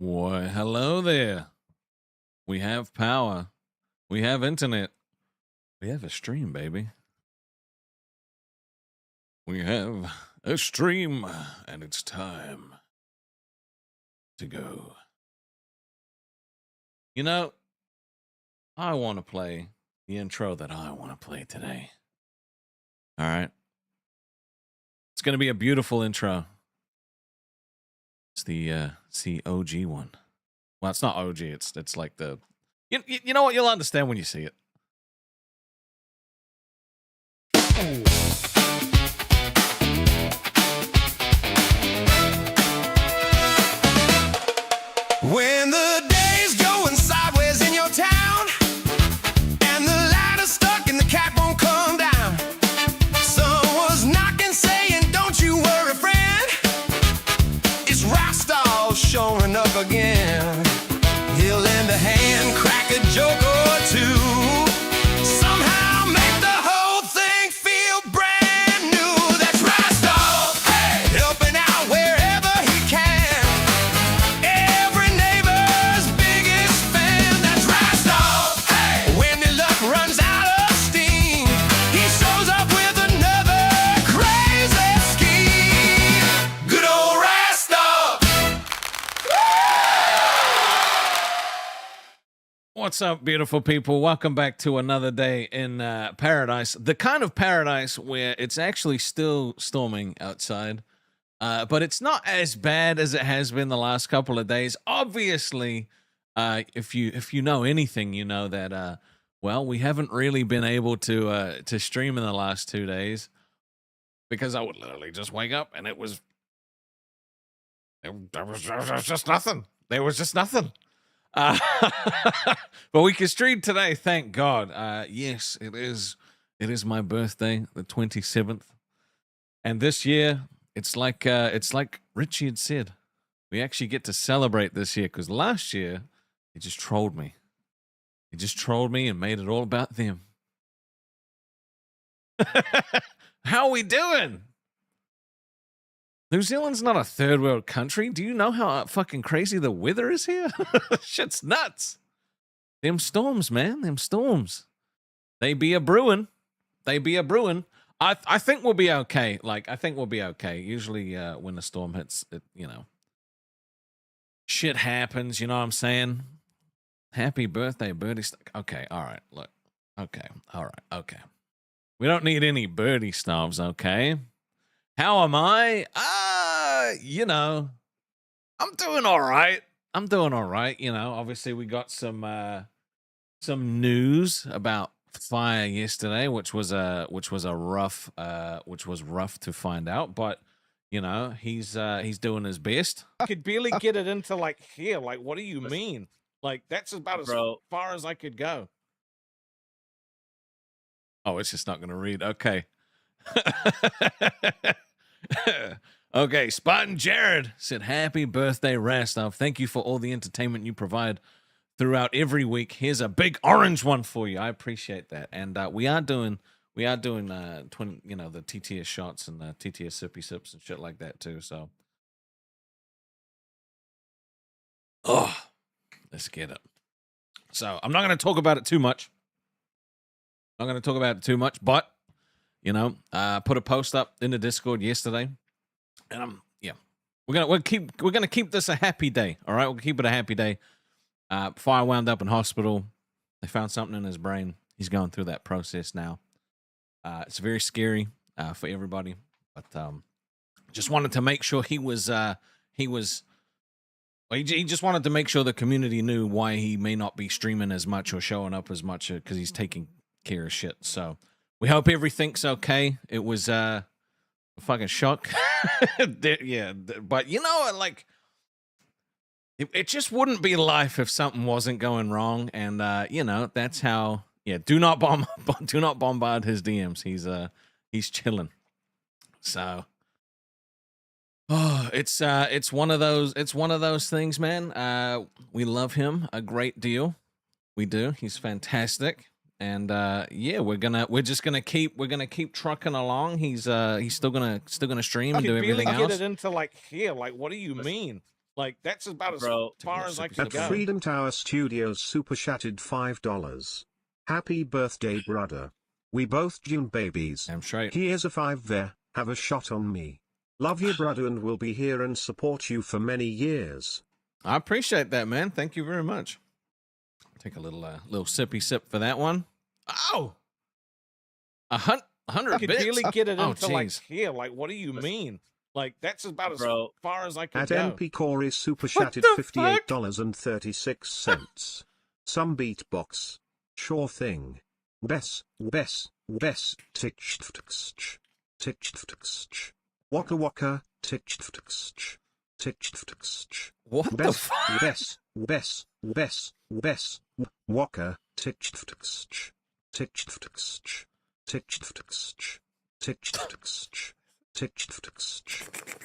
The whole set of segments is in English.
Why, hello there. We have power. We have internet. We have a stream, baby. We have a stream, and it's time to go. You know, I want to play the intro that I want to play today. All right. It's going to be a beautiful intro. It's the OG one. Well, it's not OG. It's like the you know what? You'll understand when you see it. When the day's going sideways in your town and the ladder's stuck and the cat won't come down, someone's knocking saying, "Don't you worry, friend." It's Rastov showing up again. He'll lend a hand, crack a joke or two, somehow make the whole thing feel brand new. That's Rastov, hey, helping out wherever he can. Every neighbor's biggest fan. That's Rastov, hey, when the luck runs out of steam, he shows up with another crazy scheme. Good old Rastov. What's up, beautiful people? Welcome back to another day in paradise. The kind of paradise where it's actually still storming outside, but it's not as bad as it has been the last couple of days. Obviously, if you know anything, you know that well, we haven't really been able to stream in the last 2 days because I would literally just wake up and there was just nothing. There was just nothing. But we can stream today, thank God. Yes, it is my birthday, the 27th, and this year it's like Richie had said, we actually get to celebrate this year, because last year he just trolled me. He just trolled me and made it all about them. How are we doing? New Zealand's not a third world country. Do you know how fucking crazy the weather is here? Shit's nuts. Them storms, man. Them storms. They be a brewing. They be a brewing. I think we'll be okay. Like, I think we'll be okay. Usually when the storm hits, it, you know, shit happens. You know what I'm saying? Happy birthday, birdie. Okay, all right. Look. Okay, all right. Okay. We don't need any birdie snobs, okay? How am I? You know, I'm doing all right. I'm doing all right. You know, obviously we got some news about fire yesterday, which was rough to find out. But you know, he's doing his best. I could barely get it into like here. Like, what do you mean? Like, that's about as far as I could go. Oh, it's just not going to read. Okay. Okay, Spartan Jared said, "Happy birthday, Rastov. Thank you for all the entertainment you provide throughout every week. Here's a big orange one for you." I appreciate that. And we are doing 20, you know, the TTS shots and the TTS sippy sips and shit like that too. So, oh, let's get it. So I'm not going to talk about it too much. But you know, put a post up in the Discord yesterday, and we're gonna keep this a happy day. All right, we'll keep it a happy day. Fire wound up in hospital. They found something in his brain. He's going through that process now. It's very scary for everybody, but just wanted to make sure he just wanted to make sure the community knew why he may not be streaming as much or showing up as much, because he's taking care of shit. So we hope everything's okay. It was a fucking shock. Yeah, but you know, like, it just wouldn't be life if something wasn't going wrong. And you know, that's how. Yeah, do not bombard his DMs. He's chilling. So, oh, it's one of those things, man. We love him a great deal. We do. He's fantastic. And yeah, we're just gonna keep trucking along. He's still gonna stream and do everything else. Get it into like here. Like, what do you mean? Like, that's about as Bro, far as I can At go. Freedom Tower Studios super chatted $5. Happy birthday, brother. We both June babies. I'm straight. Here's a 5 there, have a shot on me. Love you, brother, and will be here and support you for many years. I appreciate that, man. Thank you very much. Take a little sippy sip for that one. Oh, 100 I could bits. barely get it Oh, into like jeez. here. Like, what do you mean? Like, that's about as Bro. far as I can At go. MP Corey super What chatted the fuck? $58.36. Some beatbox. Sure thing. Bess. Tichtftxt. Waka waka. Tichtftxt. What the fuck? Bess. Waka. Tichtftxt.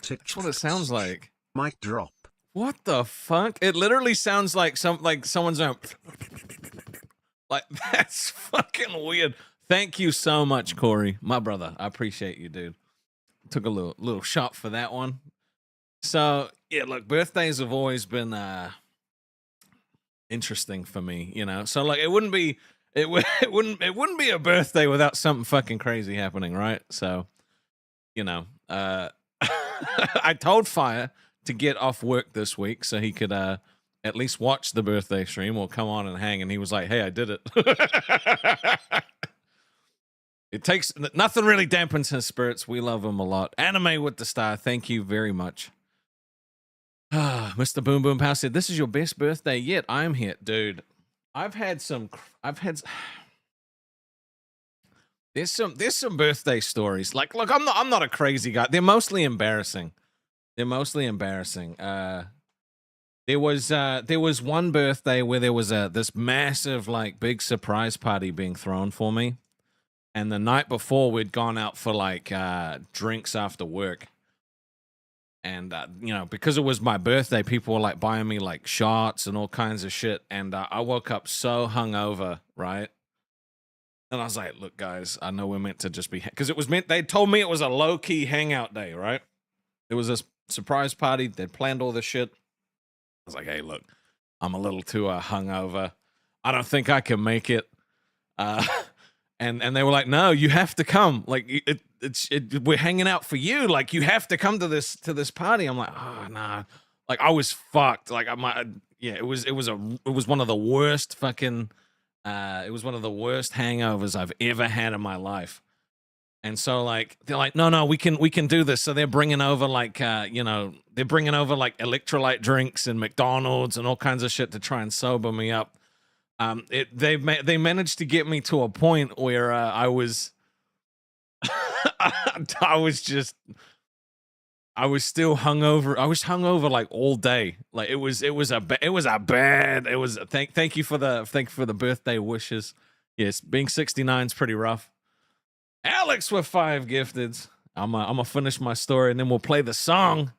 That's what it sounds like. Mic drop. What the fuck? It literally sounds like someone's like, that's fucking weird. Thank you so much, Corey, my brother. I appreciate you, dude. Took a little shot for that one. So yeah, look, birthdays have always been interesting for me, you know. So like, it wouldn't be a birthday without something fucking crazy happening, right? So, you know, I told Fire to get off work this week so he could at least watch the birthday stream or come on and hang, and he was like, "Hey, I did it." It takes nothing really dampens his spirits. We love him a lot. Anime with the star, thank you very much. Mr. Boom Boom Pow said, "This is your best birthday yet." I'm here, dude. There's some birthday stories. Like, look, I'm not a crazy guy. They're mostly embarrassing. There was one birthday where there was this massive, like, big surprise party being thrown for me. And the night before, we'd gone out for like drinks after work. And, you know, because it was my birthday, people were like buying me like shots and all kinds of shit. And I woke up so hungover, right? And I was like, look, guys, I know we're meant to just be, because they told me it was a low key hangout day, right? It was a surprise party. They'd planned all this shit. I was like, hey, look, I'm a little too hungover. I don't think I can make it. And they were like, no, you have to come. Like, we're hanging out for you. Like, you have to come to this party. I'm like, oh, nah. Like, I was fucked. Like, it was one of the worst fucking, it was one of the worst hangovers I've ever had in my life. And so, like, they're like, no, we can do this. So they're bringing over like, they're bringing over like electrolyte drinks and McDonald's and all kinds of shit to try and sober me up. They managed to get me to a point where I was still hungover. I was hungover like all day. Like thank you for the birthday wishes. Yes, being 69 is pretty rough. Alex with 5 gifteds. I'm gonna finish my story and then we'll play the song.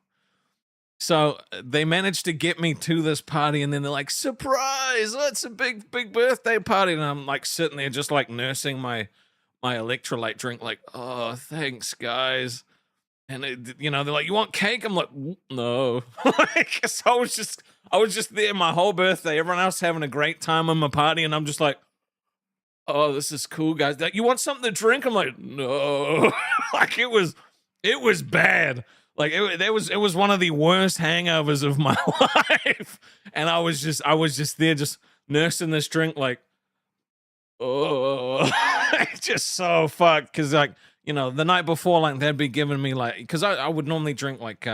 So they managed to get me to this party, and then they're like, surprise, oh, it's a big birthday party. And I'm like sitting there just like nursing my electrolyte drink, like, oh, thanks, guys. And they're like, you want cake? I'm like, no. Like, so I was just there my whole birthday, everyone else having a great time on my party, and I'm just like, oh, this is cool, guys. You want something to drink? I'm like, no. Like, it was bad. Like, it was one of the worst hangovers of my life. And I was just there just nursing this drink, like, oh, just so fucked. Cause like, the night before, like, they'd be giving me like, cause I would normally drink like,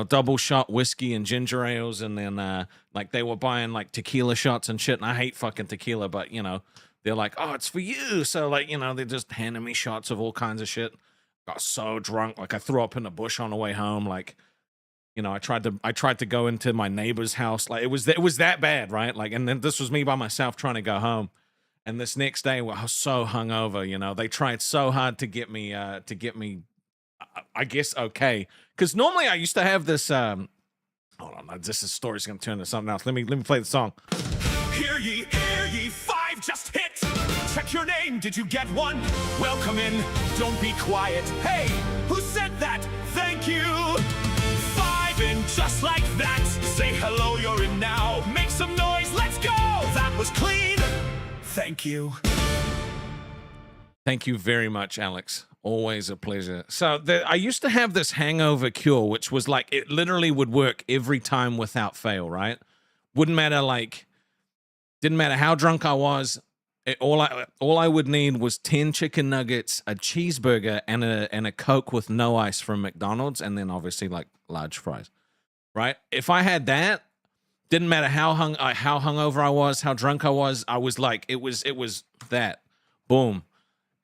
double shot whiskey and ginger ales. And then, like, they were buying like tequila shots and shit. And I hate fucking tequila, but they're like, oh, it's for you. So like, they're just handing me shots of all kinds of shit. Got so drunk, like I threw up in the bush on the way home. Like, I tried to go into my neighbor's house. Like, it was that bad, right? Like, and then this was me by myself trying to go home. And this next day, I was so hungover. They tried so hard to get me, I guess, okay. Because normally I used to have this. Hold on, this story's gonna turn into something else. Let me play the song. Hear ye, 5 just hit. Check your name, did you get one? Welcome in, don't be quiet. Hey, who said that? Thank you. 5 in Just like that, say hello, you're in now. Make some noise, let's go. That was clean. Thank you. Thank you very much, Alex. Always a pleasure. So I used to have this hangover cure, which was like, it literally would work every time without fail, right? Wouldn't matter, like, didn't matter how drunk I was. All I would need was 10 chicken nuggets, a cheeseburger, and a Coke with no ice from McDonald's, and then obviously like large fries, right? If I had that, didn't matter how hungover I was, how drunk I was like, it was that, boom.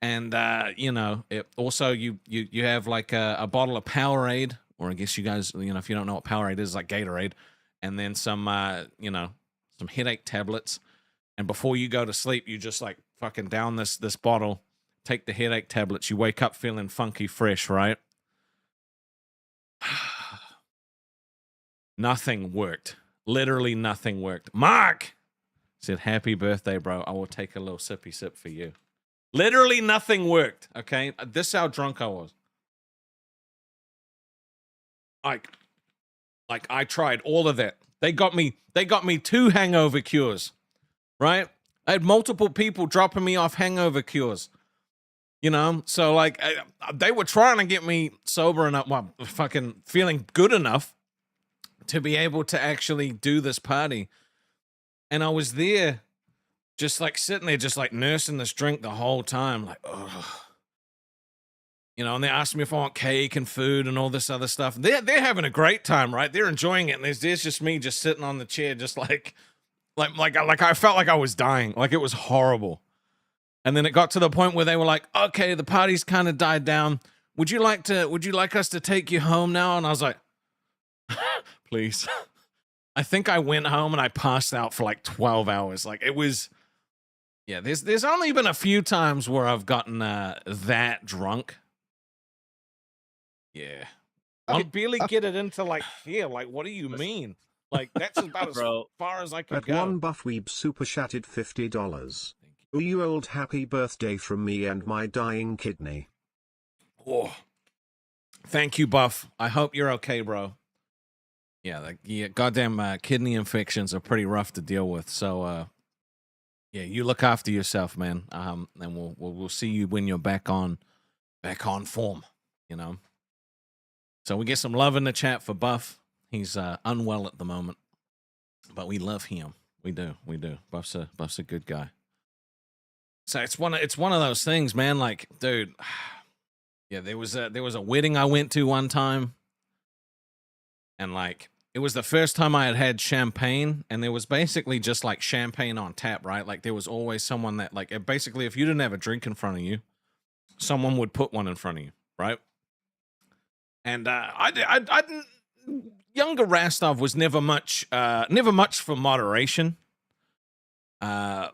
And you know, also you have like a bottle of Powerade, or I guess you guys, you know, if you don't know what Powerade is, like Gatorade, and then some you know, some headache tablets. And before you go to sleep, you just like fucking down this bottle, take the headache tablets, you wake up feeling funky fresh, right? Nothing worked. Literally nothing worked. Mark said, happy birthday, bro. I will take a little sippy sip for you. Literally nothing worked, okay? This is how drunk I was. Like I tried all of that. They got me 2 hangover cures. Right? I had multiple people dropping me off hangover cures. You know? So, like, they were trying to get me sober enough, well, fucking feeling good enough to be able to actually do this party. And I was there, just, like, sitting there, just, like, nursing this drink the whole time. Like, ugh. You know, and they asked me if I want cake and food and all this other stuff. They're having a great time, right? They're enjoying it. And there's just me just sitting on the chair, just, like I felt like I was dying. Like, it was horrible. And then it got to the point where they were like, okay, the party's kind of died down. Would you like us to take you home now? And I was like, please. I think I went home and I passed out for like 12 hours. Like, it was, yeah, there's only been a few times where I've gotten that drunk. Yeah. I could barely get it into like here. Like, what do you mean? Like, that's about as far as I could At go. one Buffweeb super chatted $50. Oh, you old happy birthday from me and my dying kidney. Oh, thank you, Buff. I hope you're okay, bro. Yeah, goddamn kidney infections are pretty rough to deal with. So, yeah, you look after yourself, man. And we'll see you when you're back on form. You know. So we get some love in the chat for Buff. He's unwell at the moment, but we love him. We do. Buff's a good guy. So it's one of those things, man. Like, dude, yeah, there was a wedding I went to one time, and like it was the first time I had had champagne, and there was basically just like champagne on tap, right? Like there was always someone that like basically if you didn't have a drink in front of you, someone would put one in front of you, right? And I didn't. Younger Rastov was never much for moderation. Yeah.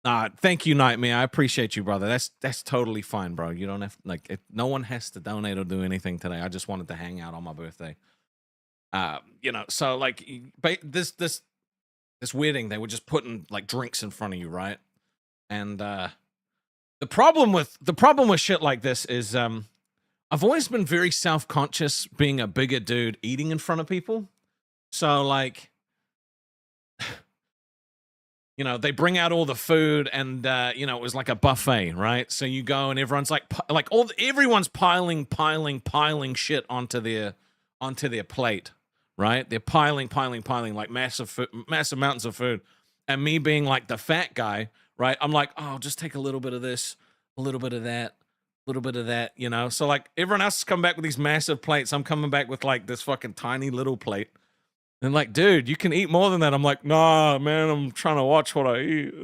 Thank you, Nightmare. I appreciate you, brother. That's totally fine, bro. You don't have no one has to donate or do anything today. I just wanted to hang out on my birthday. You know, so like this wedding, they were just putting like drinks in front of you, right? And the problem with shit like this is I've always been very self-conscious being a bigger dude eating in front of people. So, like, you know, they bring out all the food and, you know, it was like a buffet, right? So you go and everyone's everyone's piling shit onto their plate, right? They're piling like massive mountains of food. And me being like the fat guy, right? I'm like, oh, just take a little bit of this, a little bit of that. Little bit of that, you know. So like everyone else is coming back with these massive plates. I'm coming back with like this fucking tiny little plate. And like, dude, you can eat more than that. I'm like, nah, man, I'm trying to watch what I eat.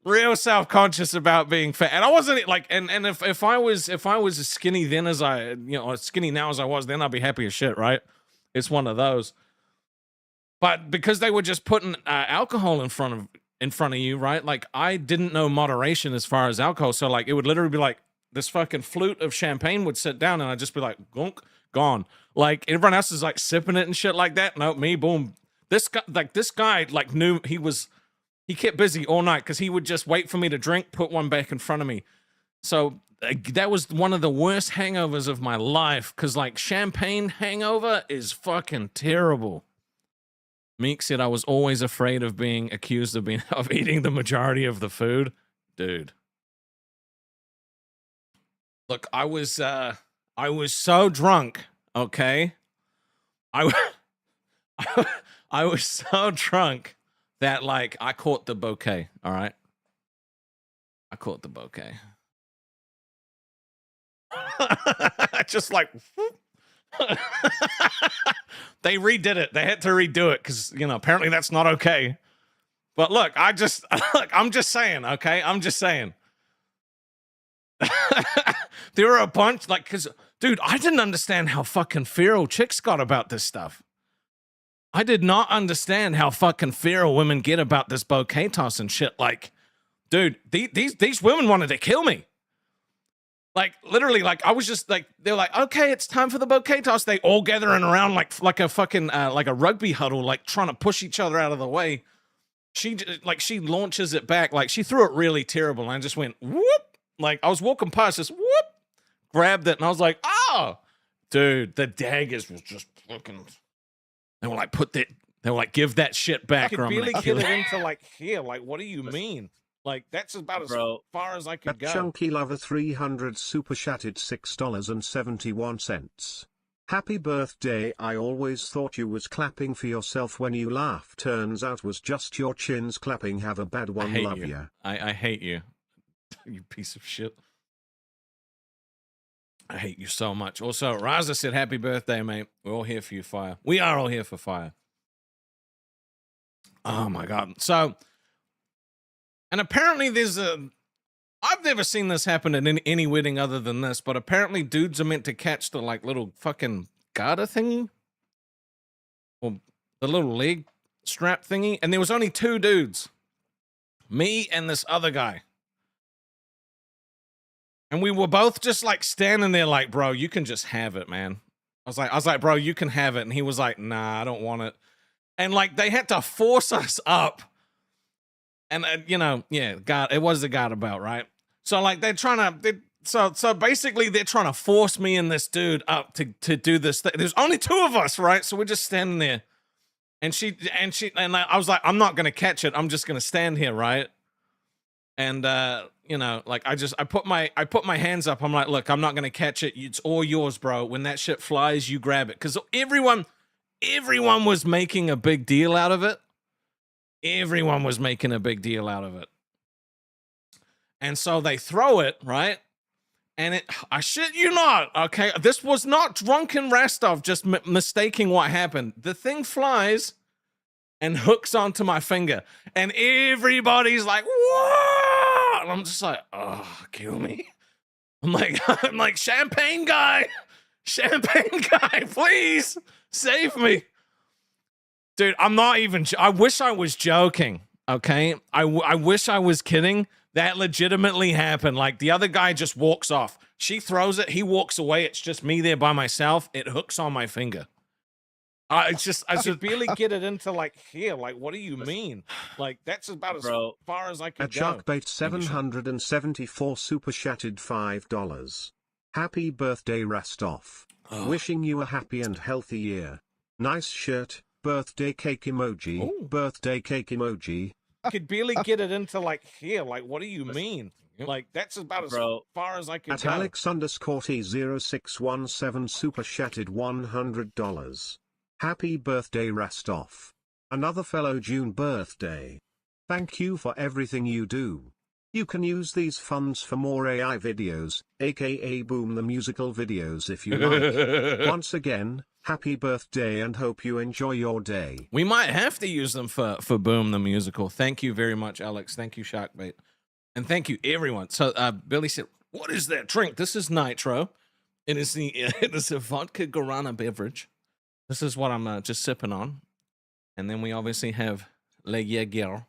Real self-conscious about being fat. And I wasn't like, and if I was as skinny then as as skinny now as I was then, I'd be happy as shit, right? It's one of those. But because they were just putting alcohol in front of you, right? Like, I didn't know moderation as far as alcohol. So, like, it would literally be like this fucking flute of champagne would sit down and I'd just be like, gunk, gone. Like, everyone else is like sipping it and shit like that. No, me, boom. This guy knew he kept busy all night because he would just wait for me to drink, put one back in front of me. So that was one of the worst hangovers of my life, because like champagne hangover is fucking terrible. Meek said I was always afraid of being accused of eating the majority of the food. Dude. Look, I was so drunk, okay? I was so drunk that like I caught the bouquet, all right? I caught the bouquet. Just like they redid it. They had to redo it because, you know, apparently that's not okay. But look, I'm just saying, okay? I'm just saying. There were a bunch, like, because, dude, I didn't understand how fucking feral chicks got about this stuff. I did not understand how fucking feral women get about this bouquet toss and shit. Like, dude, these women wanted to kill me. Like, literally, like, I was just like, they're like, okay, it's time for the bouquet toss. They all gathering around like a fucking, like a rugby huddle, like trying to push each other out of the way. She launches it back. Like, she threw it really terrible. And I just went, whoop. Like, I was walking past, just whoop, grabbed it. And I was like, oh, dude, the daggers was just fucking, they were like, they were like, give that shit back. I could or I'm barely gonna get kill it you. into like here. Like, what do you mean? Like, that's about as far as I could At go. Chunky Lover 300 super chatted $6.71. Happy birthday. I always thought you was clapping for yourself when you laugh. Turns out was just your chins clapping. Have a bad one. Love you. ya. I hate you. You piece of shit. I hate you so much. Also, Raza said, happy birthday, mate. We're all here for you, Fire. We are all here for Fire. Oh, my God. So, and apparently there's I've never seen this happen at any wedding other than this, but apparently dudes are meant to catch the, like, little fucking garter thingy. Or the little leg strap thingy. And there was only 2 dudes. Me and this other guy. And we were both just like standing there like, bro, you can just have it, man. I was like, bro, you can have it. And he was like, nah, I don't want it. And like, they had to force us up. And, you know, yeah, God, it was the God about, right? So like, so basically they're trying to force me and this dude up to do this thing. There's only 2 of us, right? So we're just standing there. And I was like, I'm not going to catch it. I'm just going to stand here, right? And, you know, like I put my hands up. I'm like, look, I'm not going to catch it. It's all yours, bro. When that shit flies, you grab it. Cause everyone was making a big deal out of it. Everyone was making a big deal out of it. And so they throw it, right? And I shit you not. Okay. This was not drunken Rastov just mistaking what happened. The thing flies and hooks onto my finger. And everybody's like, what? And I'm just like, oh, kill me. I'm like, champagne guy, please save me. Dude, I'm not even, I wish I was joking, okay? I wish I was kidding. That legitimately happened. Like, the other guy just walks off. She throws it, he walks away. It's just me there by myself. It hooks on my finger. I just barely get it into like here. Like, what do you mean? Like, that's about as far as I could At go. Sharkbait 774 super chatted $5. Happy birthday, Rastov. Wishing you a happy and healthy year. Nice shirt. Birthday cake emoji. Ooh. Birthday cake emoji. I could barely get it into like here. Like, what do you mean? Like, that's about as far as I could At go. Alex_T0617 super chatted $100. Happy birthday, Rastov. Another fellow June birthday. Thank you for everything you do. You can use these funds for more AI videos, aka Boom the Musical videos if you like. Once again, happy birthday and hope you enjoy your day. We might have to use them for Boom the Musical. Thank you very much, Alex. Thank you, Sharkbait. And thank you, everyone. So Billy said, what is that drink? This is Nitro. It is a vodka guarana beverage. This is what I'm just sipping on. And then we obviously have Le Jaeger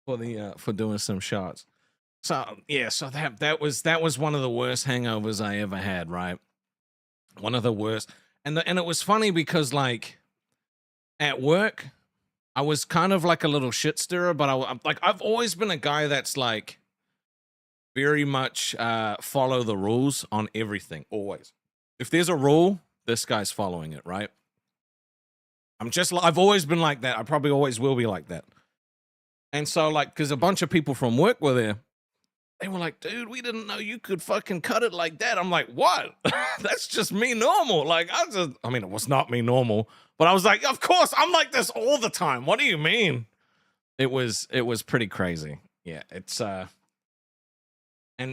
for doing some shots. So yeah, so that was one of the worst hangovers I ever had, right? One of the worst. And it was funny because like at work, I was kind of like a little shit stirrer, but I've always been a guy that's like, very much follow the rules on everything, always. If there's a rule, this guy's following it, right? I've always been like that. I probably always will be like that. And so, like, because a bunch of people from work were there, they were like, dude, we didn't know you could fucking cut it like that. I'm like, what? That's just me normal. Like, I mean, it was not me normal, but I was like, of course, I'm like this all the time. What do you mean? It was pretty crazy. Yeah, it's, and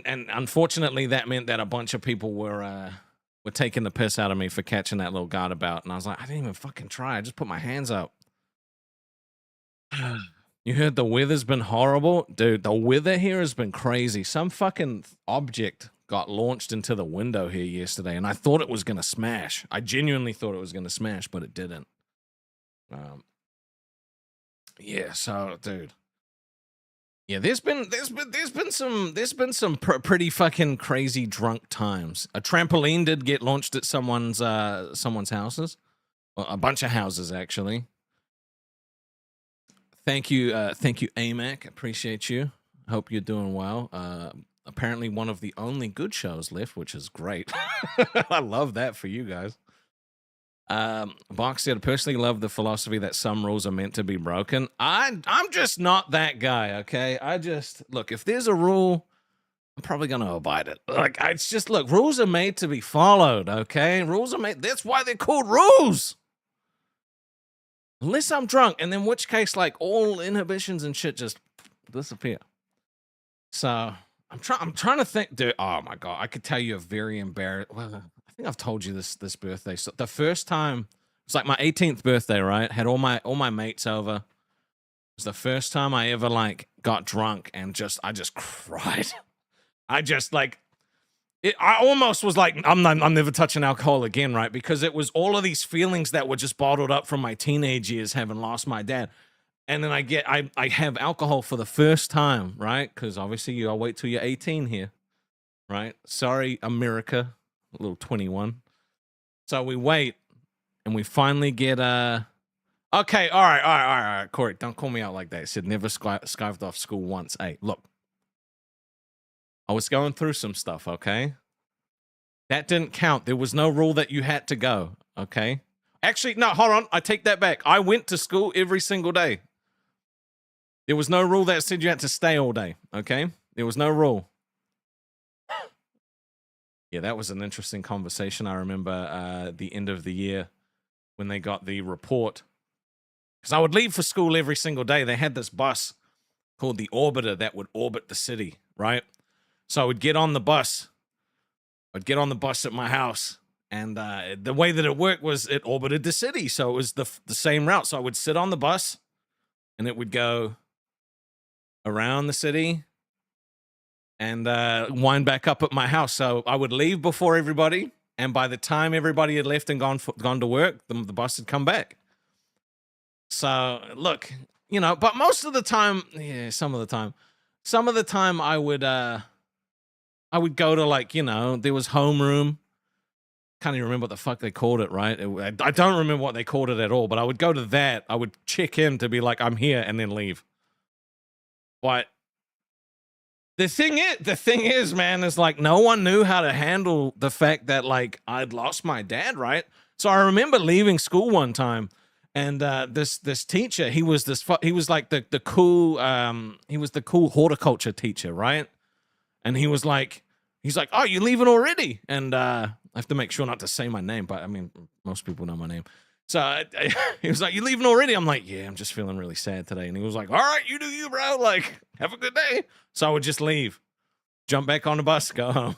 unfortunately that meant that a bunch of people were taking the piss out of me for catching that little guard about. And I was like, I didn't even fucking try. I just put my hands up. You heard the weather's been horrible? Dude, the weather here has been crazy. Some fucking object got launched into the window here yesterday, and I thought it was going to smash. I genuinely thought it was going to smash, but it didn't. Yeah, so, dude. Yeah, there's been some pretty fucking crazy drunk times. A trampoline did get launched at someone's houses. Well, a bunch of houses, actually. Thank you, AMAC. Appreciate you. Hope you're doing well. Apparently one of the only good shows left, which is great. I love that for you guys. Box said, personally love the philosophy that some rules are meant to be broken. I'm just not that guy, okay? Look, if there's a rule, I'm probably going to abide it. Like, it's just, look, rules are made to be followed, okay? Rules are made, that's why they're called rules. Unless I'm drunk, and in which case, like, all inhibitions and shit just disappear. So, I'm trying to think, dude, oh my God, I could tell you a very embarrassing, well, I think I've told you this birthday. So the first time, it's like my 18th birthday, right? Had all my mates over. It was the first time I ever, like, got drunk and I just cried. I just, like, I almost was like, I'm never touching alcohol again, right? Because it was all of these feelings that were just bottled up from my teenage years, having lost my dad. And then I have alcohol for the first time, right? Because obviously I'll wait till you're 18 here, right? Sorry, America, a little 21. So we wait, and we finally get okay, all right, Corey, don't call me out like that. I said never skived off school once. Hey, look. I was going through some stuff, okay? That didn't count. There was no rule that you had to go, okay? Actually, no, hold on. I take that back. I went to school every single day. There was no rule that said you had to stay all day, okay? There was no rule. Yeah, that was an interesting conversation. I remember the end of the year when they got the report. Because I would leave for school every single day. They had this bus called the Orbiter that would orbit the city, right? So I would get on the bus. I'd get on the bus at my house. And the way that it worked was it orbited the city. So it was the same route. So I would sit on the bus, and it would go around the city and wind back up at my house. So I would leave before everybody. And by the time everybody had left and gone to work, the bus had come back. So, look, you know, but most of the time, yeah, some of the time I would go to, like, you know, there was homeroom. Can't even remember what the fuck they called it, right? I don't remember what they called it at all, but I would go to that. I would check in to be like, I'm here, and then leave. But the thing is, man, is like no one knew how to handle the fact that, like, I'd lost my dad, right? So I remember leaving school one time, and this teacher, he was like the cool horticulture teacher, right? And he's like, oh, you're leaving already? And I have to make sure not to say my name, but I mean, most people know my name. So he was like, you leaving already? I'm like, yeah, I'm just feeling really sad today. And he was like, all right, you do you, bro. Like, have a good day. So I would just leave, jump back on the bus, go home.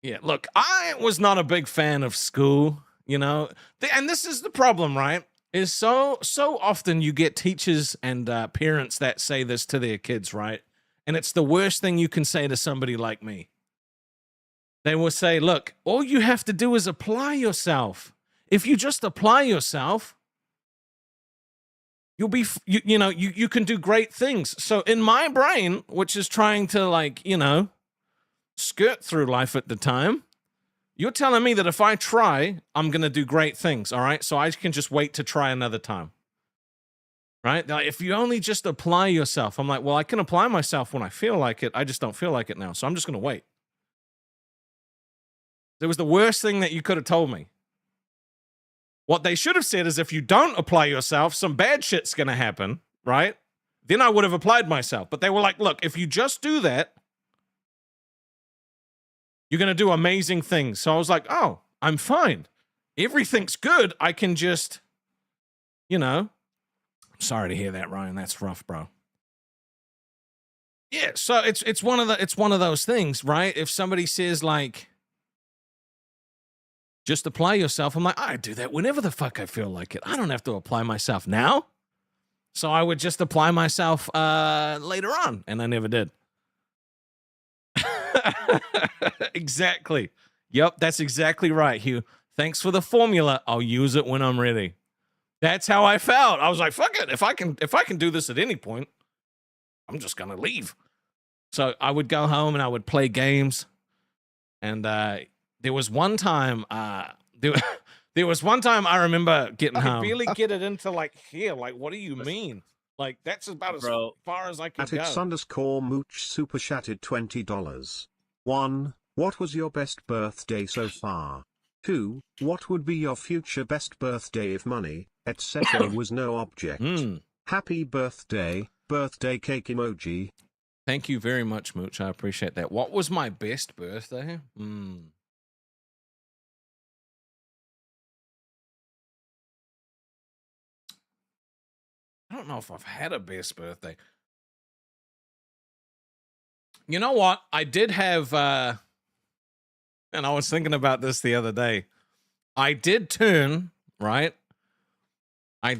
Yeah, look, I was not a big fan of school, you know. And this is the problem, right? Is so often you get teachers and parents that say this to their kids, right? And it's the worst thing you can say to somebody like me. They will say, look, all you have to do is apply yourself. If you just apply yourself, you'll be, you can do great things. So in my brain, which is trying to, like, you know, skirt through life at the time, you're telling me that if I try, I'm going to do great things, all right? So I can just wait to try another time, right? Like, if you only just apply yourself, I'm like, well, I can apply myself when I feel like it. I just don't feel like it now. So I'm just going to wait. It was the worst thing that you could have told me. What they should have said is if you don't apply yourself, some bad shit's going to happen, right? Then I would have applied myself. But they were like, look, if you just do that, you're going to do amazing things. So I was like, oh, I'm fine. Everything's good. I can just, you know. Sorry to hear that, Ryan. That's rough, bro. Yeah, so it's one of those things, right? If somebody says like, just apply yourself, I'm like, I do that whenever the fuck I feel like it. I don't have to apply myself now. So I would just apply myself later on, and I never did. Exactly. Yep, that's exactly right, Hugh. Thanks for the formula. I'll use it when I'm ready. That's how I felt. I was like, fuck it. If I can do this at any point, I'm just gonna leave. So I would go home and I would play games. And there was one time there was one time I remember getting home. I really get it into like here. Like, what do you mean? Like, that's about as far as I can go. @its_mooch super chatted $20. 1. What was your best birthday so far? 2. What would be your future best birthday if money, etc. was no object? Happy birthday, birthday cake emoji. Thank you very much, Mooch. I appreciate that. What was my best birthday? I don't know if I've had a best birthday. You know what? I did have, and I was thinking about this the other day. I did turn, right? I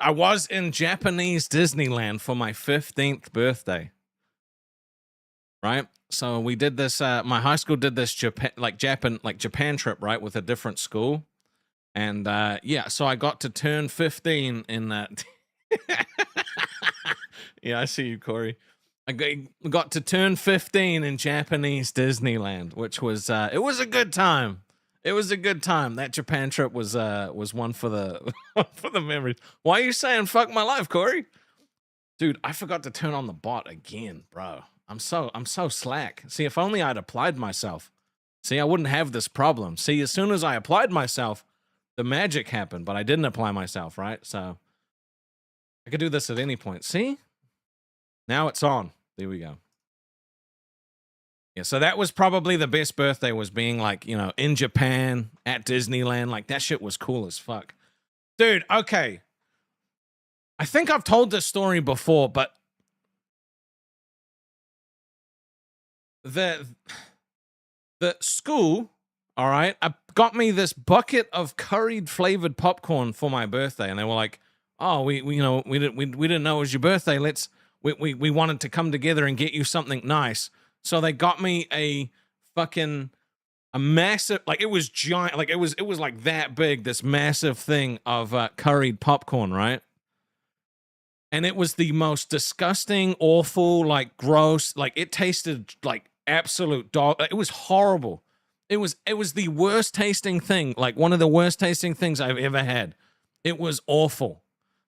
was in Japanese Disneyland for my 15th birthday. Right? So we did this, my high school did this Japan trip, right? With a different school. And yeah, so I got to turn 15 in that. Yeah, I see you, Corey. I got to turn 15 in Japanese Disneyland, which was it was a good time. It was a good time. That Japan trip was one for the for the memories. Why are you saying fuck my life, Corey? Dude, I forgot to turn on the bot again, bro. I'm so slack. See, if only I'd applied myself. See, I wouldn't have this problem. See, as soon as I applied myself, the magic happened, but I didn't apply myself, right? So I could do this at any point. See? Now it's on. There we go. Yeah, so that was probably the best birthday, was being like, you know, in Japan at Disneyland. Like, that shit was cool as fuck. Dude, okay. I think I've told this story before, but the school, all right, got me this bucket of curried flavored popcorn for my birthday, and they were like, "Oh, we didn't know it was your birthday. We wanted to come together and get you something nice." So they got me a massive, like, it was giant, like it was like that big, this massive thing of curried popcorn, right? And it was the most disgusting, awful, like gross, like it tasted like absolute dog. It was horrible. It was the worst tasting thing, like one of the worst tasting things I've ever had. It was awful.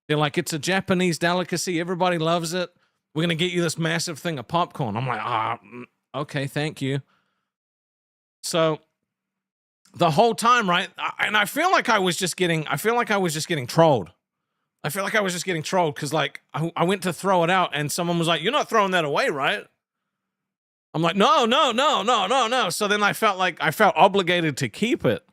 They're like, it's a Japanese delicacy. Everybody loves it. We're going to get you this massive thing of popcorn. I'm like, okay, thank you. So the whole time, right? And I feel like I was just getting trolled. I feel like I was just getting trolled because, like, I went to throw it out and someone was like, "You're not throwing that away, right?" I'm like, no. So then I felt obligated to keep it.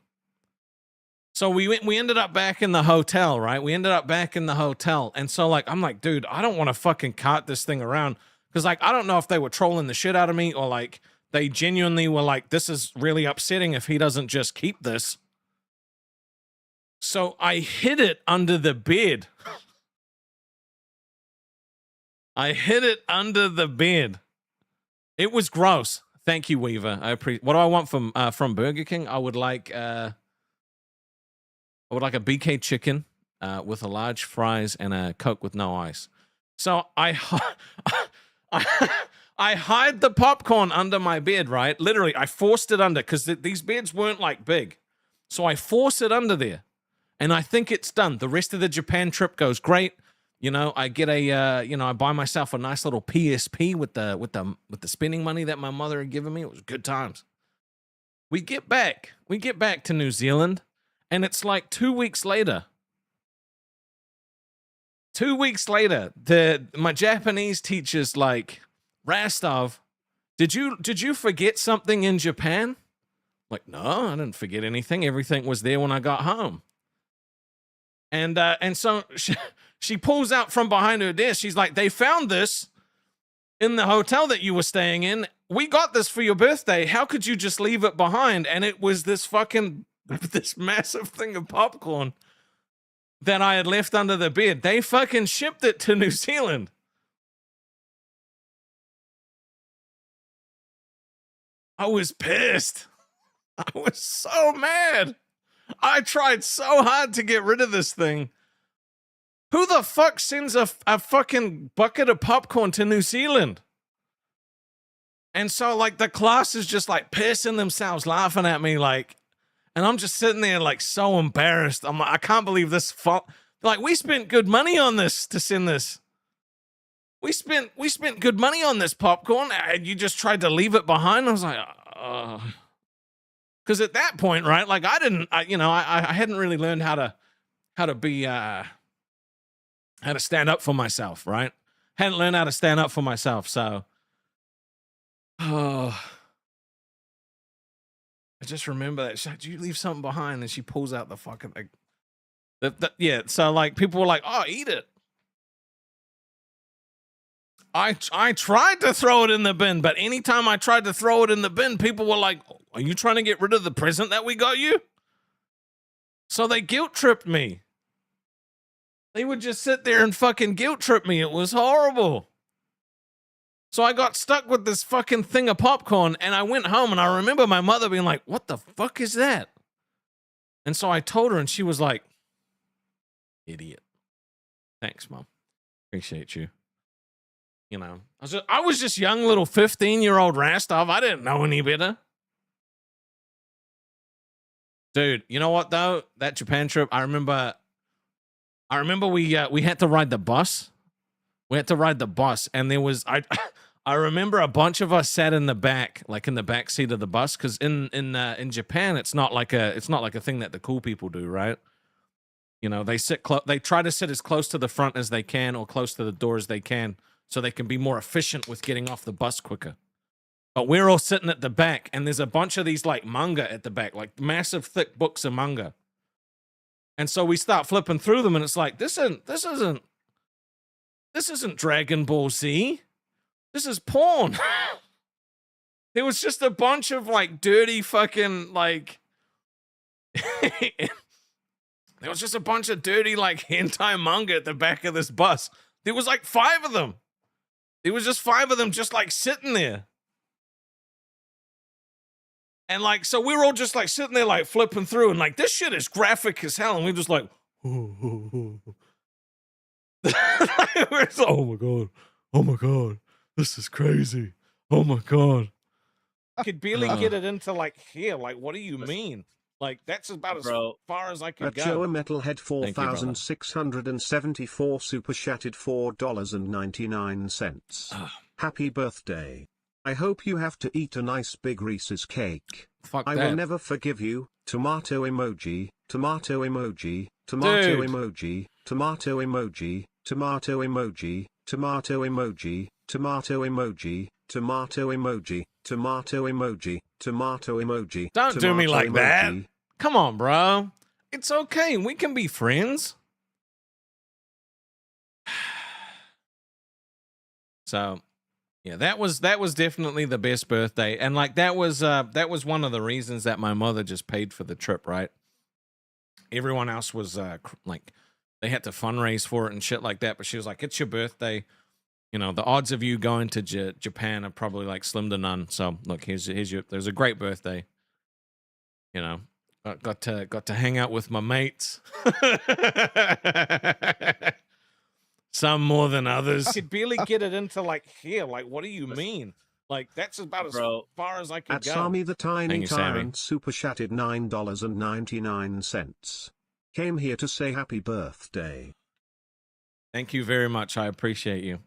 So we ended up back in the hotel, right? And so, like, I'm like, dude, I don't want to fucking cart this thing around. Because, like, I don't know if they were trolling the shit out of me or, like, they genuinely were like, this is really upsetting if he doesn't just keep this. So I hid it under the bed. It was gross. Thank you, Weaver. I appreciate. What do I want from Burger King? I would like a BK chicken with a large fries and a Coke with no ice. So I hide the popcorn under my bed, right? Literally, I forced it under because these beds weren't like big. So I force it under there. And I think it's done. The rest of the Japan trip goes great. You know, I get a you know, I buy myself a nice little PSP with the spending money that my mother had given me. It was good times. We get back to New Zealand, and it's like 2 weeks later. 2 weeks later, my Japanese teacher's like, Rastov, did you forget something in Japan? Like, no, I didn't forget anything. Everything was there when I got home. And so she pulls out from behind her desk. She's like, they found this in the hotel that you were staying in. We got this for your birthday. How could you just leave it behind? And it was this massive thing of popcorn that I had left under the bed. They fucking shipped it to New Zealand. I was pissed. I was so mad. I tried so hard to get rid of this thing. Who the fuck sends a fucking bucket of popcorn to New Zealand? And so, like, the class is just, like, pissing themselves, laughing at me, like, and I'm just sitting there, like, so embarrassed. I'm like, I can't believe this. Like, we spent good money on this to send this. We spent good money on this popcorn, and you just tried to leave it behind. I was like, because at that point, right, like, I hadn't really learned how to stand up for myself, right? Hadn't learned how to stand up for myself, so. Oh, I just remember that. She's like, "Did you leave something behind?" And she pulls out the fucking thing. Yeah, so like people were like, "Oh, eat it." I tried to throw it in the bin, but anytime I tried to throw it in the bin, people were like, "Are you trying to get rid of the present that we got you?" So they guilt tripped me. They would just sit there and fucking guilt trip me. It was horrible. So I got stuck with this fucking thing of popcorn, and I went home, and I remember my mother being like, "What the fuck is that?" And so I told her, and she was like, "Idiot. Thanks, Mom. Appreciate you." You know, I was just young little 15-year-old Rastov. I didn't know any better. Dude, you know what, though? That Japan trip, I remember we had to ride the bus. We had to ride the bus, and there was I remember a bunch of us sat in the back, like in the back seat of the bus, because in Japan it's not like a thing that the cool people do, right? You know, they try to sit as close to the front as they can or close to the door as they can, so they can be more efficient with getting off the bus quicker. But we're all sitting at the back, and there's a bunch of these like manga at the back, like massive thick books of manga. And so we start flipping through them, and it's like, this isn't Dragon Ball Z. This is porn. There was just a bunch of like dirty fucking like there was just a bunch of dirty like hentai manga at the back of this bus. There was like 5 of them. There was just 5 of them just like sitting there. And like, so we were all just like sitting there like flipping through, and like, this shit is graphic as hell, and we're just like, oh my god, this is crazy. Oh my god. I could barely get it into like here. Like, what do you mean? Like, that's about as far as I could go. Joe Metalhead 4674 super chatted $4.99. Happy birthday. I hope you have to eat a nice big Reese's cake. Fuck I that. will never forgive you. Tomato emoji, tomato emoji, tomato Dude. emoji, tomato emoji, tomato emoji, tomato emoji, tomato emoji, tomato emoji, tomato emoji, tomato emoji. Don't do me like that. Come on, bro. It's okay. We can be friends. So, yeah, that was definitely the best birthday, and like that was one of the reasons that my mother just paid for the trip, right? Everyone else was like they had to fundraise for it and shit like that, but she was like, "It's your birthday, you know. The odds of you going to Japan are probably like slim to none. So look, here's your. There's a great birthday, you know. Got to hang out with my mates." Some more than others. I could barely get it into like here. Like, what do you mean? Like, that's about as far as I could go. Sami the Tiny Thank you, Sammy. Tyrant super chatted $9.99. Came here to say happy birthday. Thank you very much. I appreciate you.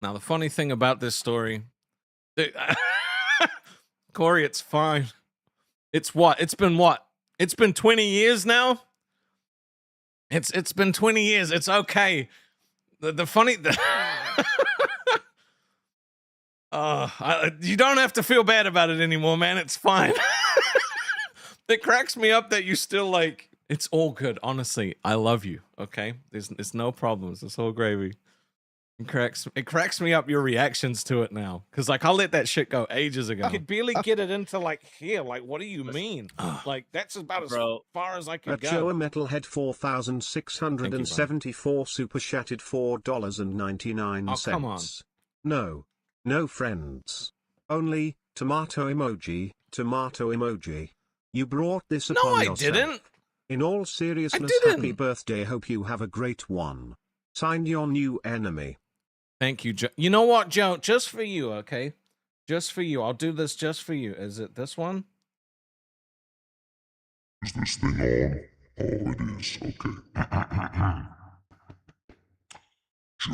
Now, the funny thing about this story, Corey, it's fine. It's what? It's been what? It's been 20 years now. It's been 20 years. It's okay. The funny, you don't have to feel bad about it anymore, man. It's fine. It cracks me up that you still like. It's all good. Honestly, I love you. Okay, there's no problems. It's all gravy. It cracks me up your reactions to it now, because like I'll let that shit go ages ago. I could barely get it into like here. Like, what do you mean? Like that's about as far as I could go. Joe Metalhead 4674 super chatted $4.99. Oh, come on. No friends. Only tomato emoji. You brought this upon No, I yourself. didn't. In all seriousness, happy birthday. Hope you have a great one. Signed, your new enemy. Thank you, Joe. You know what, Joe? Just for you, okay? Just for you. I'll do this just for you. Is it this one? Is this thing on? Oh, it is. Okay. Joe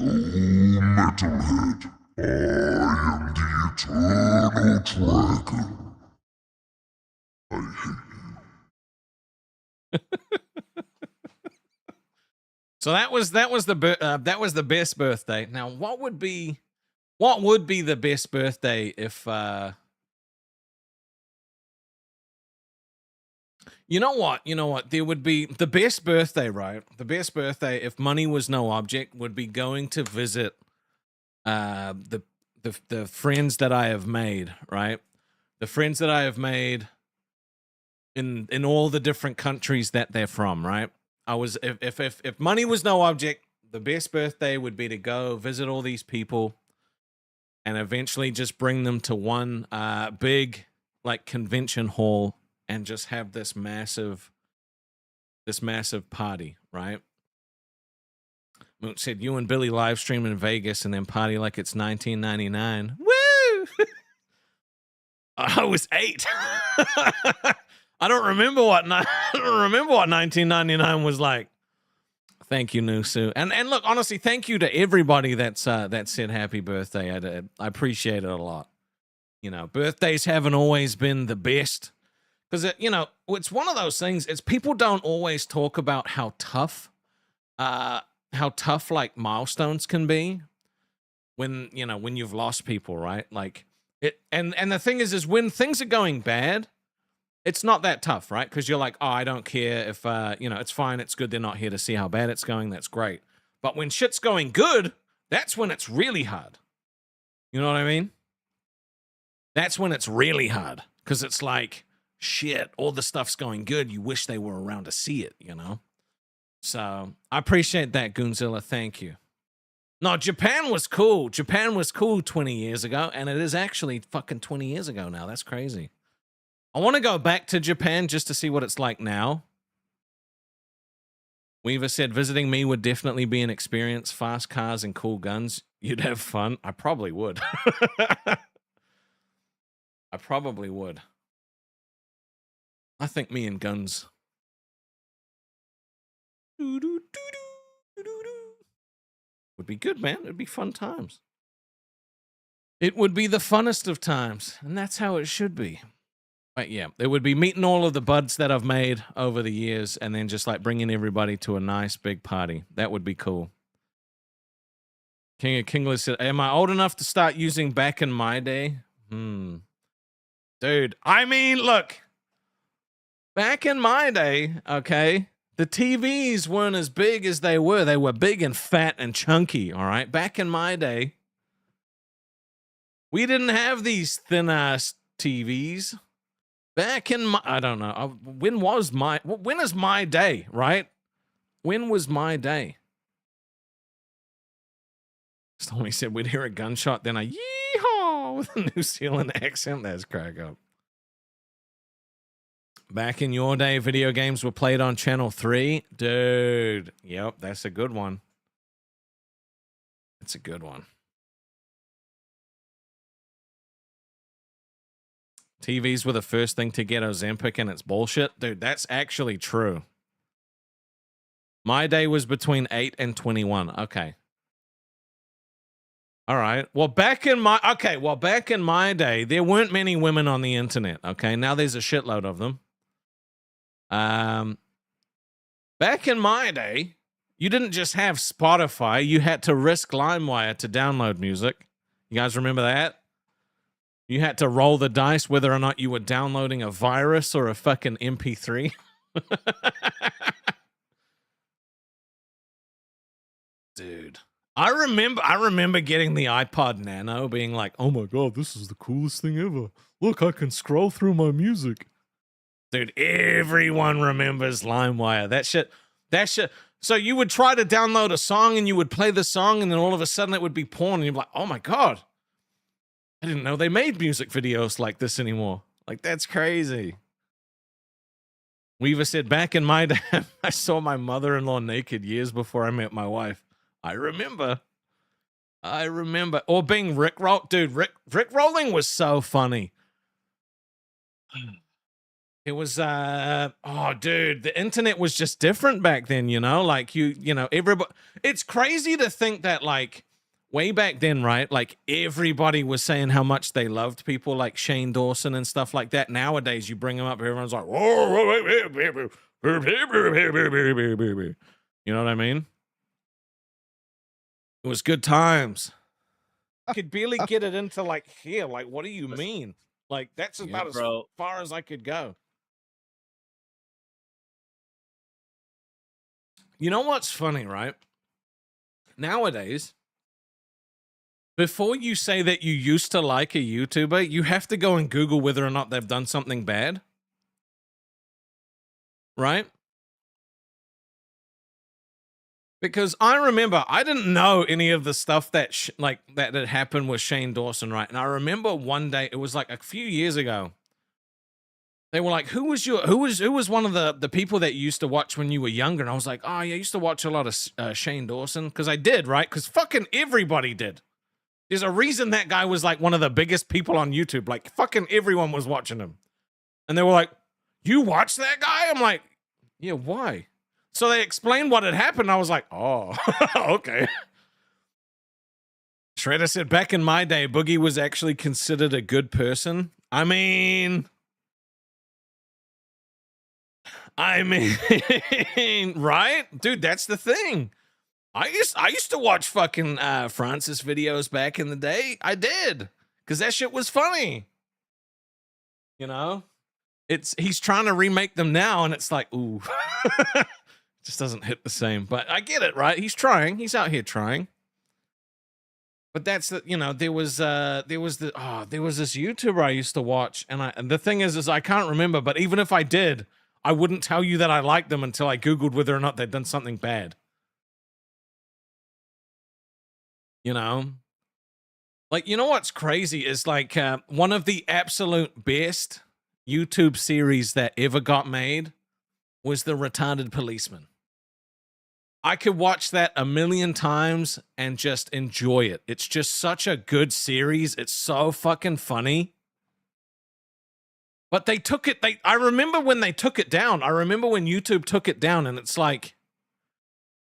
Metalhead, I am the Eternal Dragon. I hate you. So that was the best birthday. Now, what would be the best birthday if you know what? There would be the best birthday, right? The best birthday, if money was no object, would be going to visit the friends that I have made, right? The friends that I have made in all the different countries that they're from, right? If money was no object, the best birthday would be to go visit all these people and eventually just bring them to one big like convention hall and just have this massive party, right? Moot said, you and Billy live stream in Vegas and then party like it's 1999. Woo! I was 8. I don't remember what 1999 was like. Thank you, Nusu. And look, honestly, thank you to everybody that said happy birthday. I appreciate it a lot. You know, birthdays haven't always been the best because it's one of those things. It's people don't always talk about how tough like milestones can be when you've lost people, right? Like it, and the thing is when things are going bad, it's not that tough, right? Because you're like, oh, I don't care if, it's fine. It's good. They're not here to see how bad it's going. That's great. But when shit's going good, that's when it's really hard. You know what I mean? That's when it's really hard. Because it's like, shit, all the stuff's going good. You wish they were around to see it, you know? So I appreciate that, Goonzilla. Thank you. No, Japan was cool. Japan was cool 20 years ago. And it is actually fucking 20 years ago now. That's crazy. I want to go back to Japan just to see what it's like now. Weaver said, visiting me would definitely be an experience. Fast cars and cool guns. You'd have fun. I probably would. I probably would. I think me and guns. Would be good, man. It'd be fun times. It would be the funnest of times. And that's how it should be. But yeah, it would be meeting all of the buds that I've made over the years and then just like bringing everybody to a nice big party. That would be cool. King of Kingless said, am I old enough to start using back in my day? Dude, I mean, look. Back in my day, okay, the TVs weren't as big as they were. They were big and fat and chunky, all right? Back in my day, we didn't have these thin-ass TVs. Back in my, I don't know. When is my day, right? When was my day? Stormy said we'd hear a gunshot, then a yeehaw with a New Zealand accent. That's crack up. Back in your day, video games were played on Channel 3. Dude. Yep, that's a good one. That's a good one. TVs were the first thing to get Ozempic and it's bullshit. Dude, that's actually true. My day was between 8 and 21. Okay. All right. Well, back in my day, there weren't many women on the internet. Okay. Now there's a shitload of them. Back in my day, you didn't just have Spotify. You had to risk LimeWire to download music. You guys remember that? You had to roll the dice whether or not you were downloading a virus or a fucking MP3. Dude. I remember getting the iPod Nano being like, oh my God, this is the coolest thing ever. Look, I can scroll through my music. Dude, everyone remembers LimeWire. That shit. So you would try to download a song and you would play the song and then all of a sudden it would be porn and you'd be like, oh my God. I didn't know they made music videos like this anymore. Like, that's crazy. Weaver said, back in my day, I saw my mother-in-law naked years before I met my wife. I remember. Or being rickrolled. Dude, rickrolling was so funny. It was, dude, the internet was just different back then, you know? Like, everybody. It's crazy to think that, like, way back then, right? Like, everybody was saying how much they loved people like Shane Dawson and stuff like that. Nowadays, you bring them up, everyone's like, whoa, you know what I mean? It was good times. I could barely get it into like here. Like, what do you mean? Like, that's about as far as I could go. You know what's funny, right? Nowadays, before you say that you used to like a YouTuber, you have to go and Google whether or not they've done something bad. Right? Because I remember I didn't know any of the stuff that that had happened with Shane Dawson, right? And I remember one day, it was like a few years ago. They were like, who was one of the people that you used to watch when you were younger? And I was like, oh yeah, I used to watch a lot of Shane Dawson, because I did, right? Because fucking everybody did. There's a reason that guy was like one of the biggest people on YouTube. Like, fucking everyone was watching him. And they were like, you watch that guy? I'm like, yeah, why? So they explained what had happened. I was like, oh, okay. Shredder said, back in my day, Boogie was actually considered a good person. I mean, right? Dude, that's the thing. I used to watch fucking Francis videos back in the day. I did. Because that shit was funny. You know? He's trying to remake them now, and it's like, ooh. Just doesn't hit the same. But I get it, right? He's trying. He's out here trying. But that's the, there was this YouTuber I used to watch, and the thing is I can't remember, but even if I did, I wouldn't tell you that I liked them until I Googled whether or not they'd done something bad. You know? Like, you know what's crazy is like one of the absolute best YouTube series that ever got made was The Retarded Policeman. I could watch that a million times and just enjoy it. It's just such a good series. It's so fucking funny. But they took it, I remember when they took it down. I remember when YouTube took it down, and it's like,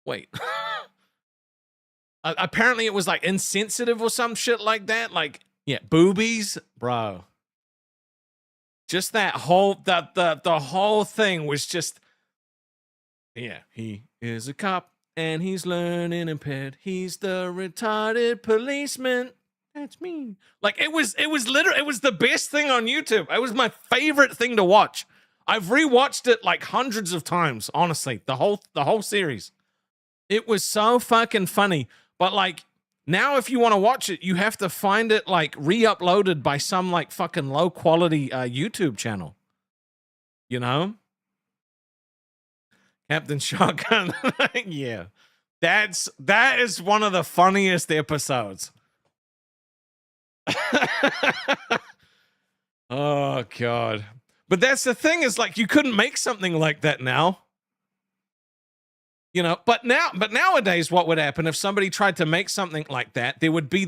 wait. Apparently it was like insensitive or some shit like that. Like, yeah, boobies, bro. Just that whole, the whole thing was just, yeah, he is a cop and he's learning impaired. He's the retarded policeman. That's me. Like, it was literally, it was the best thing on YouTube. It was my favorite thing to watch. I've rewatched it like hundreds of times, honestly, the whole series. It was so fucking funny. But like, now if you want to watch it, you have to find it like re-uploaded by some like fucking low quality YouTube channel. You know? Captain Shotgun. Yeah. That is one of the funniest episodes. Oh God. But that's the thing, is like, you couldn't make something like that now. You know, but nowadays, what would happen if somebody tried to make something like that? There would be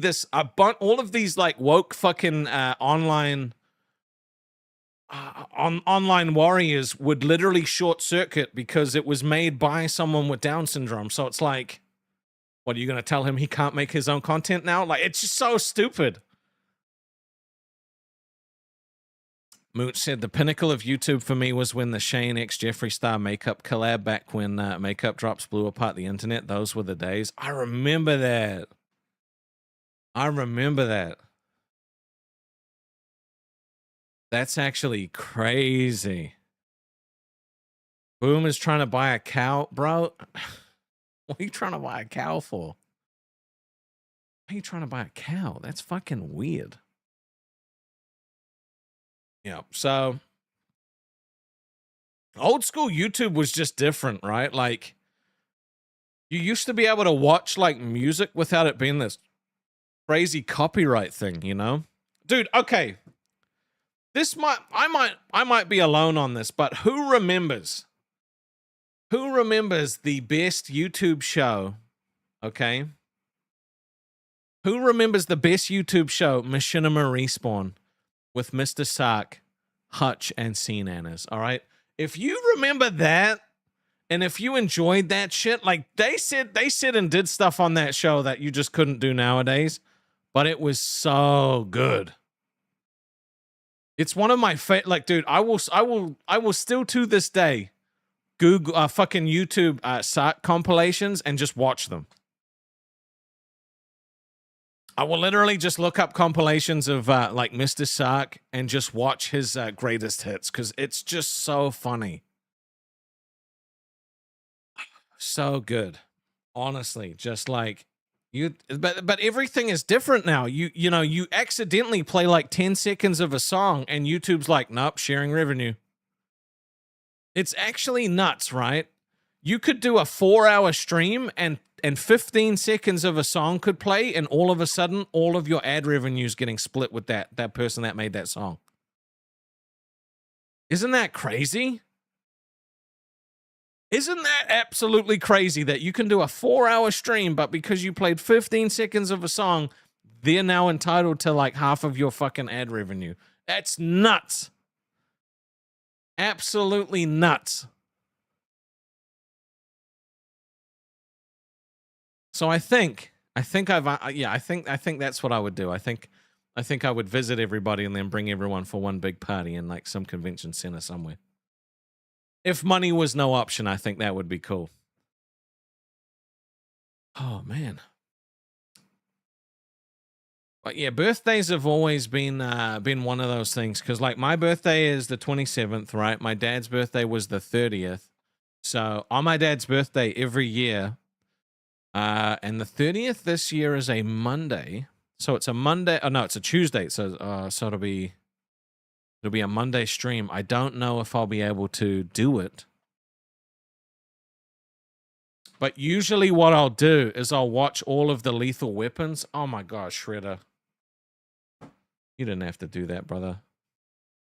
all of these like woke fucking online online warriors would literally short circuit because it was made by someone with Down syndrome. So it's like, what are you going to tell him he can't make his own content now? Like, it's just so stupid. Mooch said the pinnacle of YouTube for me was when the Shane X Jeffree Star makeup collab back when makeup drops blew apart the internet. Those were the days. I remember that. I remember that. That's actually crazy. Boom is trying to buy a cow. Bro, what are you trying to buy a cow for? Why are you trying to buy a cow? That's fucking weird. Yeah, so old school YouTube was just different, right? Like, you used to be able to watch like music without it being this crazy copyright thing, you know? Dude, okay. I might be alone on this, but who remembers the best YouTube show? Okay. Who remembers the best YouTube show? Machinima Respawn with Mr. Sark, Hutch, and C-Nanners. All right. If you remember that, and if you enjoyed that shit, like they said and did stuff on that show that you just couldn't do nowadays, but it was so good. It's one of my favorite. Like, dude, I will still to this day Google fucking YouTube Sark compilations and just watch them. I will literally just look up compilations of like Mr. Sark and just watch his greatest hits because it's just so funny. So good. Honestly, just like but everything is different now. You know, you accidentally play like 10 seconds of a song and YouTube's like, nope, sharing revenue. It's actually nuts, right? You could do a 4-hour stream and 15 seconds of a song could play, and all of a sudden, all of your ad revenue is getting split with that person that made that song. Isn't that crazy? Isn't that absolutely crazy that you can do a 4-hour stream, but because you played 15 seconds of a song, they're now entitled to like half of your fucking ad revenue? That's nuts. Absolutely nuts. So I think that's what I would do. I think I would visit everybody and then bring everyone for one big party in like some convention center somewhere. If money was no option, I think that would be cool. Oh man. But yeah, birthdays have always been one of those things, because like my birthday is the 27th, right? My dad's birthday was the 30th. So on my dad's birthday every year, and the 30th this year is a Monday. So it's a Monday. Oh no, it's a Tuesday. So it'll be a Monday stream. I don't know if I'll be able to do it. But usually what I'll do is I'll watch all of the Lethal Weapons. Oh my gosh, Shredder. You didn't have to do that, brother.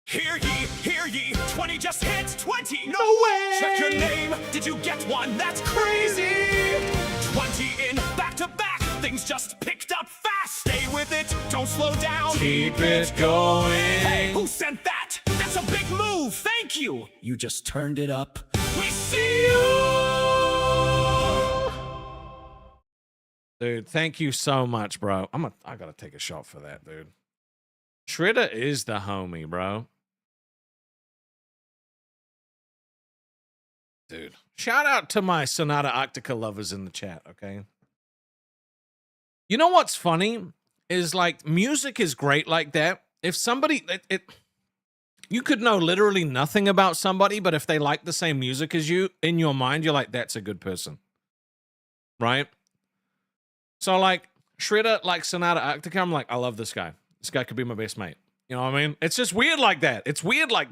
Hear ye, 20 just hit 20. No way! Check your name, did you get one? That's crazy! 20 in back to back, things just picked up fast. Stay with it, don't slow down. Keep it going. Hey, who sent that? That's a big move, thank you. You just turned it up. We see you! Dude, thank you so much, bro. I gotta take a shot for that, dude. Shredder is the homie, bro. Dude, shout out to my Sonata Arctica lovers in the chat, okay? You know what's funny is like music is great like that. If somebody, you could know literally nothing about somebody, but if they like the same music as you, in your mind, you're like, that's a good person, right? So like Shredder, like Sonata Arctica, I'm like, I love this guy. This guy could be my best mate. You know what I mean? It's just weird like that. It's weird like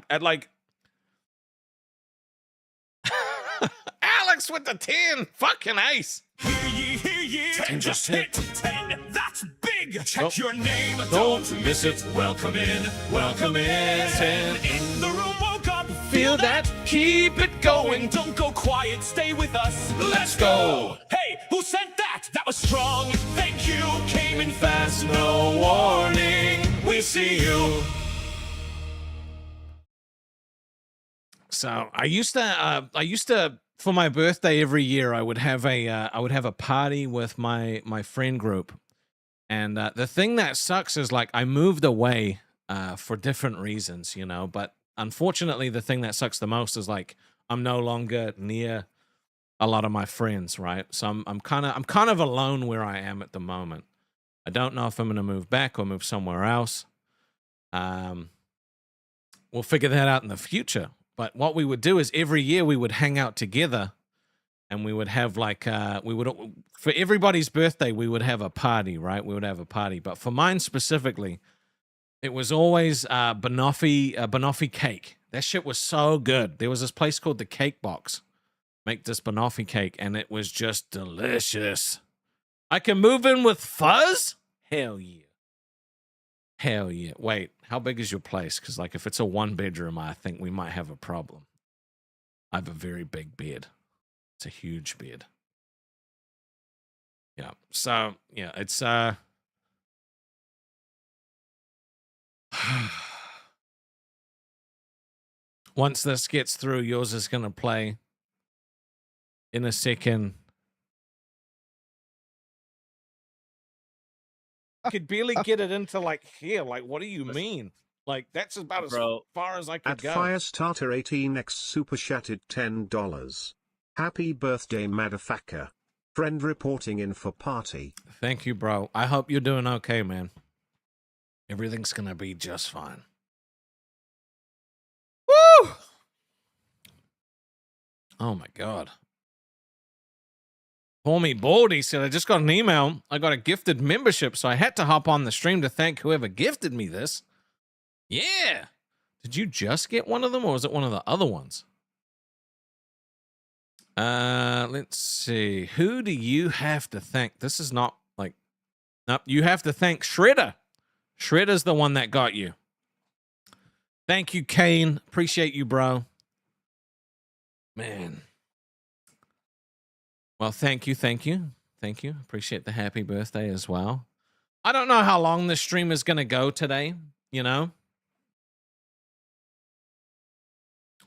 Alex with the 10. Fucking ace. Hear ye, 10 just hit 10. That's big. Check your name. Don't miss it. Welcome in. 10 in the room. Woke up. Feel that. Keep it going. Don't go quiet. Stay with us. Let's go. Hey, who sent that? That was strong. Thank you. Came in fast. No warning. We see you. So I used to for my birthday every year I would have a party with my friend group, and the thing that sucks is like I moved away for different reasons, you know. But unfortunately, the thing that sucks the most is like I'm no longer near a lot of my friends, right? So I'm kind of alone where I am at the moment. I don't know if I'm gonna move back or move somewhere else. We'll figure that out in the future. But what we would do is every year we would hang out together, and we would have like for everybody's birthday we would have a party, right? We would have a party, but for mine specifically, it was always banoffee cake. That shit was so good. There was this place called the Cake Box, make this banoffee cake, and it was just delicious. I can move in with fuzz? Hell yeah. Hell yeah. Wait, how big is your place? Because, like, if it's a 1-bedroom, I think we might have a problem. I have a very big bed. It's a huge bed. Yeah. So, yeah, it's, once this gets through, yours is going to play in a second. I could barely get it into like here. Like, what do you mean? Like, that's about as far as I could go. Firestarter18x super chatted $10. Happy birthday, motherfucker. Friend reporting in for party. Thank you, bro. I hope you're doing okay, man. Everything's gonna be just fine. Woo! Oh my god. Call me Baldy said, I just got an email. I got a gifted membership, so I had to hop on the stream to thank whoever gifted me this. Yeah. Did you just get one of them, or was it one of the other ones? Let's see. Who do you have to thank? This is not like... Nope, you have to thank Shredder. Shredder's the one that got you. Thank you, Kane. Appreciate you, bro. Man. Well, thank you. Appreciate the happy birthday as well. I don't know how long this stream is going to go today, you know?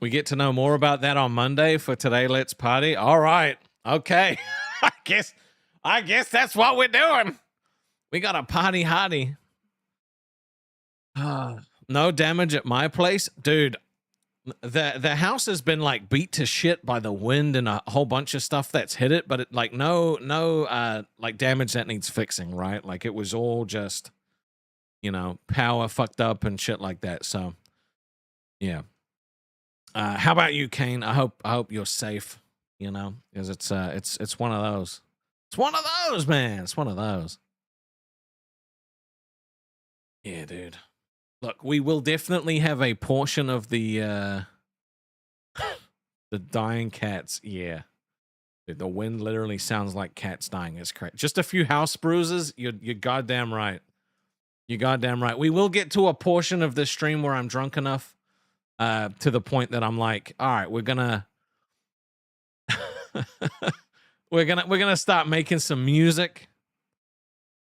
We get to know more about that on Monday for Today Let's Party. All right. Okay. I guess that's what we're doing. We got a party hardy. No damage at my place. Dude, the house has been like beat to shit by the wind and a whole bunch of stuff that's hit it, but it like no like damage that needs fixing, right? Like it was all just, you know, power fucked up and shit like that. So yeah. How about you, Kane? I hope you're safe, you know, because it's one of those. It's one of those, man. It's one of those. Yeah, dude. Look, we will definitely have a portion of the dying cats. Yeah. Dude, the wind literally sounds like cats dying. It's crazy. Just a few house bruises. You're goddamn right. You're goddamn right. We will get to a portion of this stream where I'm drunk enough to the point that I'm like, all right, we're gonna we're gonna start making some music.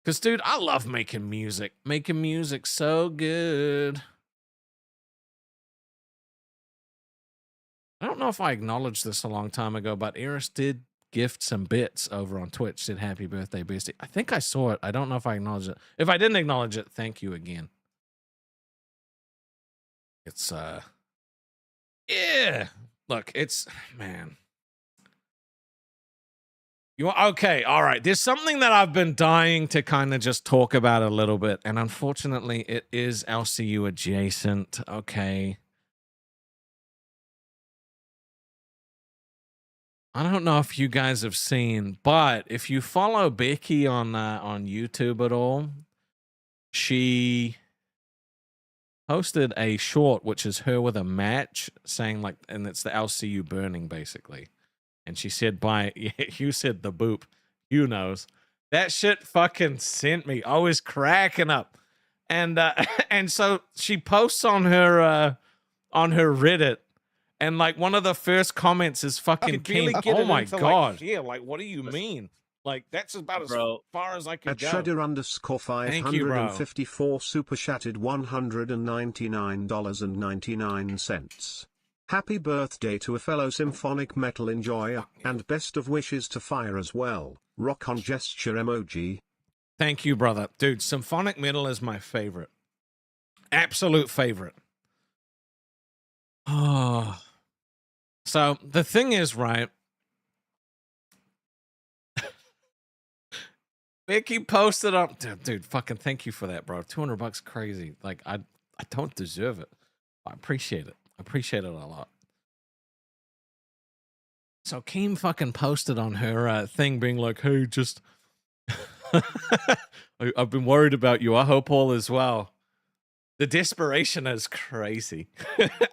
Because, dude, I love making music. Making music so good. I don't know if I acknowledged this a long time ago, but Eris did gift some bits over on Twitch. Said, happy birthday, Beastie. I think I saw it. I don't know if I acknowledged it. If I didn't acknowledge it, thank you again. It's, yeah. Look, it's, man. Okay, all right. There's something that I've been dying to kind of just talk about a little bit, and unfortunately, it is LCU adjacent. Okay. I don't know if you guys have seen, but if you follow Becky on YouTube at all, she posted a short, which is her with a match, saying like, and it's the LCU burning basically. And she said, you said the boop, you knows. That shit fucking sent me. I was cracking up. And so she posts on her Reddit, and like one of the first comments is fucking King. Oh my God. Yeah, like, what do you mean? Like, that's about as far as I could go. At Shredder_554 super chatted $199.99. Happy birthday to a fellow symphonic metal enjoyer, and best of wishes to Fire as well. Rock on gesture emoji. Thank you, brother. Dude, symphonic metal is my favorite. Absolute favorite. Oh. So the thing is, right? Vicky posted up, dude, fucking thank you for that, bro. $200 crazy. Like, I don't deserve it. I appreciate it. I appreciate it a lot. So Keem fucking posted on her thing being like, hey, just I've been worried about you. I hope all is well. The desperation is crazy.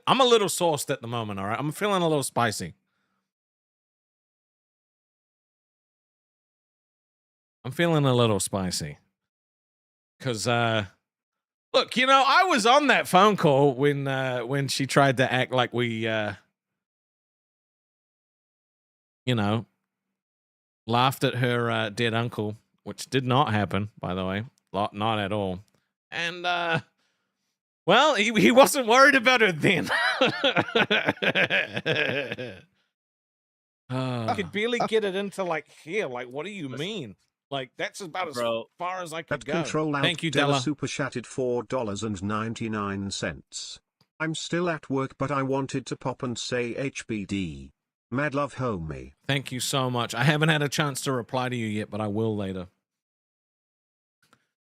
I'm a little sauced at the moment, all right? I'm feeling a little spicy. I'm feeling a little spicy. Because, look, you know, I was on that phone call when she tried to act like we, you know, laughed at her dead uncle, which did not happen, by the way. Not at all. And, well, he wasn't worried about her then. I could barely get it into, like, here. Like, what do you mean? Like, that's about as far as I could go. Control Alt Thank you, Della Della. super chatted $4.99. I'm still at work, but I wanted to pop and say HBD. Mad love, homie. Thank you so much. I haven't had a chance to reply to you yet, but I will later.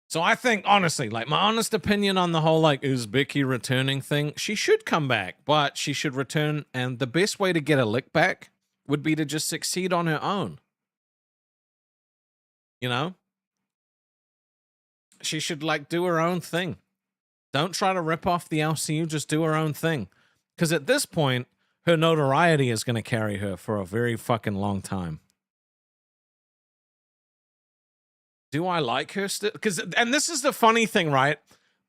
So I think, honestly, like, my honest opinion on the whole, like, is Becky returning thing, she should come back, but she should return, and the best way to get a lick back would be to just succeed on her own. You know? She should, like, do her own thing. Don't try to rip off the LCU, just do her own thing. Because at this point, her notoriety is going to carry her for a very fucking long time. Do I like her still? Because, and this is the funny thing, right?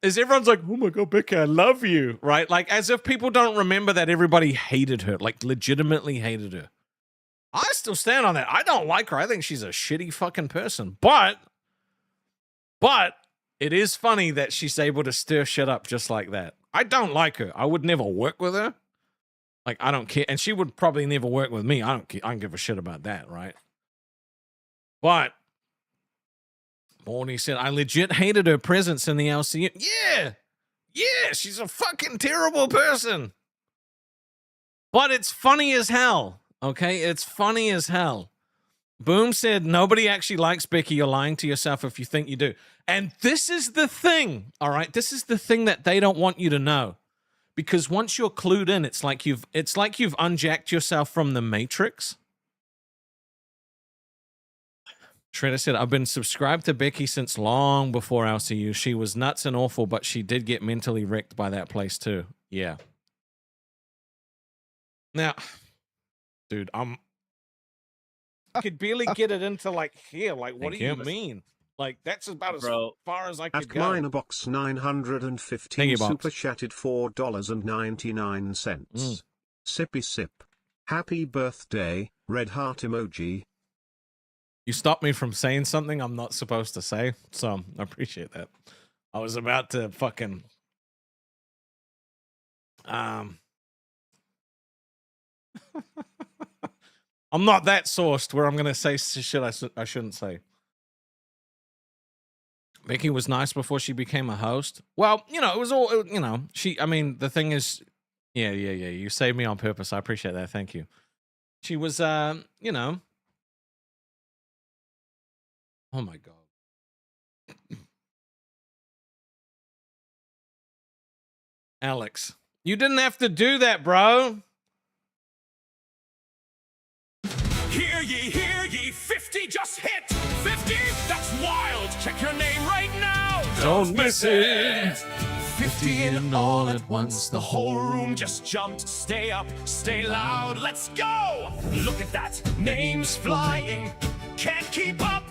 Is everyone's like, oh my God, Becca, I love you, right? Like, as if people don't remember that everybody hated her, like, legitimately hated her. I still stand on that. I don't like her. I think she's a shitty fucking person. But it is funny that she's able to stir shit up just like that. I don't like her. I would never work with her. Like, I don't care. And she would probably never work with me. I don't give a shit about that, right? But Morny said, I legit hated her presence in the LCU. Yeah, she's a fucking terrible person. But it's funny as hell, okay? It's funny as hell. Boom said, nobody actually likes Becky. You're lying to yourself if you think you do. And this is the thing, all right? This is the thing that they don't want you to know. Because once you're clued in, it's like you've unjacked yourself from the Matrix. Shredder said, I've been subscribed to Becky since long before LCU. She was nuts and awful, but she did get mentally wrecked by that place too. Yeah. Now, dude, I could barely get it into, like, here. Like, what do you mean? Like, that's about as far as I could go. At Minerbox 915 super chatted $4.99. Sippy sip. Happy birthday, red heart emoji. You stopped me from saying something I'm not supposed to say, so I appreciate that. I was about to fucking I'm not that sourced where I'm gonna say shit I shouldn't say. Becky was nice before she became a host. Well, you know, it was all, you know, I mean, the thing is, yeah. You saved me on purpose. I appreciate that. Thank you. She was, you know. Oh my God. Alex, you didn't have to do that, bro. Hear ye, 50 just hit! 50? That's wild! Check your name right now! Don't miss it! 50 in all at once, the whole room just jumped. Stay up, stay loud, let's go! Look at that, names flying, can't keep up!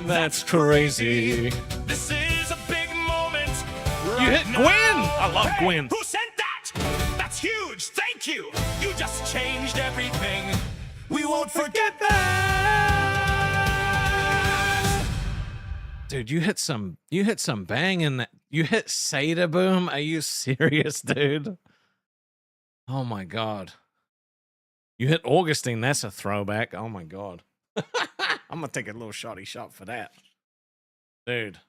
That's crazy. This is a big moment. You hit Gwen! I love Gwen. Who sent that? That's huge, thank you! You just changed everything. We won't forget that! Dude, you hit some bang in that. You hit Seda Boom? Are you serious, dude? Oh my God. You hit Augustine. That's a throwback. Oh my God. I'm going to take a little shotty shot for that. Dude.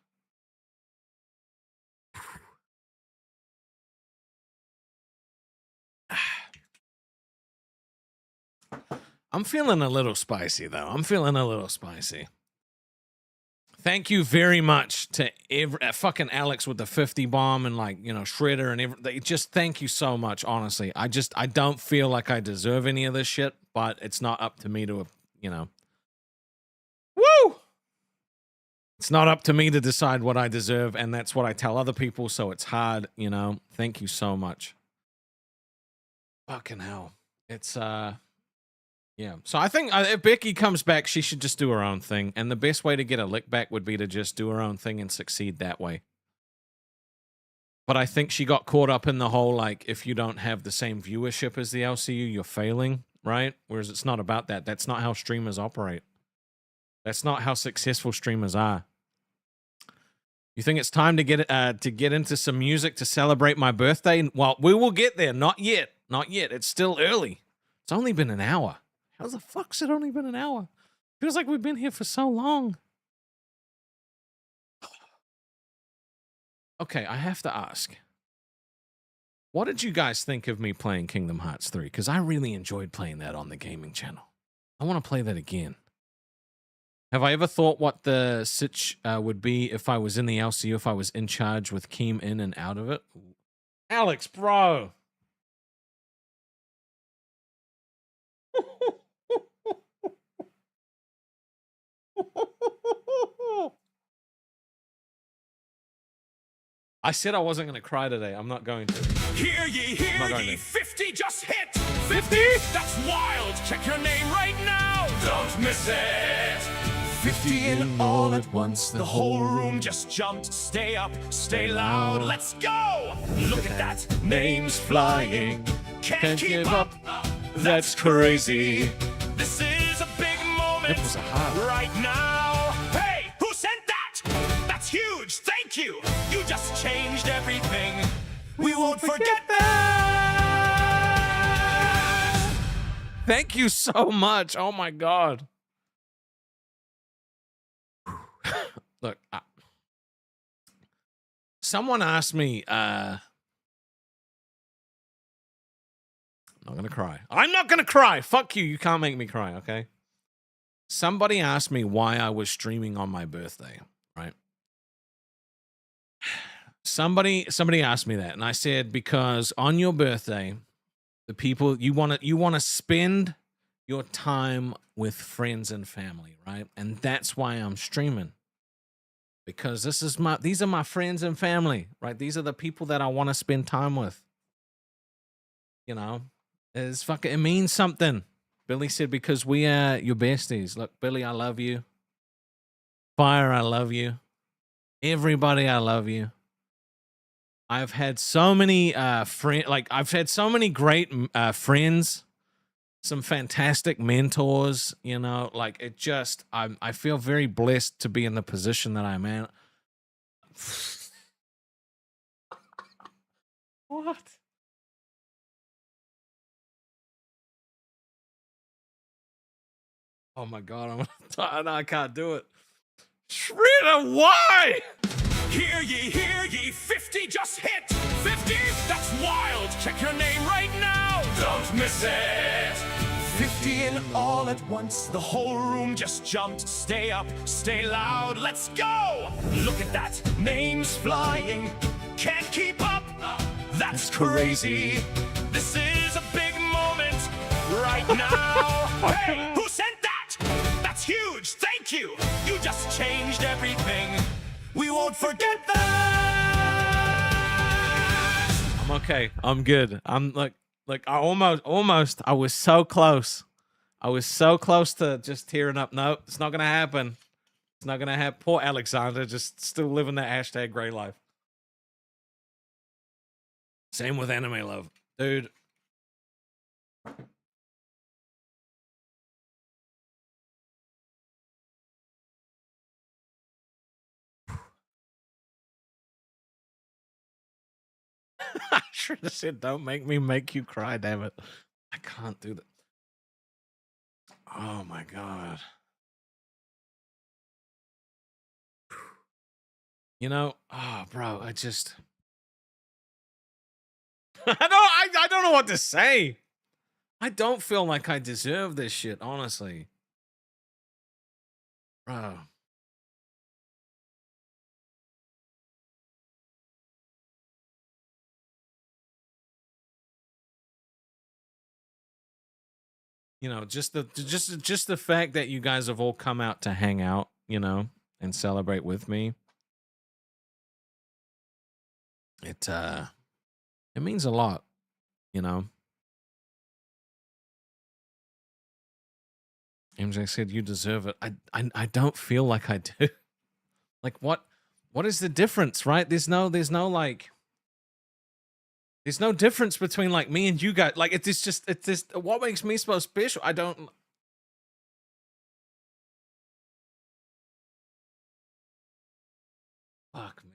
I'm feeling a little spicy, though. I'm feeling a little spicy. Thank you very much to fucking Alex with the 50 bomb and, like, you know, Shredder and everything. Just thank you so much, honestly. I don't feel like I deserve any of this shit, but it's not up to me to, you know. Woo! It's not up to me to decide what I deserve, and that's what I tell other people, so it's hard, you know. Thank you so much. Fucking hell. It's, yeah. So I think if Becky comes back, she should just do her own thing. And the best way to get a lick back would be to just do her own thing and succeed that way. But I think she got caught up in the whole, like, if you don't have the same viewership as the LCU, you're failing, right? Whereas it's not about that. That's not how streamers operate. That's not how successful streamers are. You think it's time to get into some music to celebrate my birthday? Well, we will get there. Not yet. Not yet. It's still early. It's only been an hour. How the fuck's it only been an hour? Feels like we've been here for so long. Okay, I have to ask. What did you guys think of me playing Kingdom Hearts 3? Because I really enjoyed playing that on the gaming channel. I want to play that again. Have I ever thought what the sitch would be if I was in the LCU, if I was in charge with Keem in and out of it? Alex, bro. I said I wasn't going to cry today. I'm not going to. Hear ye, hear ye, 50 just hit! 50? That's wild! Check your name right now! Don't miss it! 50 in all at once, the whole room just jumped. Stay up, stay loud, let's go! Look at that, names flying. Can't keep up, that's crazy. This is a big moment It was a hot. right now. Hey, who sent that? That's huge, thank you! You just changed everything. We won't forget that! Thank you so much. Oh my God. Look, someone asked me, I'm not going to cry. I'm not going to cry. Fuck you. You can't make me cry, okay? Somebody asked me why I was streaming on my birthday, right? Somebody asked me that, and I said, because on your birthday, the people you want to spend your time with friends and family, right? And that's why I'm streaming. Because these are my friends and family, right? These are the people that I want to spend time with. You know, it means something. Billy said, because we are your besties. Look, Billy, I love you. Fire, I love you. Everybody, I love you. I've had so many I've had so many great friends, some fantastic mentors, you know, like it just, I feel very blessed to be in the position that I'm in. What? Oh my God, I can't do it. Shredder, why? Hear ye, 50 just hit! 50? That's wild! Check your name right now! Don't miss it! 50 in all at once, the whole room just jumped. Stay up, stay loud, let's go! Look at that, names flying. Can't keep up, that's crazy. This is a big moment right now. Hey, who sent that? That's huge, thank you! You just changed everything. We won't forget that. I'm okay. I'm good. I'm like I almost. I was so close. I was so close to just tearing up. No, it's not gonna happen. It's not gonna happen. Poor Alexander, just still living that hashtag gray life. Same with anime love, dude. Shredder said, "Don't make me make you cry, damn it." I can't do that. Oh my god. You know, oh bro, I just I don't know what to say. I don't feel like I deserve this shit, honestly. Bro. You know, just the fact that you guys have all come out to hang out, you know, and celebrate with me. It means a lot, you know. MJ said you deserve it. I don't feel like I do. Like what is the difference, right? There's no like there's no difference between like me and you guys. Like it's just what makes me so special. I don't. Fuck me.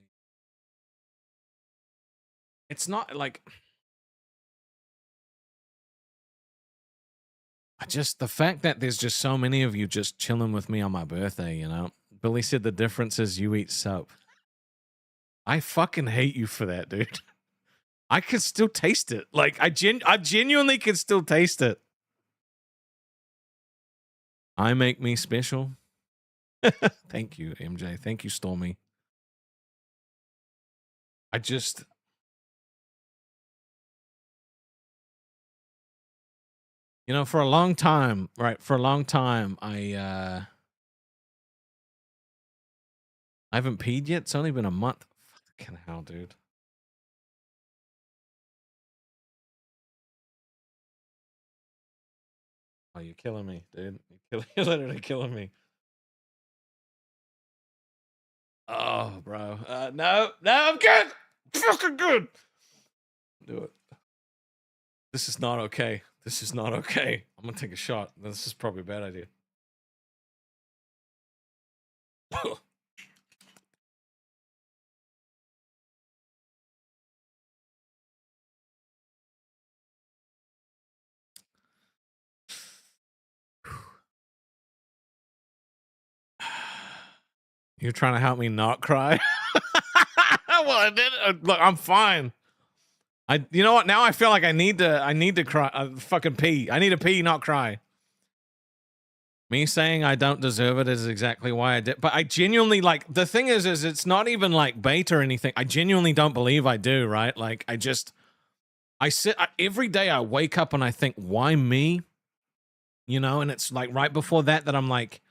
It's not like the fact that there's just so many of you just chilling with me on my birthday, you know. Billy said the difference is you eat soap. I fucking hate you for that, dude. I can still taste it. Like I genuinely can still taste it. I make me special. Thank you, MJ. Thank you, Stormy. I just for a long time, right? For a long time, I haven't peed yet. It's only been a month. Fucking hell, dude. Oh, you're killing me, dude. You're literally killing me. Oh, bro. No, I'm good. Fucking good. Do it. This is not okay. This is not okay. I'm gonna take a shot. This is probably a bad idea. You're trying to help me not cry? Well, I did. Look, I'm fine. You know what? Now I feel like I need to cry. Fucking pee. I need to pee, not cry. Me saying I don't deserve it is exactly why I did. But I genuinely, like, the thing is it's not even like bait or anything. I genuinely don't believe I do, right? Like, every day I wake up and I think, why me? You know, and it's like right before that I'm like,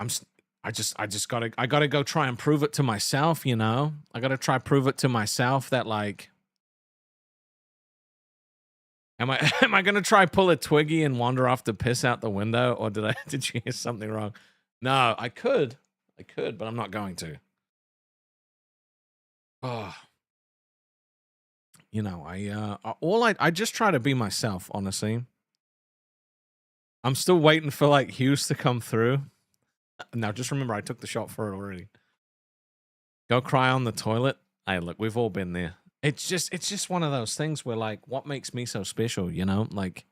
I gotta go try and prove it to myself, you know? I gotta try prove it to myself that like, am I gonna try pull a Twiggy and wander off to piss out the window, or did you hear something wrong? No, I could, but I'm not going to. Oh, you know, I just try to be myself, honestly. I'm still waiting for like Hughes to come through. Now, just remember, I took the shot for it already. Go cry on the toilet. Hey, look, we've all been there. It's just one of those things where, like, what makes me so special, you know? Like,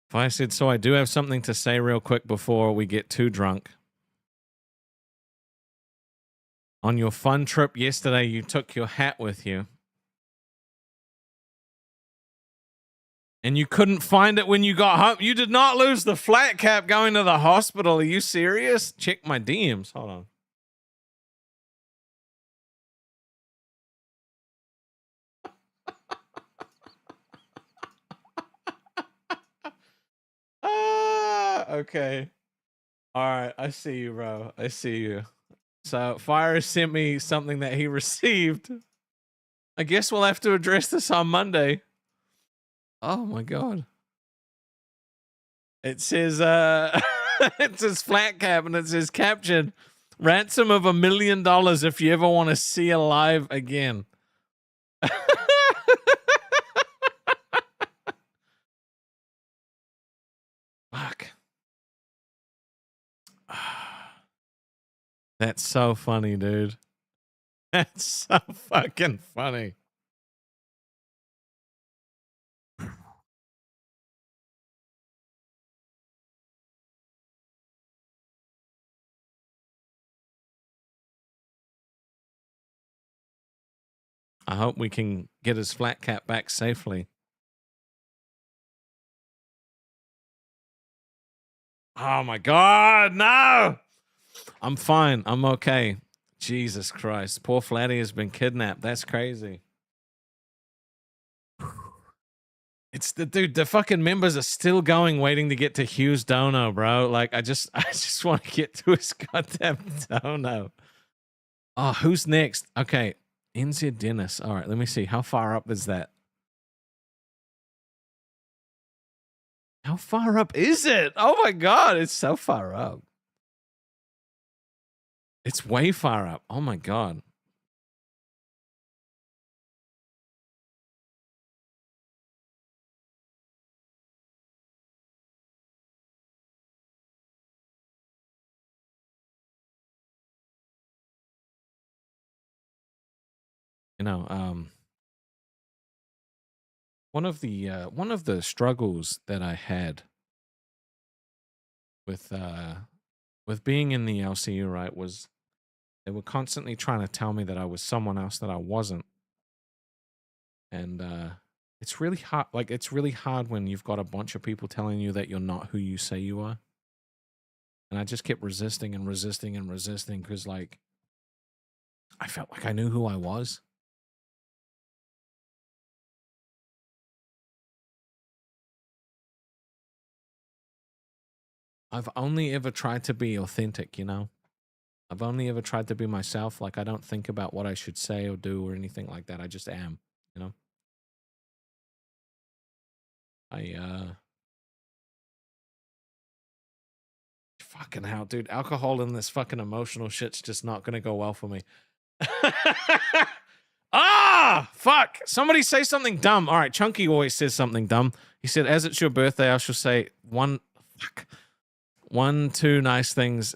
if I said, so I do have something to say real quick before we get too drunk. On your fun trip yesterday, you took your hat with you. And you couldn't find it when you got home. You did not lose the flat cap going to the hospital. Are you serious? Check my DMs. Hold on. Okay. All right. I see you, bro. I see you. So Fire sent me something that he received. I guess we'll have to address this on Monday. Oh my god. It says it says flat cap and it says caption, ransom of $1 million if you ever want to see alive again. That's so funny, dude. That's so fucking funny. I hope we can get his flat cap back safely. Oh my God, no! I'm fine. I'm okay. Jesus Christ. Poor Flatty has been kidnapped. That's crazy. It's the dude, the fucking members are still going, waiting to get to Hugh's dono, bro. Like, I just want to get to his goddamn dono. Oh, who's next? Okay. NZ Dennis. All right, let me see. How far up is that? How far up is it? Oh my God, it's so far up. It's way far up. Oh my God. You know, one of the struggles that I had with being in the LCU, right, was they were constantly trying to tell me that I was someone else that I wasn't. And it's really hard. Like, it's really hard when you've got a bunch of people telling you that you're not who you say you are. And I just kept resisting and resisting and resisting because, like, I felt like I knew who I was. I've only ever tried to be authentic, you know? I've only ever tried to be myself. Like, I don't think about what I should say or do or anything like that. I just am, you know? Fucking hell, dude. Alcohol and this fucking emotional shit's just not gonna go well for me. Ah, fuck. Somebody say something dumb. All right, Chunky always says something dumb. He said, as it's your birthday, I shall say one, two nice things.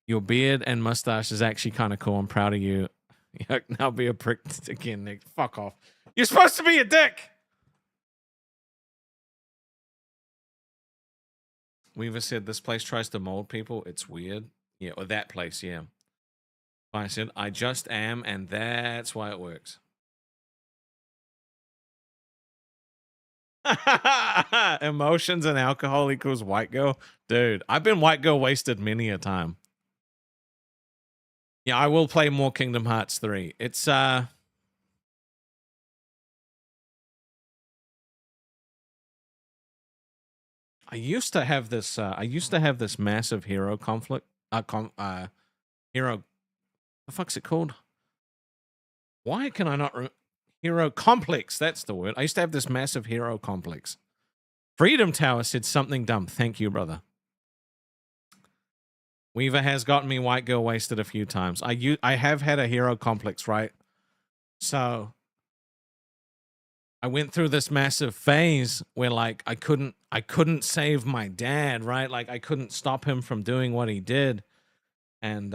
Your beard and mustache is actually kind of cool. I'm proud of you. Yuck, now be a prick again, Nick. Fuck off. You're supposed to be a dick. Weaver said this place tries to mold people. It's weird. Yeah, or that place, yeah. I said, I just am, and that's why it works. Emotions and alcohol equals white girl. Dude, I've been white girl wasted many a time. Yeah, I will play more Kingdom Hearts 3. It's I used to have this massive hero conflict. Hero, the fuck's it called? Why can I not hero complex? That's the word. I used to have this massive hero complex. Freedom Tower said something dumb. Thank you, brother. Weaver has gotten me white girl wasted a few times. I have had a hero complex, right? So I went through this massive phase where, like, I couldn't save my dad, right? Like, I couldn't stop him from doing what he did. And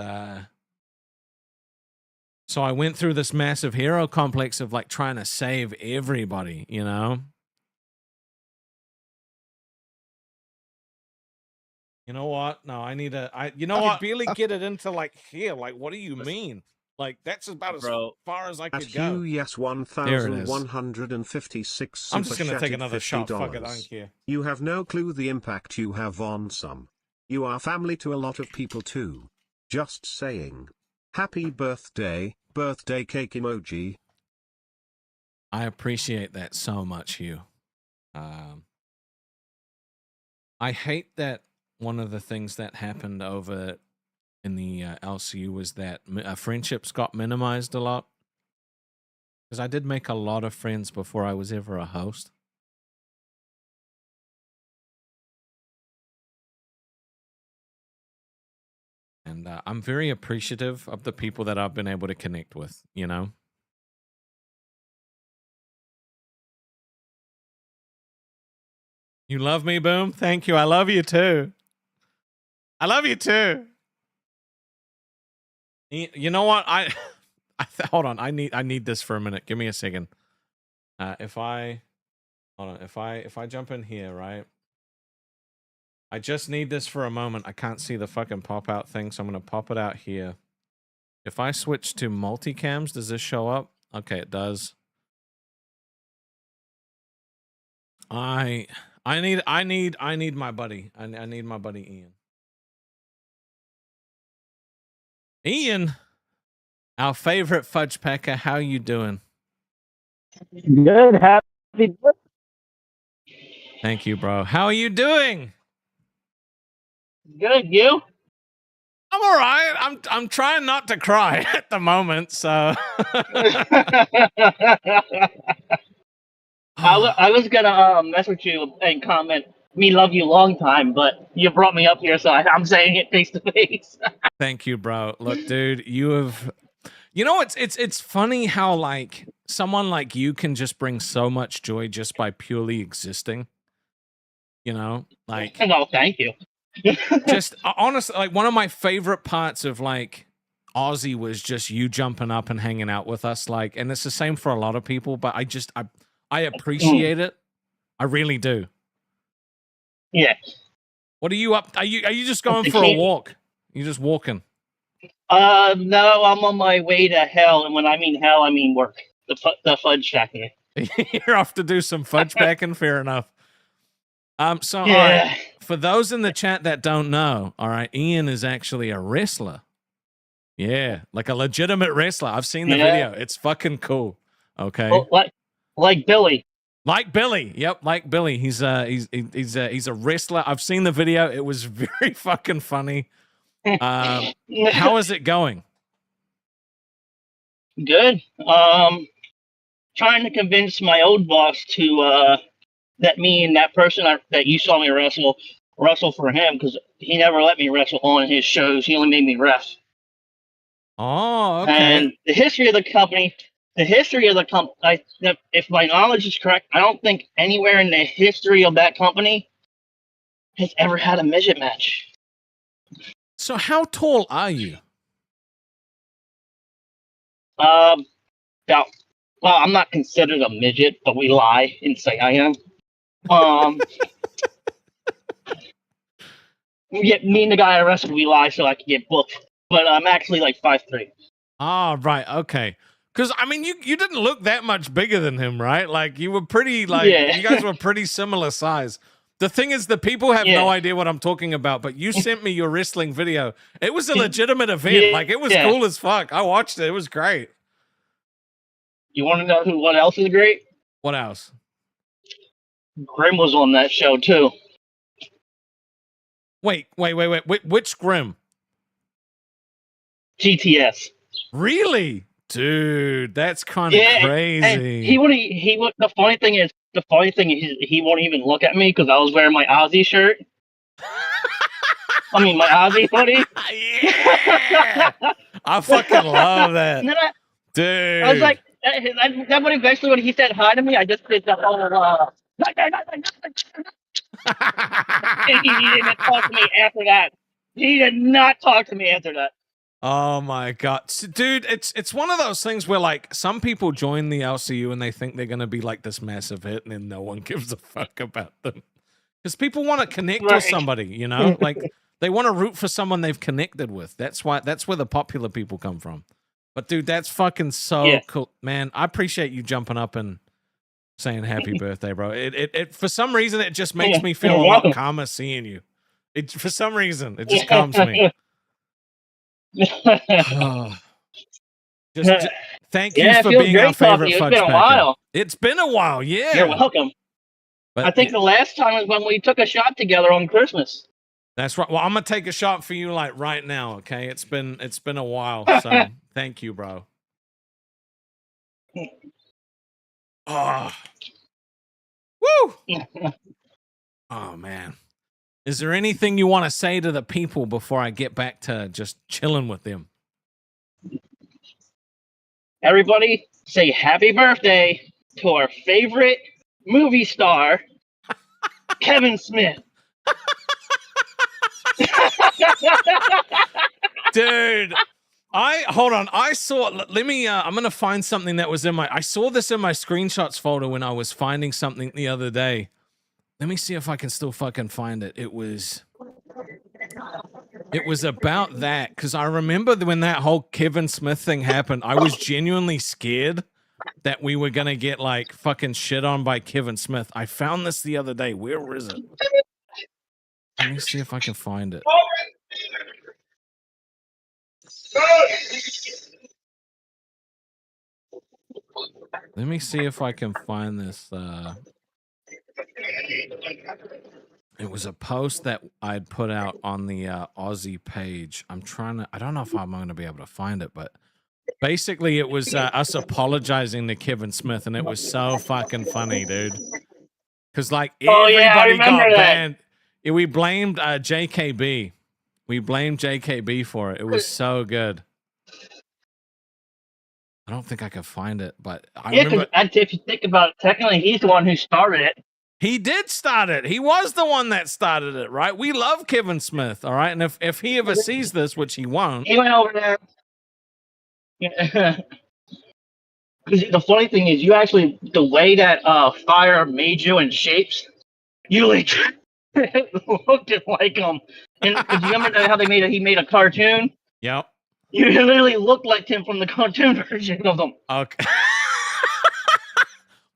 so I went through this massive hero complex of, like, trying to save everybody, you know? You know what? No, I need a you know what? I barely get it into, like, here. Like, what do you mean? Like, that's about as far as I could go. Yes, There it is. 1,156 I'm just super gonna take chatted another shot. Fuck it, I $50. don't care. You have no clue the impact you have on some. You are family to a lot of people too. Just saying. Happy birthday, birthday cake emoji. I appreciate that so much, Hugh. I hate that one of the things that happened over in the LCU was that friendships got minimized a lot. Because I did make a lot of friends before I was ever a host. And I'm very appreciative of the people that I've been able to connect with, you know? You love me, Boom? Thank you. I love you too. I love you too. You know what? Hold on. I need this for a minute. Give me a second. If I jump in here, right? I just need this for a moment. I can't see the fucking pop out thing, so I'm gonna pop it out here. If I switch to multicams, does this show up? Okay, it does. I need my buddy. I need my buddy Ian. Ian, our favorite fudge packer, how you doing? Good, happy birthday. Thank you, bro. How are you doing? Good, you? I'm all right. I'm trying not to cry at the moment, so I was gonna mess with you and comment, me love you long time, but you brought me up here, so I'm saying it face to face. Thank you, bro. Look, dude, you know, it's funny how like someone like you can just bring so much joy just by purely existing. You know, like Oh, thank you. just honestly, like one of my favorite parts of like Aussie was just you jumping up and hanging out with us. Like, and it's the same for a lot of people, but I appreciate it. I really do. Yeah. What are you up? Are you just going for a walk? You just walking? No, I'm on my way to hell, and when I mean hell, I mean work. The fudge stacking. You're off to do some fudge packing. Fair enough. So Yeah. all right, for those in the chat that don't know, all right, Ian is actually a wrestler. Yeah, like a legitimate wrestler. I've seen the video. It's fucking cool. Okay. Oh, like Billy. Like Billy. Yep, like Billy. He's a wrestler. I've seen the video. It was very fucking funny. How is it going? Good. Trying to convince my old boss to that me and that person that you saw me wrestle for him, because he never let me wrestle on his shows. He only made me ref. Oh, okay. And the history of the company, if my knowledge is correct, I don't think anywhere in the history of that company has ever had a midget match. So how tall are you? Well, I'm not considered a midget, but we lie and say I am. Me and the guy I wrestled, we lie so I can get booked. But I'm actually like 5'3". Oh, right. Okay. Because, I mean, you didn't look that much bigger than him, right? Like, you were pretty, like, Yeah. you guys were pretty similar size. The thing is, the people have no idea what I'm talking about, but you sent me your wrestling video. It was a legitimate event. Yeah. Like, it was cool as fuck. I watched it. It was great. You want to know what else is great? What else? Grim was on that show too. Wait. Which Grim? GTS. Really? Dude, that's kind of crazy. And he would. The funny thing is, he won't even look at me because I was wearing my Aussie shirt. I mean, my Aussie hoodie. Yeah! I fucking love that. And then Dude. I was like, that would eventually, when he said hi to me, I just did the whole, and he didn't talk to me after that. He did not talk to me after that. Oh my god, dude! It's one of those things where like some people join the LCU and they think they're gonna be like this massive hit, and then no one gives a fuck about them because people want to connect with somebody, you know, like they want to root for someone they've connected with. That's where the popular people come from. But dude, that's fucking so cool, man. I appreciate you jumping up and saying happy birthday, bro. It for some reason it just makes me feel a lot calmer seeing you. It for some reason it just calms me. Oh. Just thank you for being our favorite fudge packer. It's been a while. It's been a while, yeah. You're welcome. But I think the last time was when we took a shot together on Christmas. That's right. Well, I'm gonna take a shot for you like right now, okay? It's been a while, so thank you, bro. Oh. Woo! Oh man. Is there anything you want to say to the people before I get back to just chilling with them? Everybody say happy birthday to our favorite movie star, Kevin Smith. Dude, Hold on. I saw. Let me. I'm gonna find something that was in my. I saw this in my screenshots folder when I was finding something the other day. Let me see if I can still fucking find it. It was about that because I remember when that whole Kevin Smith thing happened. I was genuinely scared that we were gonna get like fucking shit on by Kevin Smith. I found this the other day. Where is it? Let me see if I can find it. Let me see if I can find this. It was a post that I'd put out on the Aussie page. I'm trying to. I don't know if I'm going to be able to find it, but basically, it was us apologizing to Kevin Smith, and it was so fucking funny, dude. Because like everybody got banned. We blamed JKB. We blamed JKB for it. It was so good. I don't think I can find it, but I remember. If you think about it, technically, he's the one who started it. He did start it. He was the one that started it, right? We love Kevin Smith, all right? And if he ever sees this, which he won't. He went over there. Because the funny thing is, you actually, the way that fire made you in shapes, you like looked like him. And cause you remember how he made a cartoon? Yep. You literally looked like him from the cartoon version of them. Okay.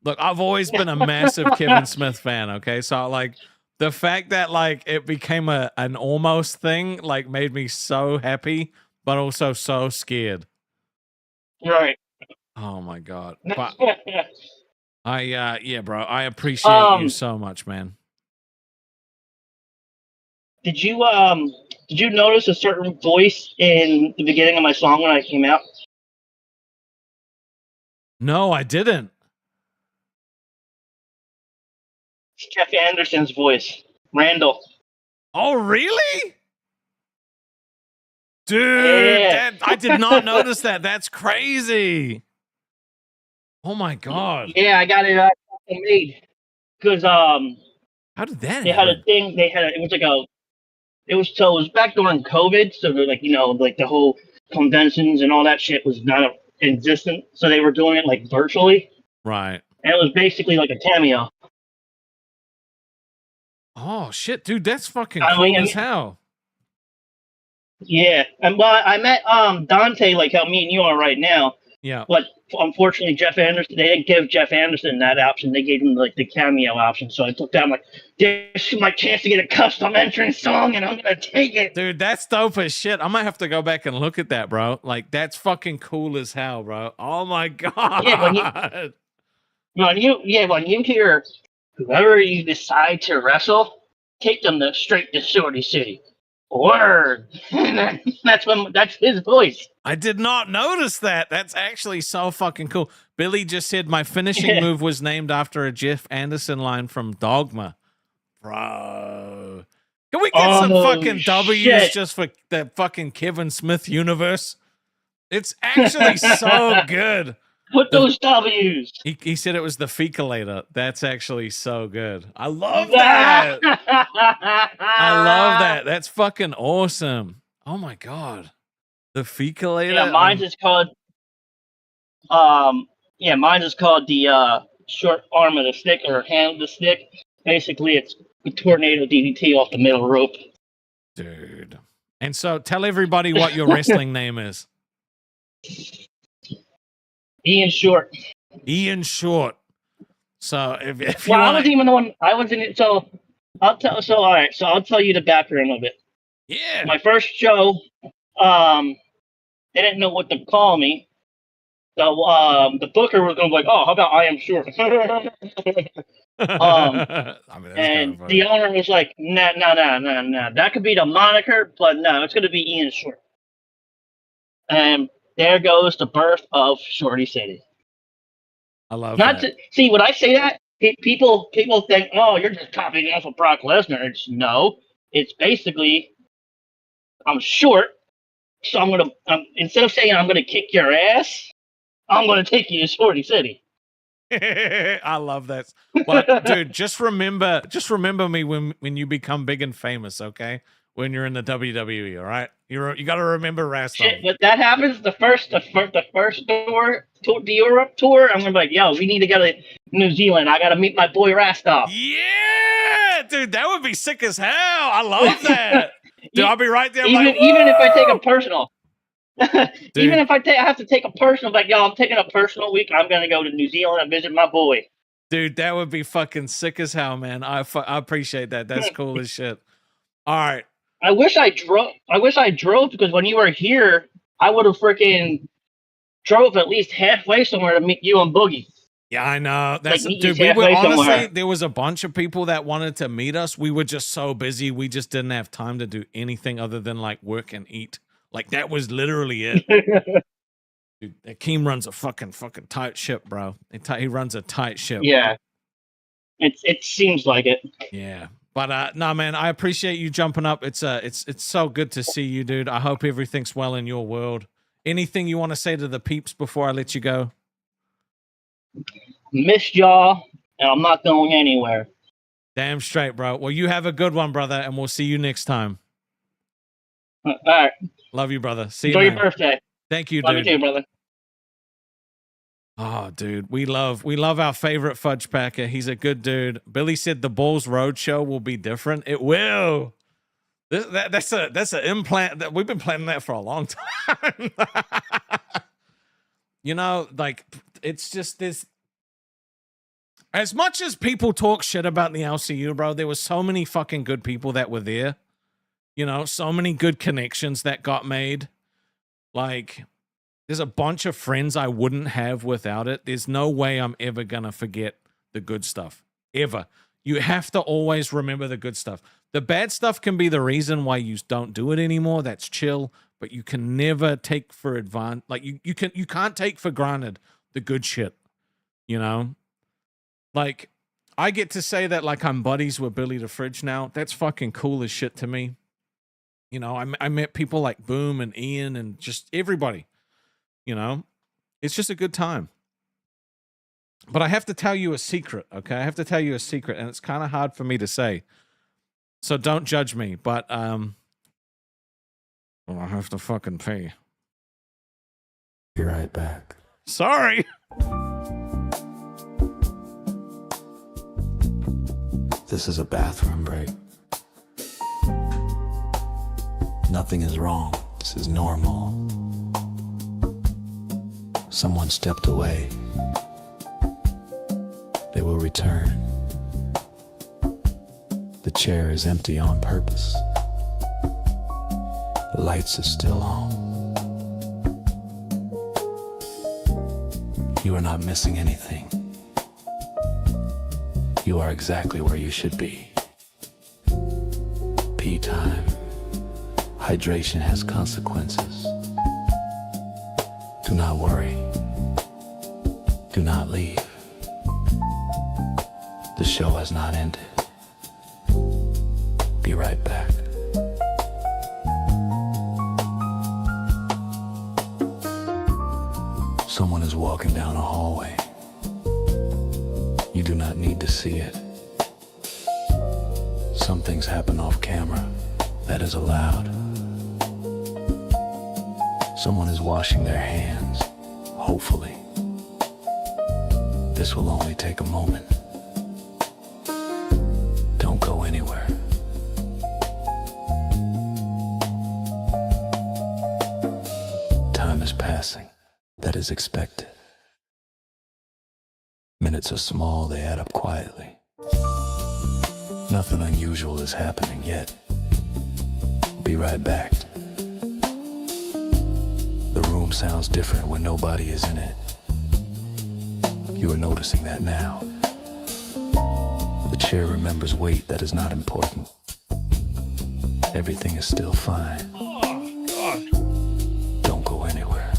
Look, I've always been a massive Kevin Smith fan, okay? So, like, the fact that, like, it became an almost thing, like, made me so happy, but also so scared. Right. Oh, my God. But yeah, bro, I appreciate you so much, man. Did you notice a certain voice in the beginning of my song when I came out? No, I didn't. It's Jeff Anderson's voice, Randall. Oh, really? Dude, Yeah. I did not notice that. That's crazy. Oh my God. Yeah, I got it made because How did that they happen? had a thing. It was back during COVID, so they're like like the whole conventions and all that shit was not existent, so they were doing it like virtually, Right. and it was basically like a cameo. Oh shit, dude, that's fucking cool as hell. Yeah, and I met Dante like how me and you are right now. Yeah. But unfortunately, Jeff Anderson, they didn't give Jeff Anderson that option. They gave him like the cameo option. So I took that. I'm like, this is my chance to get a custom entrance song, and I'm gonna take it. Dude, that's dope as shit. I might have to go back and look at that, bro. Like, that's fucking cool as hell, bro. Oh my God. Yeah, when you hear whoever you decide to wrestle, take them straight to Shorty City. Word. that's his voice. I did not notice that. That's actually so fucking cool. Billy just said my finishing move was named after a Jeff Anderson line from Dogma. Bro. Can we get some fucking W's just for the fucking Kevin Smith universe? It's actually so good. Put those W's. He said it was the fecalator. That's actually so good. I love that. I love that. That's fucking awesome. Oh my God. The fecalator. Yeah, mine's is called the short arm of the stick or hand of the stick. Basically it's a tornado DDT off the middle rope. Dude. And so tell everybody what your wrestling name is. Ian Short. Ian Short. So if you I wasn't even the one. I was in it. So I'll tell. So all right. So I'll tell you the background of it. Yeah. My first show, they didn't know what to call me. So the booker was going to be like, "Oh, how about I Am Short?" And the owner was like, "Nah. That could be the moniker, but no, it's going to be Ian Short." And there goes the birth of Shorty City. I love Not that. See, when I say that, people think, "Oh, you're just copying off of Brock Lesnar." It's basically I'm short, so I'm gonna instead of saying I'm gonna kick your ass, I'm gonna take you to Shorty City. I love that. But dude, just remember me when you become big and famous, okay? when you're in the WWE. All right, you got to remember Rastov. Shit, but that happens the first tour to Europe tour. I'm gonna be like, yo, we need to go to New Zealand. I gotta meet my boy Rastov. Yeah, dude, that would be sick as hell. I love that. Dude, I'll be right there. Even like, even if I take a personal. Dude. Even if I have to take a personal, like, yo, I'm taking a personal week. I'm gonna go to New Zealand and visit my boy. Dude, that would be fucking sick as hell, man. I appreciate that. That's cool as shit. All right. I wish I drove because when you were here, I would have freaking drove at least halfway somewhere to meet you and Boogie. Yeah, I know. That's meet dude. you We were halfway honestly, somewhere. there was a bunch of people that wanted to meet us. We were just so busy. We just didn't have time to do anything other than like work and eat. Like that was literally it. Dude, Akeem runs a fucking tight ship, bro. He runs a tight ship. Yeah, it seems like it. Yeah. But no, man, I appreciate you jumping up. It's so good to see you, dude. I hope everything's well in your world. Anything you want to say to the peeps before I let you go? Missed y'all, and I'm not going anywhere. Damn straight, bro. Well, you have a good one, brother, and we'll see you next time. All right. Love you, brother. See Enjoy you, your man. birthday. Thank you, Love dude. you too, brother. Oh, dude, we love our favorite fudge packer. He's a good dude. Billy said the Bulls Roadshow will be different. It will. That's an implant that we've been planning that for a long time. You know, like it's just this. As much as people talk shit about the LCU, bro, there was so many fucking good people that were there. You know, so many good connections that got made. Like, there's a bunch of friends I wouldn't have without it. There's no way I'm ever going to forget the good stuff. Ever. You have to always remember the good stuff. The bad stuff can be the reason why you don't do it anymore. That's chill. But you can never take for advantage. Like, you can't take for granted the good shit. You know? Like, I get to say that like I'm buddies with Billy the Fridge now. That's fucking cool as shit to me. You know, I met people like Boom and Ian and just everybody. You know, it's just a good time. But I have to tell you a secret, okay? I have to tell you a secret, and it's kind of hard for me to say. So don't judge me, but well, I have to fucking pee. Be right back. Sorry. This is a bathroom break. Nothing is wrong. This is normal. Someone stepped away. They will return. The chair is empty on purpose. The lights are still on. You are not missing anything. You are exactly where you should be. Pee time. Hydration has consequences. Do not worry. Do not leave. The show has not ended. Be right back. Someone is walking down a hallway. You do not need to see it. Some things happen off camera. That is allowed. Someone is washing their hands, hopefully. This will only take a moment. Don't go anywhere. Time is passing. That is expected. Minutes are small, they add up quietly. Nothing unusual is happening yet. Be right back. The room sounds different when nobody is in it. You are noticing that now. The chair remembers weight that is not important. Everything is still fine. Don't go anywhere.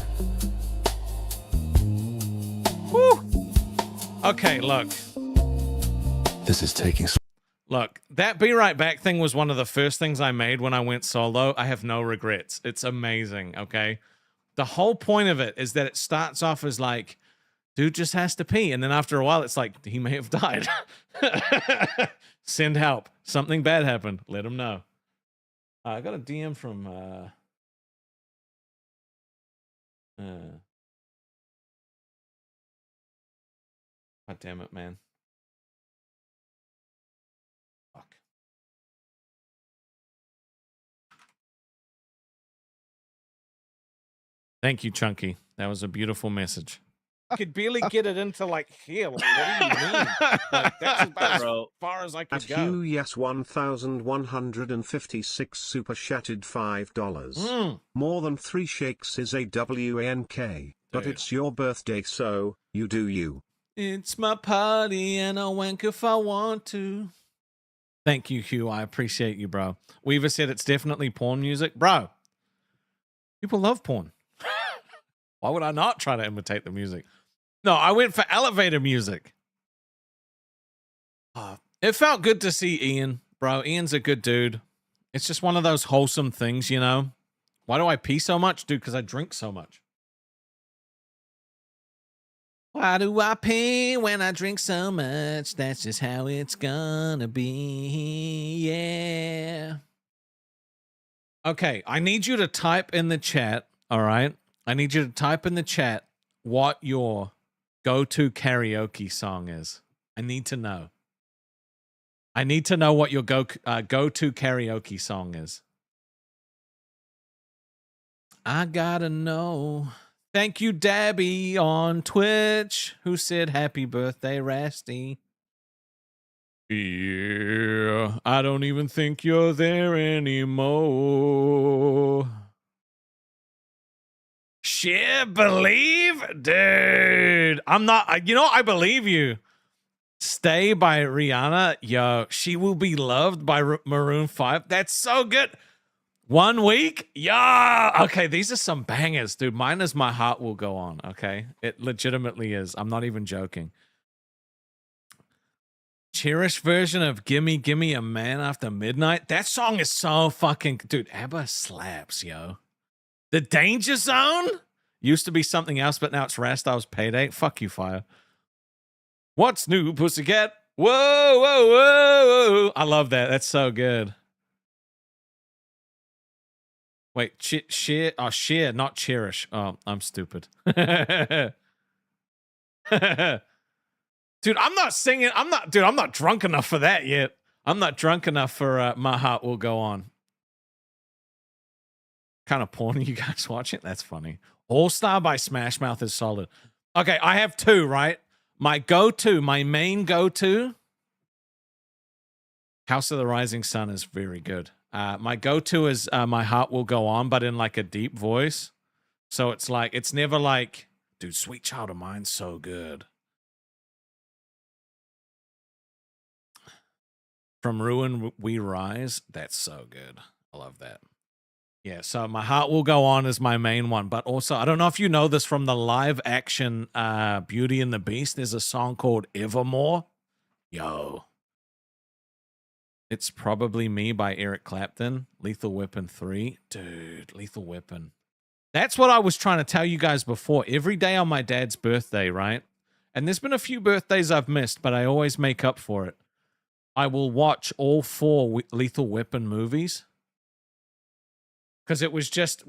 Okay, look. This is taking Look, that Be Right Back thing was one of the first things I made when I went solo. I have no regrets. It's amazing, okay? The whole point of it is that it starts off as like, dude just has to pee. And then after a while, it's like, he may have died. Send help. Something bad happened. Let him know. I got a DM from God damn it, man. Fuck. Thank you, Chunky. That was a beautiful message. I could barely get it into like here. Like, what do you mean? Like, that's about Bro. as far as I could At go. Hugh Yes 1156 super chatted $5. More than 3 shakes is a WANK, but Dude. it's your birthday, so you do you. It's my party and I'll wank if I want to. Thank you, Hugh. I appreciate you, bro. Weaver said it's definitely porn music. Bro, people love porn. Why would I not try to imitate the music? No, I went for elevator music. It felt good to see Ian, bro. Ian's a good dude. It's just one of those wholesome things, you know? Why do I pee so much? Dude, because I drink so much. Why do I pee when I drink so much? That's just how it's gonna be. Yeah. Okay, I need you to type in the chat, all right? I need you to type in the chat what your go-to karaoke song is. I need to know. I need to know what your go-to karaoke song is. I gotta know. Thank you, Dabby on Twitch, who said happy birthday, Rasty. Yeah, I don't even think you're there anymore. Shit, believe? Dude, I'm not, I believe you. Stay by Rihanna. Yo, She Will Be Loved by Maroon 5. That's so good. 1 week? Yeah. Okay, these are some bangers, dude. Mine is My Heart Will Go On, okay? It legitimately is. I'm not even joking. Cherish version of Gimme Gimme a Man After Midnight. That song is so fucking... Dude, ABBA slaps, yo. The Danger Zone? Used to be something else, but now it's Rastov's Payday. Fuck you, Fire. What's new, Pussycat? Whoa, whoa, whoa. I love that. That's so good. Wait, share, not cherish. Oh, I'm stupid. Dude, I'm not singing. I'm not drunk enough for that yet. I'm not drunk enough for My Heart Will Go On. Kind of porn are you guys watching? That's funny. All Star by Smash Mouth is solid. Okay, I have two, right? My main go-to, House of the Rising Sun is very good. My go-to is My Heart Will Go On, but in like a deep voice. So it's like, it's never like, dude, Sweet Child of Mine's so good. From Ruin We Rise, that's so good. I love that. Yeah, so My Heart Will Go On is my main one, but also, I don't know if you know this from the live action Beauty and the Beast, there's a song called Evermore. Yo. It's Probably Me by Eric Clapton. Lethal Weapon 3. Dude, Lethal Weapon. That's what I was trying to tell you guys before. Every day on my dad's birthday, right? And there's been a few birthdays I've missed, but I always make up for it. I will watch all 4 Lethal Weapon movies. Because it was just,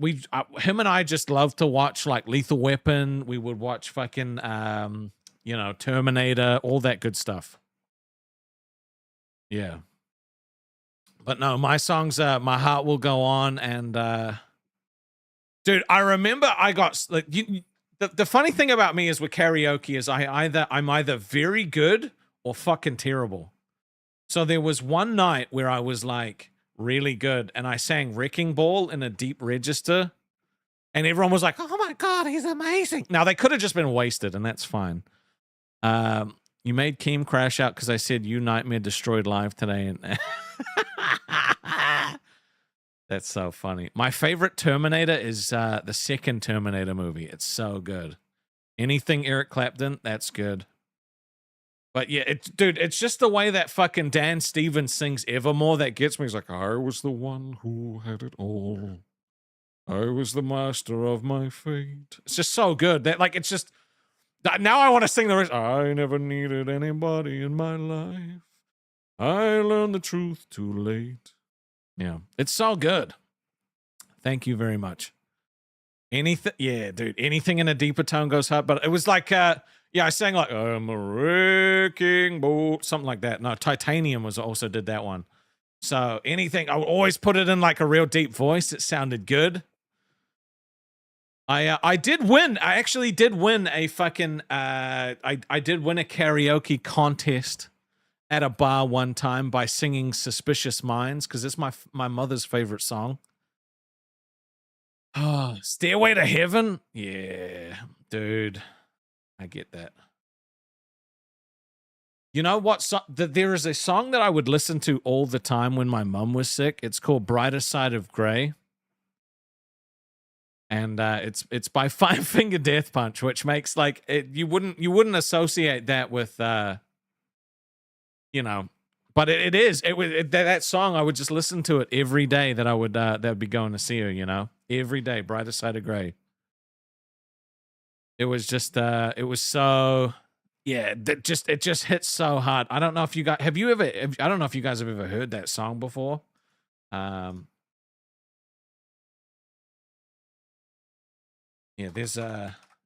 him and I just love to watch like Lethal Weapon. We would watch fucking, Terminator, all that good stuff. Yeah. But no, my songs, My Heart Will Go On. And, dude, I remember I got, like, the funny thing about me is with karaoke is I'm either very good or fucking terrible. So there was one night where I was like, really good, and I sang Wrecking Ball in a deep register, and everyone was like, oh my god, he's amazing. Now they could have just been wasted, and that's fine. You made Keem crash out because I said you Nightmare destroyed live today, and that's so funny. My favorite Terminator is the second Terminator movie. It's so good. Anything Eric Clapton, that's good. But yeah, dude, it's just the way that fucking Dan Stevens sings Evermore that gets me. He's like, I was the one who had it all. I was the master of my fate. It's just so good. That, like, it's just, now I want to sing the rest. I never needed anybody in my life. I learned the truth too late. Yeah, it's so good. Thank you very much. Anything, yeah, dude. Anything in a deeper tone goes hard. But it was like, yeah, I sang like "I'm a wrecking ball," something like that. No, Titanium was also did that one. So anything, I would always put it in like a real deep voice. It sounded good. I did win. I actually did win a fucking I did win a karaoke contest at a bar one time by singing Suspicious Minds, because it's my mother's favorite song. Oh, Stairway to Heaven? Yeah, dude. I get that. You know what? There is a song that I would listen to all the time when my mum was sick. It's called Brighter Side of Grey. And it's by Five Finger Death Punch, which makes like you wouldn't associate that with you know, but it is that song. I would just listen to it every day that I would that would be going to see her. You know, every day. Brighter Side of Grey. It was just it was so yeah. It just hits so hard. I don't know if you guys have you ever. I don't know if you guys have ever heard that song before. Yeah, there's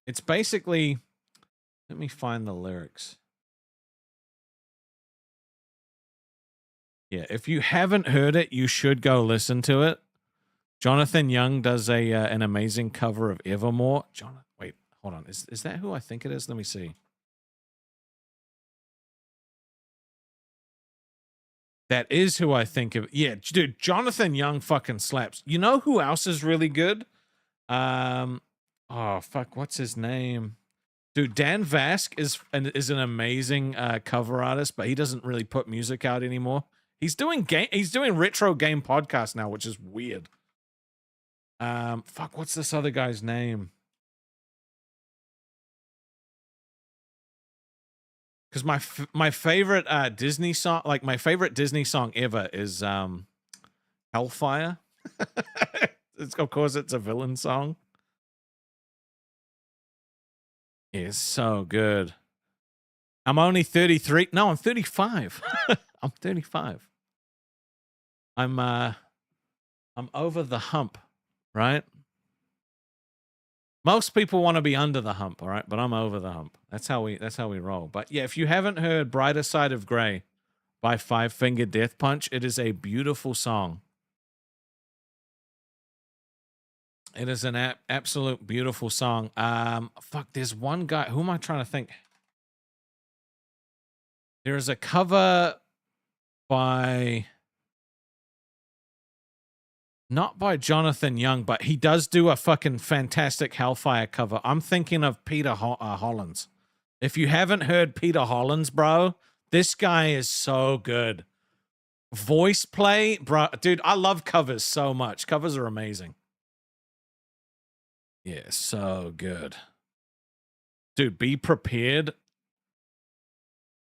it's basically, let me find the lyrics. Yeah, if you haven't heard it, you should go listen to it. Jonathan Young does an amazing cover of Evermore. Wait, hold on. Is that who I think it is? Let me see. That is who I think of. Yeah, dude, Jonathan Young fucking slaps. You know who else is really good? Oh fuck, what's his name? Dude, Dan Vask is an amazing cover artist, but he doesn't really put music out anymore. He's doing retro game podcasts now, which is weird. Fuck, what's this other guy's name? Because my favorite Disney song, like my favorite Disney song ever, is Hellfire. Of course, it's a villain song. It's so good. I'm only 33. No, I'm 35. I'm 35. I'm over the hump, right? Most people want to be under the hump, all right? But I'm over the hump. That's how we roll. But yeah, if you haven't heard Brighter Side of Grey by Five Finger Death Punch, it is a beautiful song. It is an absolute beautiful song. Fuck, there's one guy. Who am I trying to think? There is a cover by, not by Jonathan Young, but he does do a fucking fantastic Hellfire cover. I'm thinking of Peter Hollins. If you haven't heard Peter Hollins, bro, this guy is so good. Voice play, bro. Dude, I love covers so much. Covers are amazing. Yeah, so good. Dude, Be Prepared.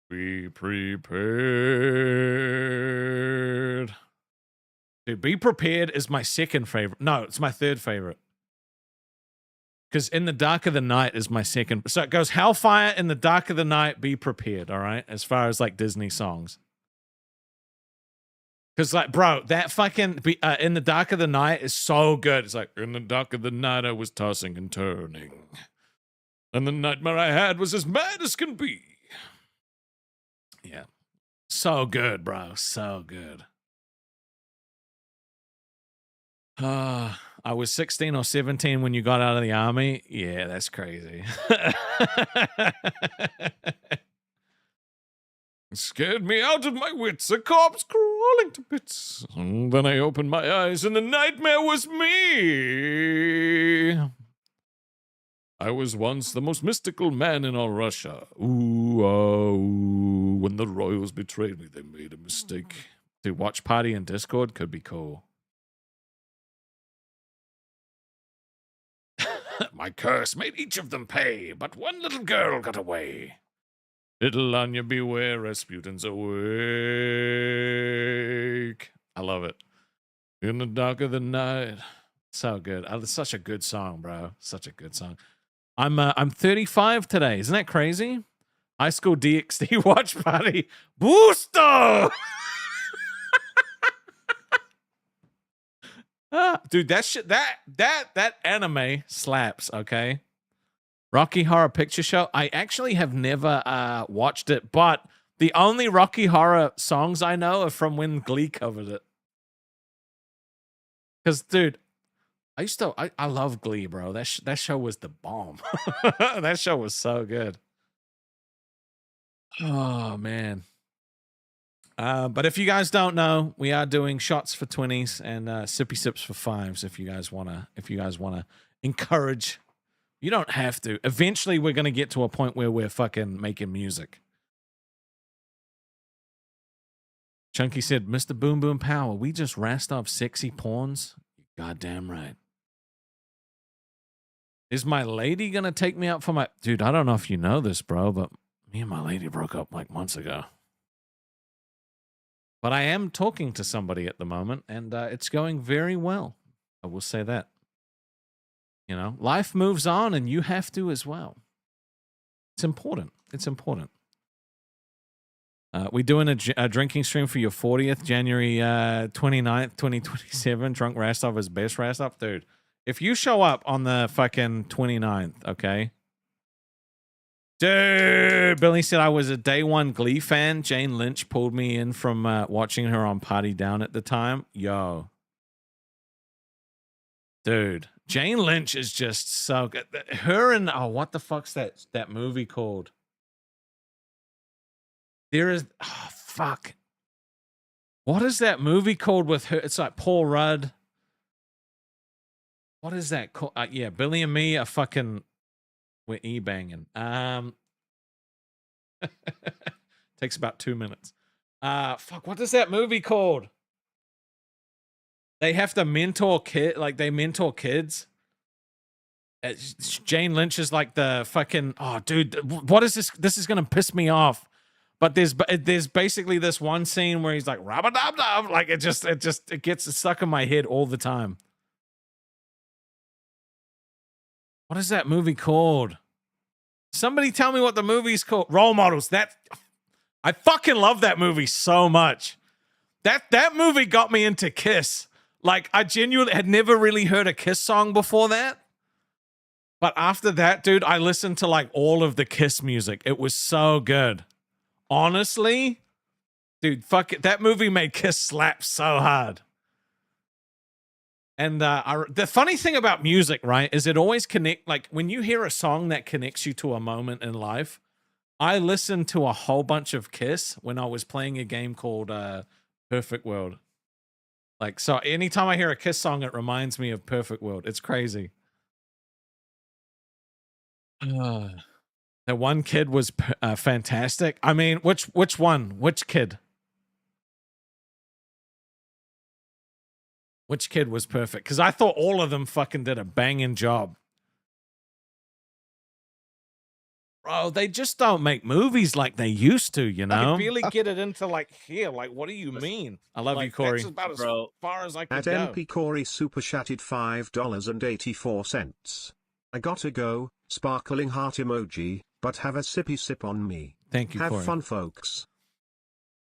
Be prepared. Dude, Be Prepared is my second favorite. No, it's my third favorite. Because In the Dark of the Night is my second. So it goes Hellfire, In the Dark of the Night, Be Prepared, all right? As far as like Disney songs. Because, like, bro, that fucking In the Dark of the Night is so good. It's like, in the dark of the night, I was tossing and turning. And the nightmare I had was as mad as can be. Yeah. So good, bro. So good. I was 16 or 17 when you got out of the army. Yeah, that's crazy. It scared me out of my wits, a corpse crawling to bits. And then I opened my eyes and the nightmare was me. I was once the most mystical man in all Russia. Ooh, ooh, when the royals betrayed me, they made a mistake. Dude, watch party in Discord could be cool. My curse made each of them pay, but one little girl got away. Little Anya, beware, Rasputin's awake. I love it. In the dark of the night. So good. It's such a good song, bro. Such a good song. I'm 35 today. Isn't that crazy? High School DxD watch party. Booster! Dude, that shit, that anime slaps. Okay, Rocky Horror Picture Show. I actually have never watched it, but the only Rocky Horror songs I know are from when Glee covered it. Because, dude, I love Glee, bro. That show was the bomb. That show was so good. Oh man. But if you guys don't know, we are doing shots for 20s and sippy sips for 5s. If you guys wanna encourage, you don't have to. Eventually, we're gonna get to a point where we're fucking making music. Chunky said, "Mr. Boom Boom Power, we just Rastov sexy pawns." Goddamn right. Is my lady gonna take me out for my dude? I don't know if you know this, bro, but me and my lady broke up like months ago. But I am talking to somebody at the moment, and it's going very well. I will say that. You know, life moves on, and you have to as well. It's important. It's important. We're doing a drinking stream for your 40th, January 29th, 2027. Drunk Rastov is best Rastov. Dude, if you show up on the fucking 29th, okay? Dude, Billy said I was a day one Glee fan. Jane Lynch pulled me in from watching her on Party Down at the time. Yo. Dude, Jane Lynch is just so good. Her and, oh, what the fuck's that movie called? There is, oh, fuck. What is that movie called with her? It's like Paul Rudd. What is that called? Yeah, Billy and me are fucking, we're e-banging. Takes about 2 minutes. Fuck, what is that movie called? They have to mentor they mentor kids. Jane Lynch is like the fucking, oh dude, what is this? This is gonna piss me off. But there's basically this one scene where he's like rub-a-dub-dub, like it gets stuck in my head all the time. What is that movie called? Somebody tell me what the movie's called. Role Models. I fucking love that movie so much. That movie got me into Kiss. Like, I genuinely had never really heard a Kiss song before that. But after that, dude, I listened to like all of the Kiss music. It was so good. Honestly, dude, fuck it. That movie made Kiss slap so hard. And the funny thing about music, right, is it always like when you hear a song that connects you to a moment in life. I listened to a whole bunch of Kiss when I was playing a game called Perfect World. Like, so anytime I hear a Kiss song, it reminds me of Perfect World. It's crazy. The one kid was fantastic. I mean, which one? Which kid? Which kid was perfect? Because I thought all of them fucking did a banging job. Bro, they just don't make movies like they used to, you know? I barely get it into like here. Like, what do you mean? I love like, you, Corey. That's about as far as I At could go. MP Corey super chatted $5.84. I gotta go, sparkling heart emoji, but have a sippy sip on me. Thank you, Have Corey. fun, folks.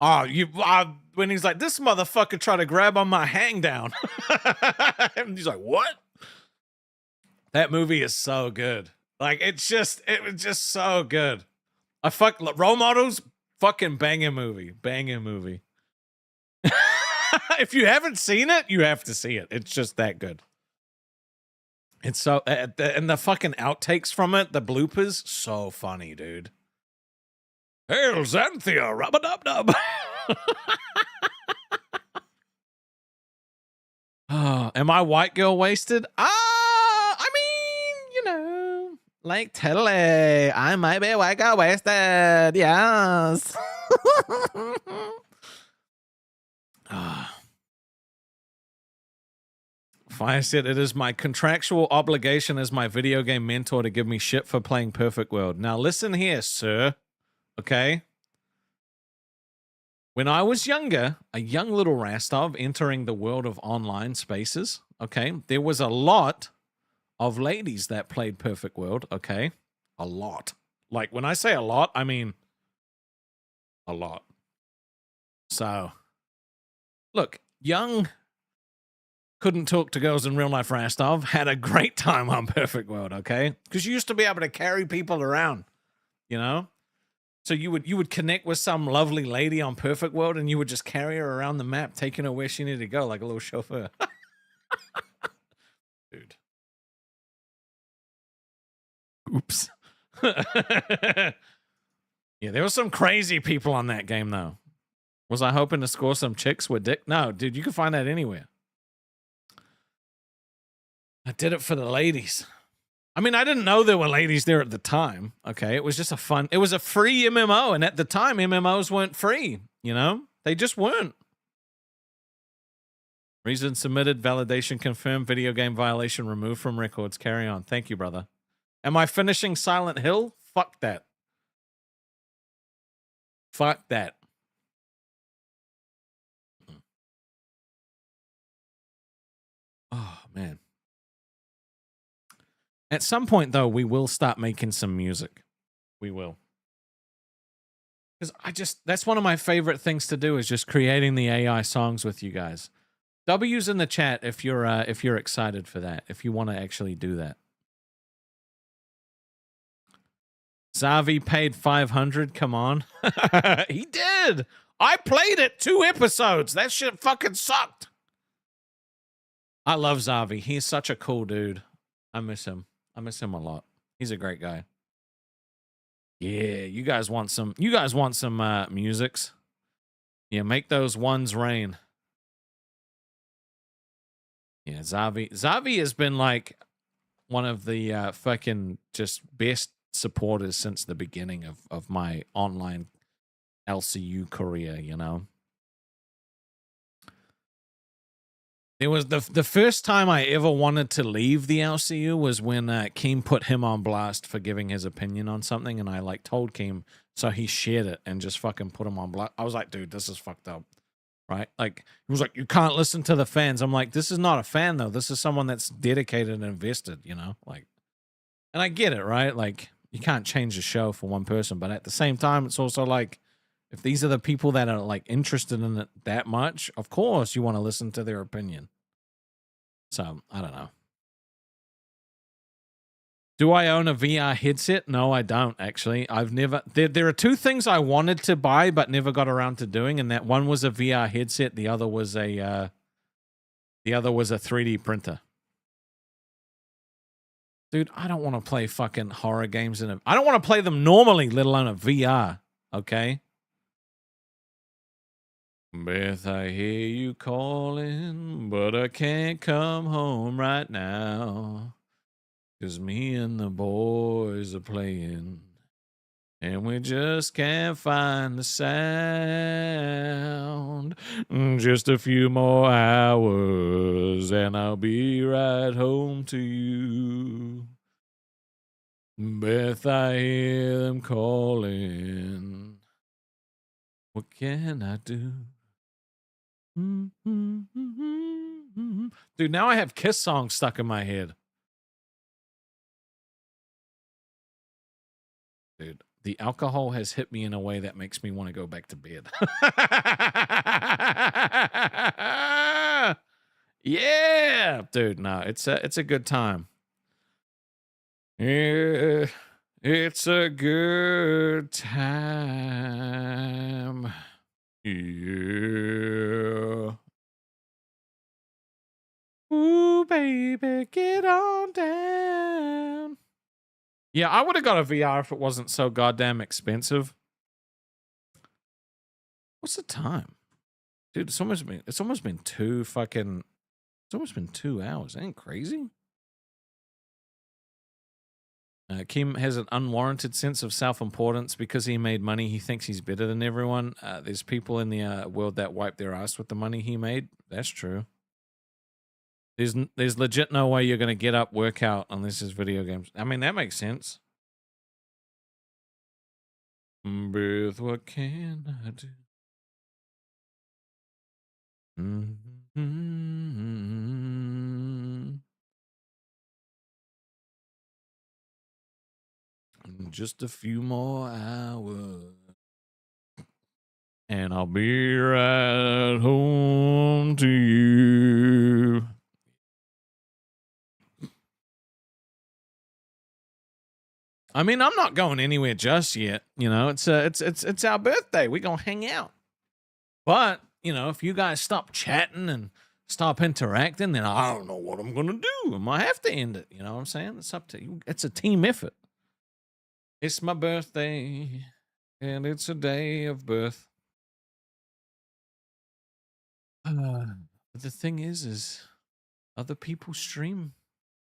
Oh, when he's like, this motherfucker tried to grab on my hang down. And he's like, what? That movie is so good. Like, it was just so good. Role Models, fucking banging movie. Banging movie. If you haven't seen it, you have to see it. It's just that good. It's so, and the fucking outtakes from it, the bloopers, so funny, dude. Hail Xanthia, rub-a-dub-dub. Oh, am I white girl wasted? I mean, you know, like totally. I might be white girl wasted. Yes. Fire said, it is my contractual obligation as my video game mentor to give me shit for playing Perfect World. Now listen here, sir. Okay? When I was younger, a young little Rastov entering the world of online spaces, okay, there was a lot of ladies that played Perfect World, okay? A lot. Like, when I say a lot, I mean a lot. So, look, young couldn't talk to girls in real life Rastov, had a great time on Perfect World, okay? Because you used to be able to carry people around, you know? So you would connect with some lovely lady on Perfect World and you would just carry her around the map, taking her where she needed to go, like a little chauffeur. Dude. Oops. Yeah, there were some crazy people on that game, though. Was I hoping to score some chicks with dick? No, dude, you can find that anywhere. I did it for the ladies. I mean, I didn't know there were ladies there at the time. Okay, it was just it was a free MMO, and at the time, MMOs weren't free. You know, they just weren't. Reason submitted, validation confirmed, video game violation removed from records. Carry on. Thank you, brother. Am I finishing Silent Hill? Fuck that. Fuck that. Oh, man. At some point, though, we will start making some music. We will. Because that's one of my favorite things to do is just creating the AI songs with you guys. W's in the chat if you're excited for that, if you want to actually do that. Zavi paid 500, come on. He did. I played it 2 episodes. That shit fucking sucked. I love Zavi. He's such a cool dude. I miss him. I miss him a lot. He's a great guy. Yeah, you guys want some musics? Yeah, make those ones rain. Yeah, Zavi has been like one of the fucking just best supporters since the beginning of my online LCU career, you know. It was the first time I ever wanted to leave the LCU was when Keem put him on blast for giving his opinion on something, and I like told Keem, so he shared it and just fucking put him on blast. I was like, dude, this is fucked up, right? Like, he was like, you can't listen to the fans. I'm like, this is not a fan though. This is someone that's dedicated and invested, you know, like, and I get it, right? Like, you can't change the show for one person, but at the same time, it's also like, if these are the people that are like interested in it that much, of course you want to listen to their opinion. So, I don't know. Do I own a VR headset? No, I don't actually. I've never, there are 2 things I wanted to buy, but never got around to doing. And that one was a VR headset. The other was a 3D printer. Dude, I don't want to play fucking horror games I don't want to play them normally, let alone a VR. Okay. Beth, I hear you calling, but I can't come home right now. 'Cause me and the boys are playing, and we just can't find the sound. Just a few more hours, and I'll be right home to you. Beth, I hear them calling. What can I do? Dude, now I have Kiss songs stuck in my head. Dude, the alcohol has hit me in a way that makes me want to go back to bed. Yeah, dude, no, it's a good time. Yeah, it's a good time. Yeah. Ooh, baby, get on down. Yeah, I would have got a VR if it wasn't so goddamn expensive. What's the time? Dude, it's almost been 2 hours. Ain't crazy? Kim has an unwarranted sense of self-importance because he made money. He thinks he's better than everyone. There's people in the world that wipe their ass with the money he made. That's true. There's legit no way you're going to get up, work out unless it's video games. I mean, that makes sense. Beth, what can I do? Just a few more hours, and I'll be right home to you. I mean, I'm not going anywhere just yet. You know, it's our birthday. We're gonna hang out. But, you know, if you guys stop chatting and stop interacting, then I don't know what I'm gonna do. I might have to end it. You know what I'm saying? It's up to you. It's a team effort. It's my birthday, and it's a day of birth. But the thing is other people stream.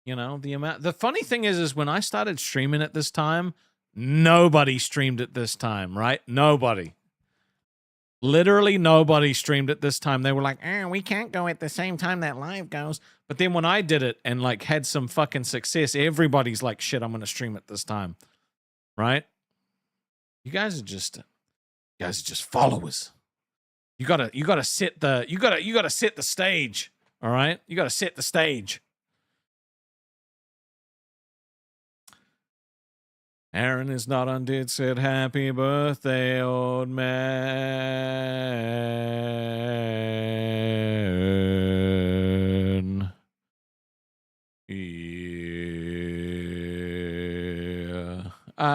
You know, the funny thing is when I started streaming at this time, nobody streamed at this time, right? Nobody. Literally nobody streamed at this time. They were like, we can't go at the same time that live goes. But then when I did it and like had some fucking success, everybody's like, shit, I'm going to stream at this time. Right? You guys are just followers. You gotta set the stage. All right? You gotta set the stage. Aaron is not undead, said happy birthday, old man. Yeah. I'm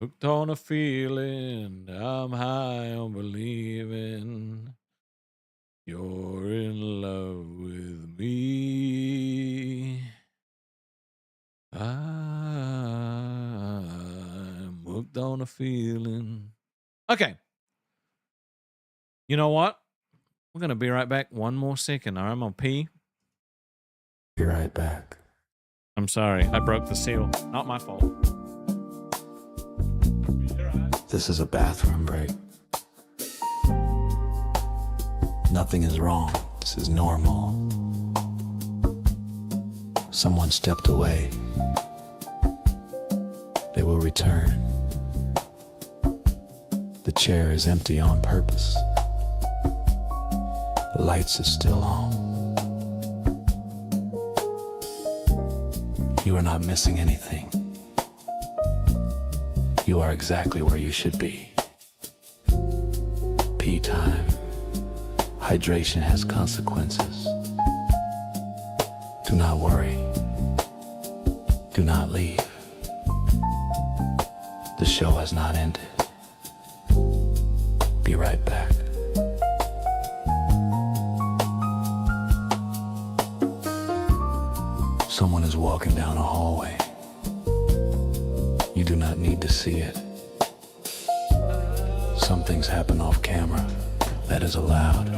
hooked on a feeling, I'm high on believing you're in love with me. I'm hooked on a feeling. Okay. You know what? We're going to be right back. One more second. All right, I'm going to pee. Be right back. I'm sorry. I broke the seal. Not my fault. This is a bathroom break. Nothing is wrong. This is normal. Someone stepped away. They will return. The chair is empty on purpose. The lights are still on. You are not missing anything. You are exactly where you should be. Pee time. Hydration has consequences. Do not worry. Do not leave. The show has not ended. Be right back. Someone is walking down a hallway. You do not need to see it. Some things happen off camera. That is allowed.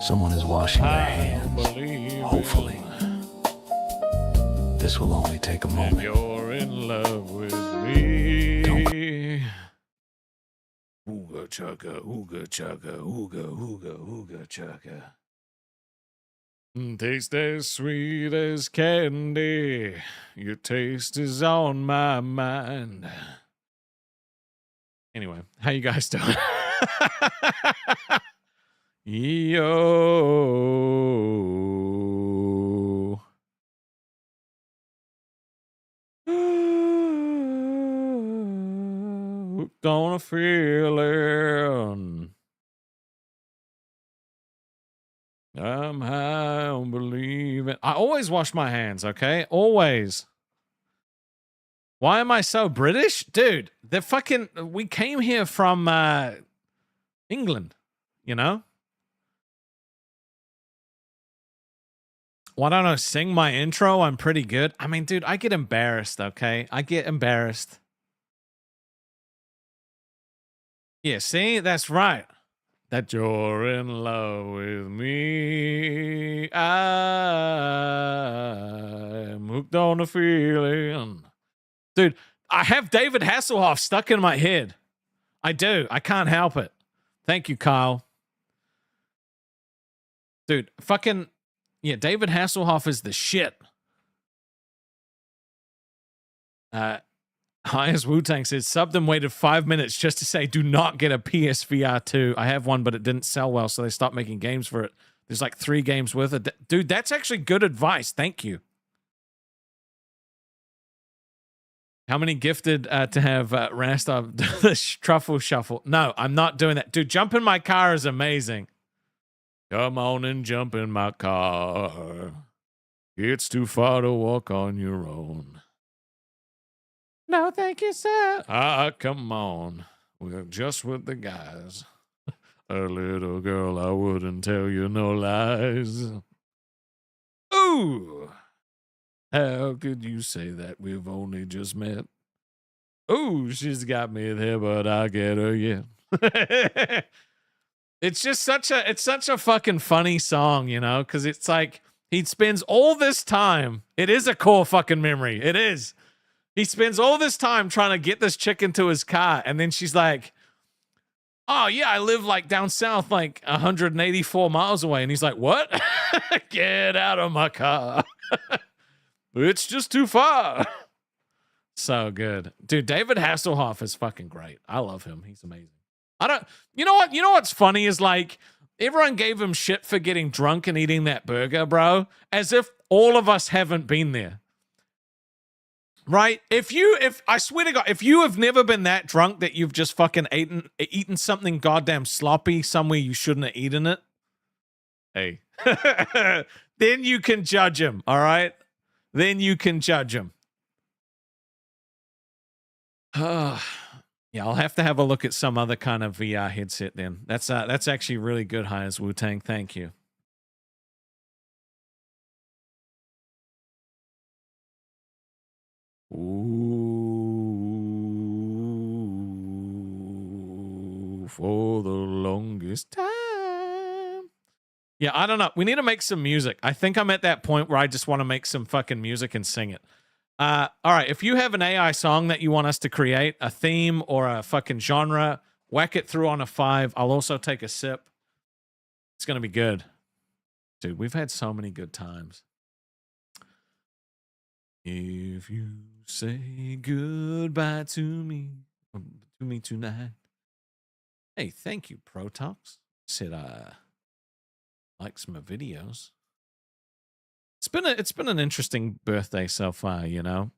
Someone is washing their hands. Hopefully. This will only take a moment. You're in love with me. Ooga chugga, ooga chugga, ooga, ooga, ooga chugga. Taste as sweet as candy. Your taste is on my mind. Anyway, how you guys doing? Yo. Hooked on a feeling. I'm high on believing. I always wash my hands, okay? Always. Why am I so British? Dude, we came here from England, you know? Why don't I sing my intro? I'm pretty good. I mean, dude, I get embarrassed, okay? I get embarrassed. Yeah, see? That's right. That you're in love with me. I'm hooked on a feeling. Dude, I have David Hasselhoff stuck in my head. I do. I can't help it. Thank you, Kyle. Dude, fucking, yeah, David Hasselhoff is the shit. Highest Wu-Tang says, subbed and waited 5 minutes just to say, do not get a PSVR 2. I have one, but it didn't sell well, so they stopped making games for it. There's like 3 games worth of dude, that's actually good advice. Thank you. How many gifted to have Rastov the truffle shuffle? No, I'm not doing that. Dude, jump in my car is amazing. Come on and jump in my car. It's too far to walk on your own. No, thank you, sir. Come on. We're just with the guys. A little girl, I wouldn't tell you no lies. Ooh. How could you say that? We've only just met. Ooh, she's got me there, but I get her yet. It's just such a fucking funny song, you know, because it's like he spends all this time. It is a core fucking memory. It is. He spends all this time trying to get this chick into his car, and then she's like, oh, yeah, I live like down south, like 184 miles away. And he's like, what? Get out of my car. It's just too far. So good. Dude, David Hasselhoff is fucking great. I love him. He's amazing. You know what? You know what's funny is like everyone gave him shit for getting drunk and eating that burger, bro. As if all of us haven't been there. Right? If I swear to God, if you have never been that drunk that you've just fucking eaten something goddamn sloppy somewhere you shouldn't have eaten it, hey, then you can judge him, all right? Then you can judge him. Yeah, I'll have to have a look at some other kind of VR headset then. That's actually really good, Hires Wu-Tang. Thank you. Ooh, for the longest time. Yeah, I don't know. We need to make some music. I think I'm at that point where I just want to make some fucking music and sing it. All right, if you have an AI song that you want us to create, a theme or a fucking genre, whack it through on a 5. I'll also take a sip. It's going to be good. Dude, we've had so many good times. If you say goodbye to me tonight. Hey, thank you, Protox. Said like some of my videos. It's been an interesting birthday so far, you know.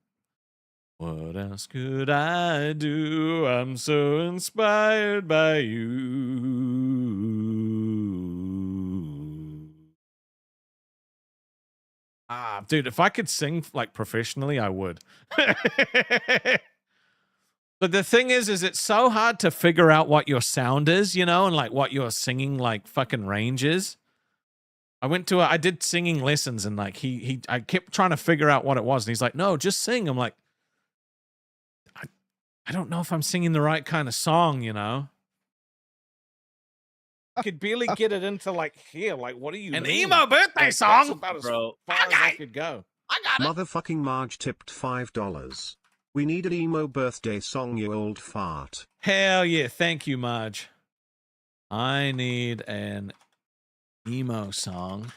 What else could I do? I'm so inspired by you. Dude, if I could sing like professionally, I would. But the thing is it's so hard to figure out what your sound is, you know, and like what your singing like fucking range is. I did singing lessons and like I kept trying to figure out what it was. And he's like, no, just sing. I'm like, I don't know if I'm singing the right kind of song, you know? I could barely get it into like here. Like, what do you mean? An emo birthday song? That's about as far as I could go. I got it. Motherfucking Marge tipped $5. We need an emo birthday song, you old fart. Hell yeah. Thank you, Marge. I need an emo song.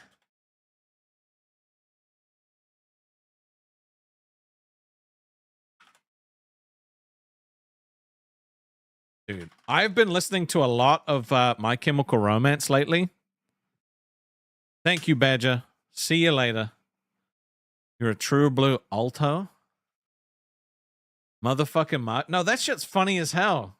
Dude, I've been listening to a lot of My Chemical Romance lately. Thank you, Badger. See you later. You're a true blue alto. Motherfucking Mark. No, that shit's funny as hell.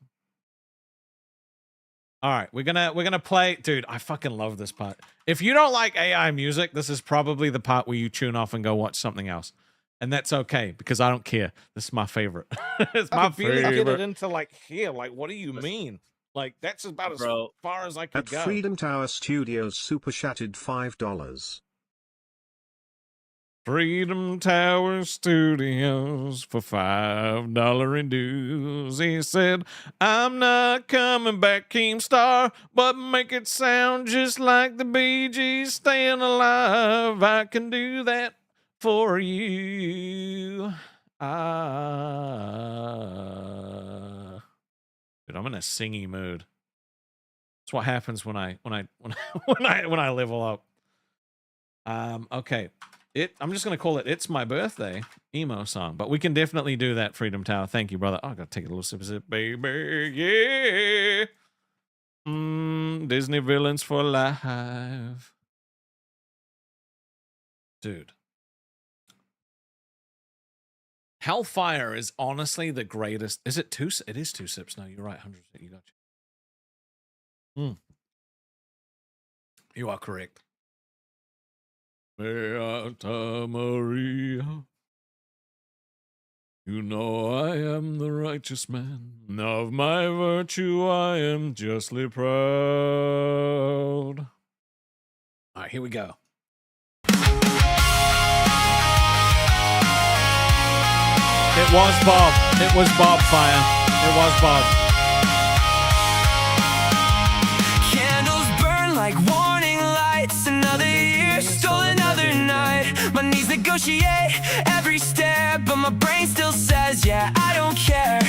All right, we're gonna play. Dude, I fucking love this part. If you don't like AI music, this is probably the part where you tune off and go watch something else. And that's okay, because I don't care. This is my favorite. It's my favorite. Get it into like here. Like, what do you mean? Like, that's about as far as I could go. At Freedom Tower Studios super chatted $5. Freedom Tower Studios for $5 in dues. He said, I'm not coming back, Keemstar, but make it sound just like the Bee Gees staying alive. I can do that for you. Dude, I'm in a singy mood. That's what happens when I level up. Okay. I'm just gonna call it "It's My Birthday" emo song, but we can definitely do that. Freedom Tower, thank you, brother. Oh, I gotta take a little sip, baby. Yeah. Disney villains for life, dude. Hellfire is honestly the greatest. Is it two? It is 2 sips. No, you're right. 100%. You got you. You are correct. Beata Maria, you know I am the righteous man. Of my virtue I am justly proud. All right, here we go. It was Bob. It was Bob Fire. It was Bob. Candles burn like warning lights. Another year stole another night. My knees negotiate every step, but my brain still says, yeah, I don't care.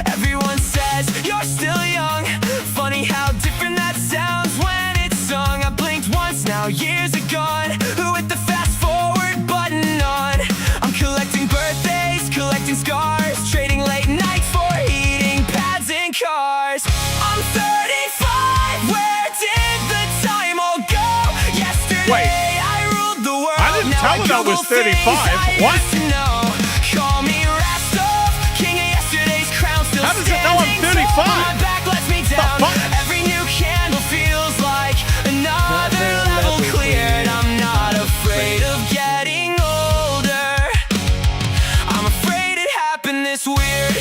Everyone says you're still young. Funny how different that sounds when it's sung. I blinked once, now years are gone. Who hit the fast forward button on? I'm collecting birthdays, collecting scars, trading late nights for eating pads and cars. I'm 35, where did the time all go? Yesterday Wait. I ruled the world. I didn't tell him I was 35. What? Call me Rastov, king of yesterday's crown. Still How does it know I'm 35? My back lets me down. fuck? Every new candle feels like another level cleared. I'm not afraid of getting older. I'm afraid it happened this weird.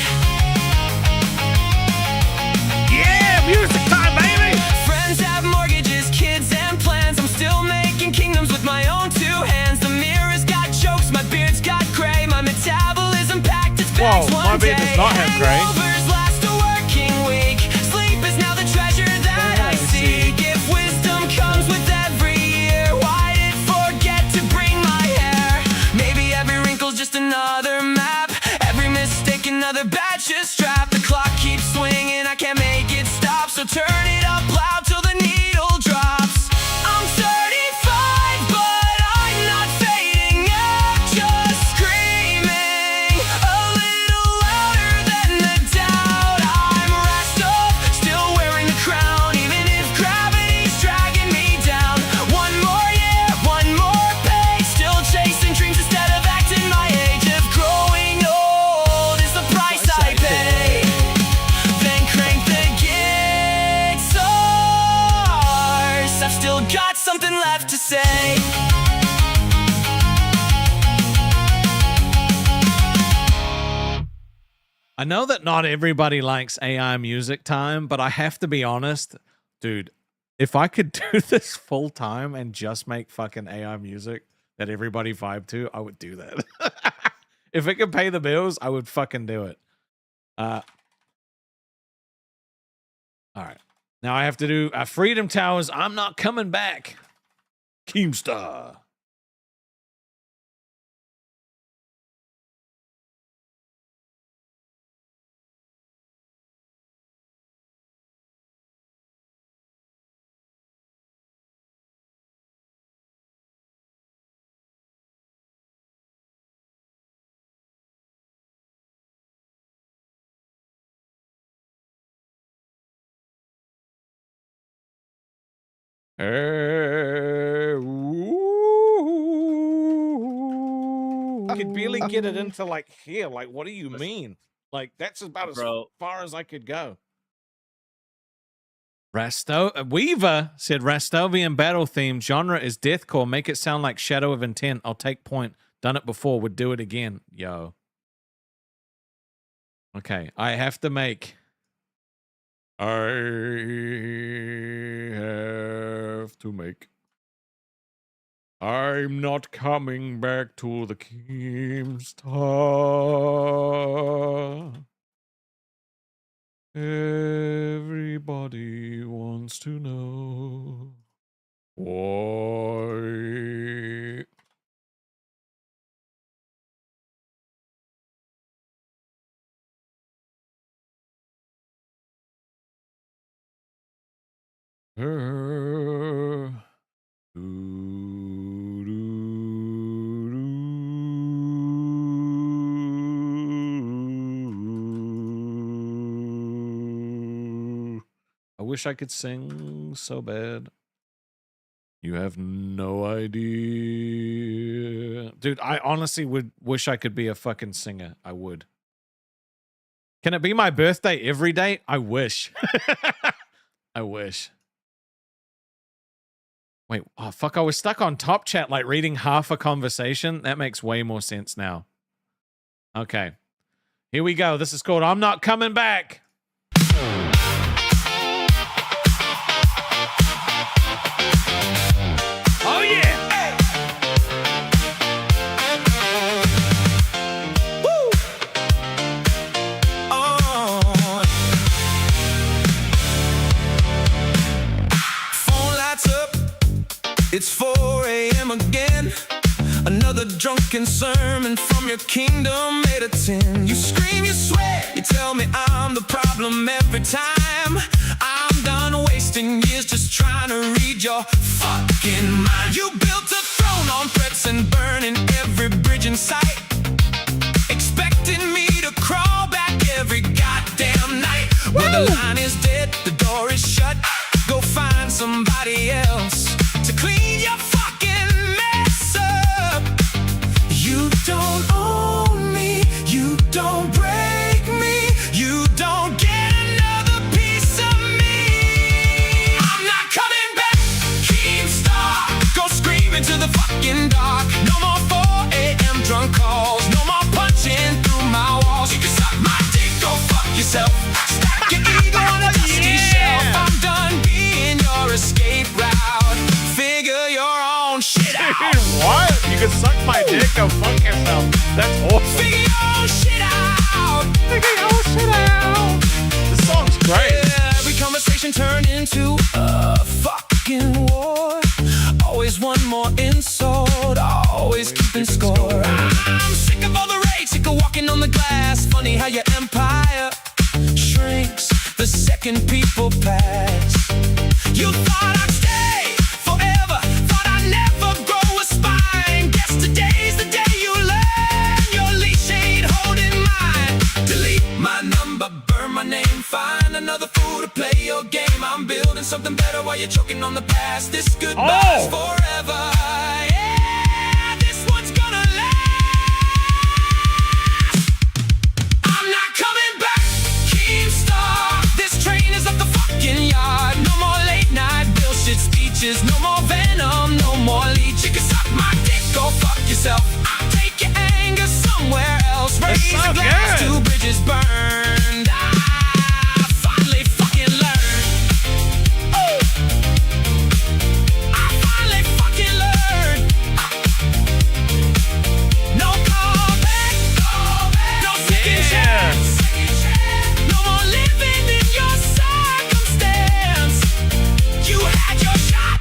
Yeah, music time, baby. Friends have mortgages, kids and plans. I'm still making kingdoms with my own two hands. The mirror's got jokes, my beard's got gray. My metabolism packed its bags Whoa, one my beard day. does not have gray. Hangovers last a working week. Sleep is now the treasure that I seek. If wisdom comes with every year, why did forget to bring my hair? Maybe every wrinkle's just another map. Every mistake another batch is strapped. The clock keeps swinging, I can't make it stop. So turn it up loud till the needle drops. I'm 35, but I'm not fading out. Just screaming a little louder than the doubt. I'm Rastov, still wearing the crown, even if gravity's dragging me down. One more year, one more pace, still chasing dreams instead of acting my age. If growing old is the price I pay, then crank the guitars. I've still got something left to say. I know that not everybody likes AI music time, but I have to be honest, dude. If I could do this full time and just make fucking AI music that everybody vibe to, I would do that. If it could pay the bills, I would fucking do it. All right. Now I have to do Freedom Towers. I'm not coming back. Keemstar. I could barely get it into like here. Like, what do you mean? Like, that's about as far as I could go. Weaver said Rastovian battle theme genre is deathcore. Make it sound like Shadow of Intent. I'll take point. Done it before. Would do it again. Yo. Okay, I have to make. I have to make. I'm not coming back to the Keemstar. Everybody wants to know why. I wish I could sing so bad. You have no idea. Dude, I honestly would wish I could be a fucking singer. I would. Can it be my birthday every day? I wish. I wish. Wait, oh fuck, I was stuck on top chat, like reading half a conversation. That makes way more sense now. Okay. Here we go. This is called I'm Not Coming Back. Oh yeah! Woo! Oh. Phone lights up. It's 4 a.m. again. Another drunken sermon from your kingdom made a 10. You scream, you swear, you tell me I'm the problem every time. I'm done wasting years just trying to read your fucking mind. You built a throne on threats and burning every bridge in sight, expecting me to crawl back every goddamn night. Well, the line is dead, the door is shut. Go find somebody else to clean your fucking mess up. You don't own me, you don't break me, you don't get another piece of me. I'm not coming back, Keemstar. Go scream into the fucking dark. No more 4 a.m. drunk calls, no more punching through my walls. You can suck my dick, go fuck yourself. Stack your ego on a dusty shelf. I'm done being your escape route. Figure your own shit out. What? You can suck my dick, go fuck yourself. That's awesome. Figure your own shit out. Figure your own shit out. This song's great. Yeah, every conversation turned into a fucking war. Always one more insult, always keeping score. I'm sick of all the rage, sick of walking on the glass. Funny how your empire shrinks the second people pass. You thought I'd stay forever, thought I'd never grow a spine. Guess today's the day you learn your leash ain't holding mine. Delete my number, burn my name, find another fool to play your game. I'm building something better while you're choking on the past. This goodbye's forever. Yeah, this one's gonna last. I'm not coming back, Keemstar. This train is up the fucking yard. No more late night bullshit speeches, no more venom, no more leech. You can suck my dick, go fuck yourself. I'll take your anger somewhere else. Raise so a glass, good. 2 bridges burned. I finally fucking learned. Oh, I finally fucking learned. No callback, no second chance. No more living in your circumstance. You had your shot,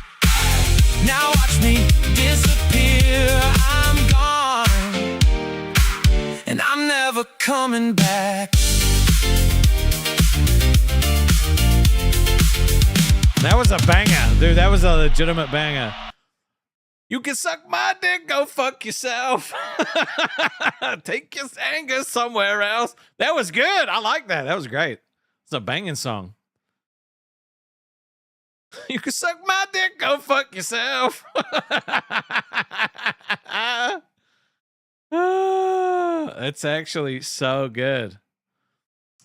now watch me disappear. I'm gone, and I'm never coming back. That was a banger, dude. That was a legitimate banger. You can suck my dick, go fuck yourself. Take your anger somewhere else. That was good. I like that. That was great. It's a banging song. You can suck my dick, go fuck yourself. It's actually so good.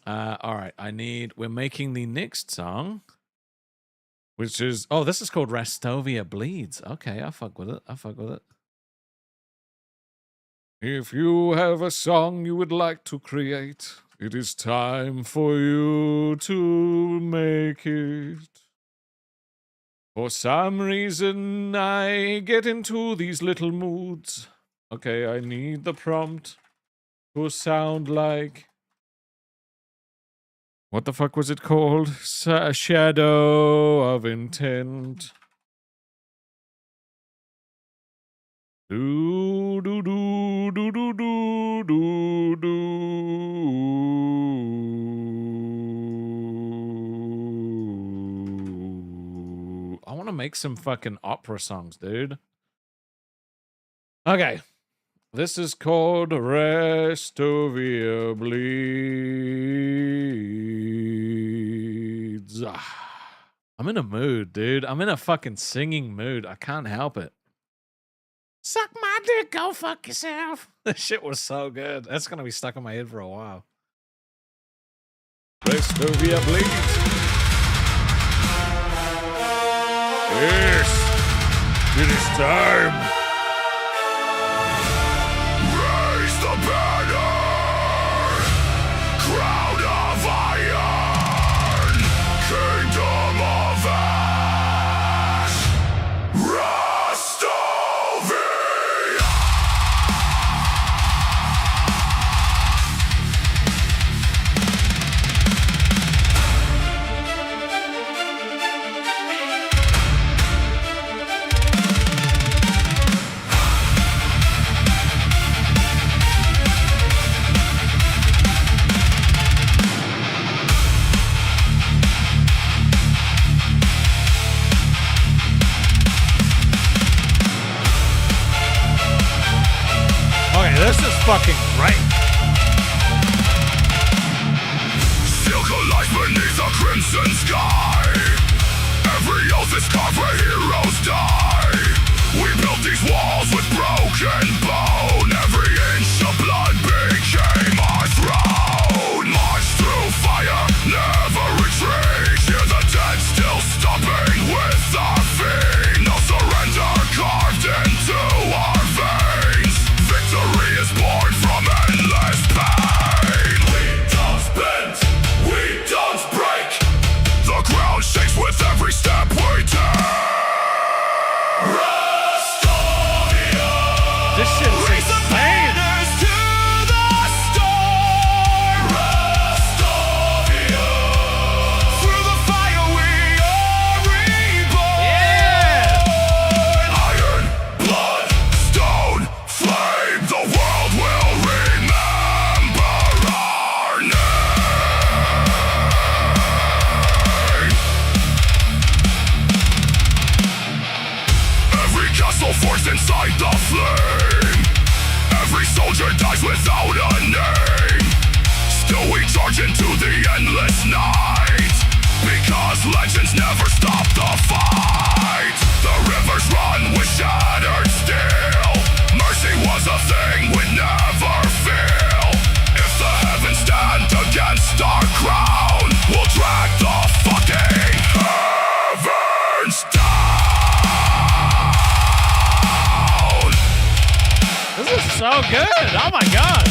All right, we're making the next song, which is, this is called Rastovia Bleeds. Okay, I fuck with it. If you have a song you would like to create, it is time for you to make it. For some reason, I get into these little moods. Okay, I need the prompt to sound like... What the fuck was it called? Shadow of Intent. Do do do do do do do do. I want to make some fucking opera songs, dude. Okay. This is called Rastovia Bleeds. I'm in a mood, dude. I'm in a fucking singing mood. I can't help it. Suck my dick, go fuck yourself. This shit was so good. That's going to be stuck in my head for a while. Rastovia Bleeds. Yes. It is time. Raise the banner, crown of iron, kingdom of ash, Rastovia. Okay, this is fucking great. Silk lies beneath a crimson sky. Every oath is carved where heroes die. We built these walls with broken bone. Every inch of blood became our throne. March through fire, never retreat. Hear the dead still stomping with our feet. No surrender carved into our veins. Victory is born from endless pain. We don't bend, we don't break. The ground shakes with every step we take. Rastovia. This shit's Raise the insane. banners to the storm. Rastovia. Through the fire we are reborn. Yeah. Iron, blood, stone, flame. The world will remember our name. Every castle forged inside the flame. Every soldier dies without a name. Still we charge into the endless night. Because legends never stop the fight. The rivers run with shattered steel. Mercy was a thing we'd never feel. If the heavens stand against our crown, we'll drag the fucking heavens down. This is so good. Oh my god.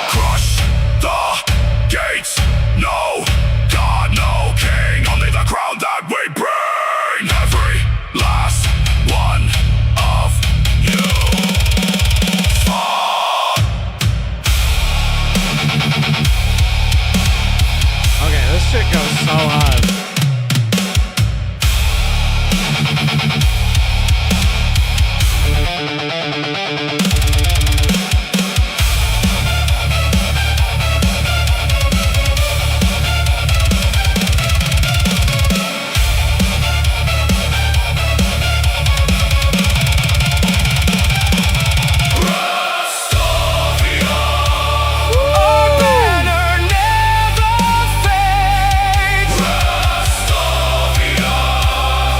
Crush the gates. No God, no king. Only the crown that we bring. Every last one of you. Okay, this shit goes so hard. Our banner never fades.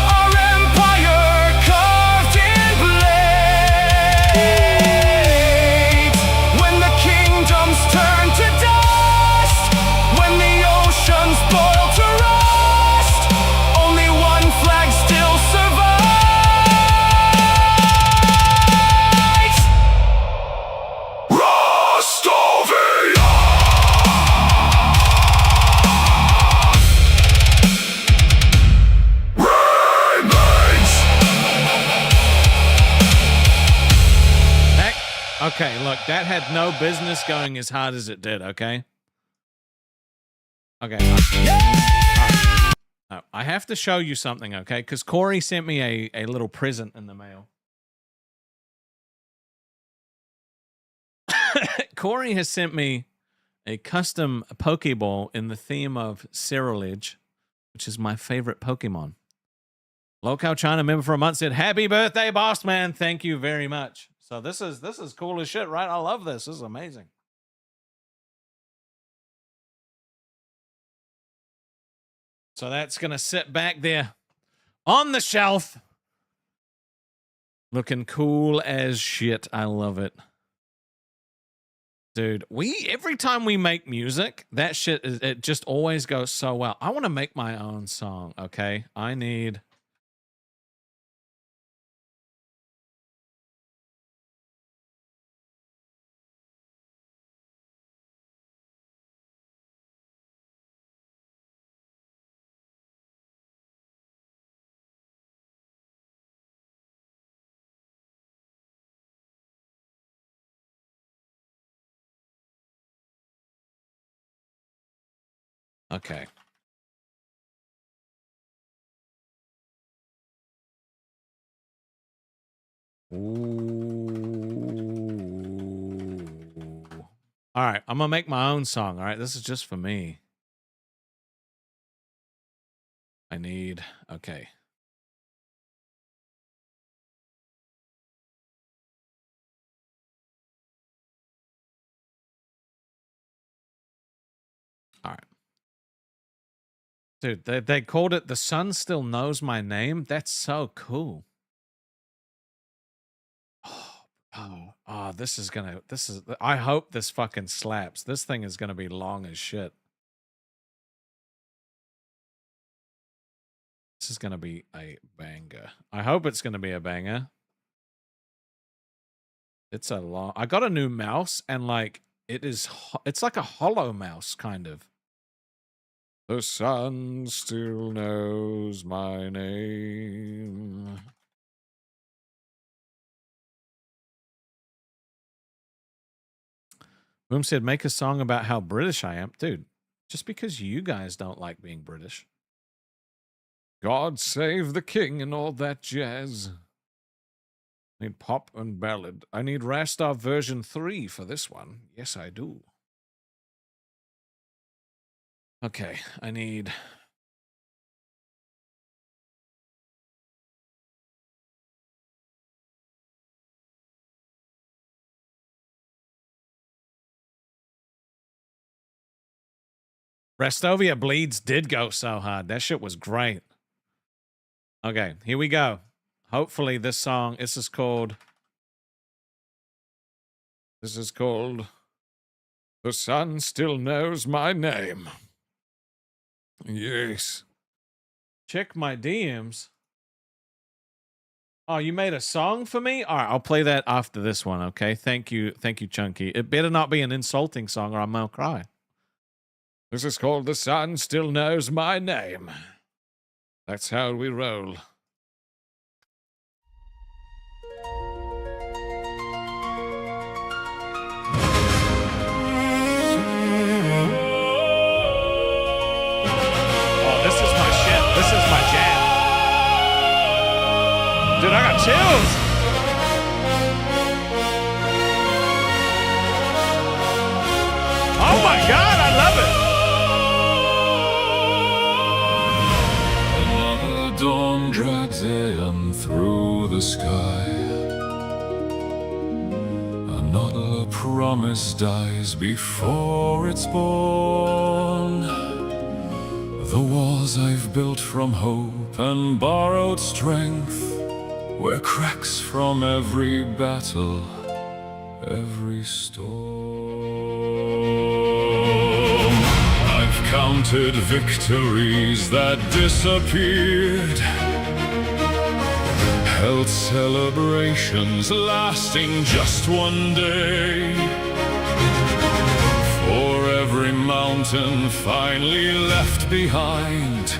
Our empire carved in blades. When the kingdoms turn to dust, when the oceans boil to rust, only one flag still survives. Rastovia. Remains. That, okay, look, that had no business going as hard as it did, okay? Okay. No, I have to show you something, okay? Because Corey sent me a little present in the mail. Corey has sent me a custom Pokeball in the theme of Cerulege, which is my favorite Pokemon. Local China member for a month said, "Happy birthday, boss man. Thank you very much." So this is cool as shit, right? I love this. This is amazing. So that's gonna sit back there on the shelf. Looking cool as shit. I love it. Dude, every time we make music, that shit it just always goes so well. I want to make my own song, okay? I need Okay. Ooh. All right, I'm gonna make my own song. All right, this is just for me. I need, okay. All right. Dude, they called it The Sun Still Knows My Name. That's so cool. Oh, this is, I hope this fucking slaps. This thing is gonna be long as shit. This is gonna be a banger. I hope it's gonna be a banger. It's a long, I got a new mouse and like, it's like a hollow mouse kind of. The sun still knows my name. Boom said, make a song about how British I am. Dude, just because you guys don't like being British. God save the king and all that jazz. I need pop and ballad. I need Rastov version 3 for this one. Yes, I do. Okay, I need... Rastovia Bleeds did go so hard. That shit was great. Okay, here we go. Hopefully this song, this is called The Sun Still Knows My Name. Yes. Check my DMs. Oh, you made a song for me? All right, I'll play that after this one, okay? Thank you, Chunky. It better not be an insulting song or I might cry. This is called The Sun Still Knows My Name. That's how we roll. Oh, this is my shit. This is my jam. Dude, I got chills. Oh my God, I love it. Dawn drags in through the sky. Another promise dies before it's born. The walls I've built from hope and borrowed strength were cracks from every battle, every storm. I've counted victories that disappeared, held celebrations lasting just one day. For every mountain finally left behind,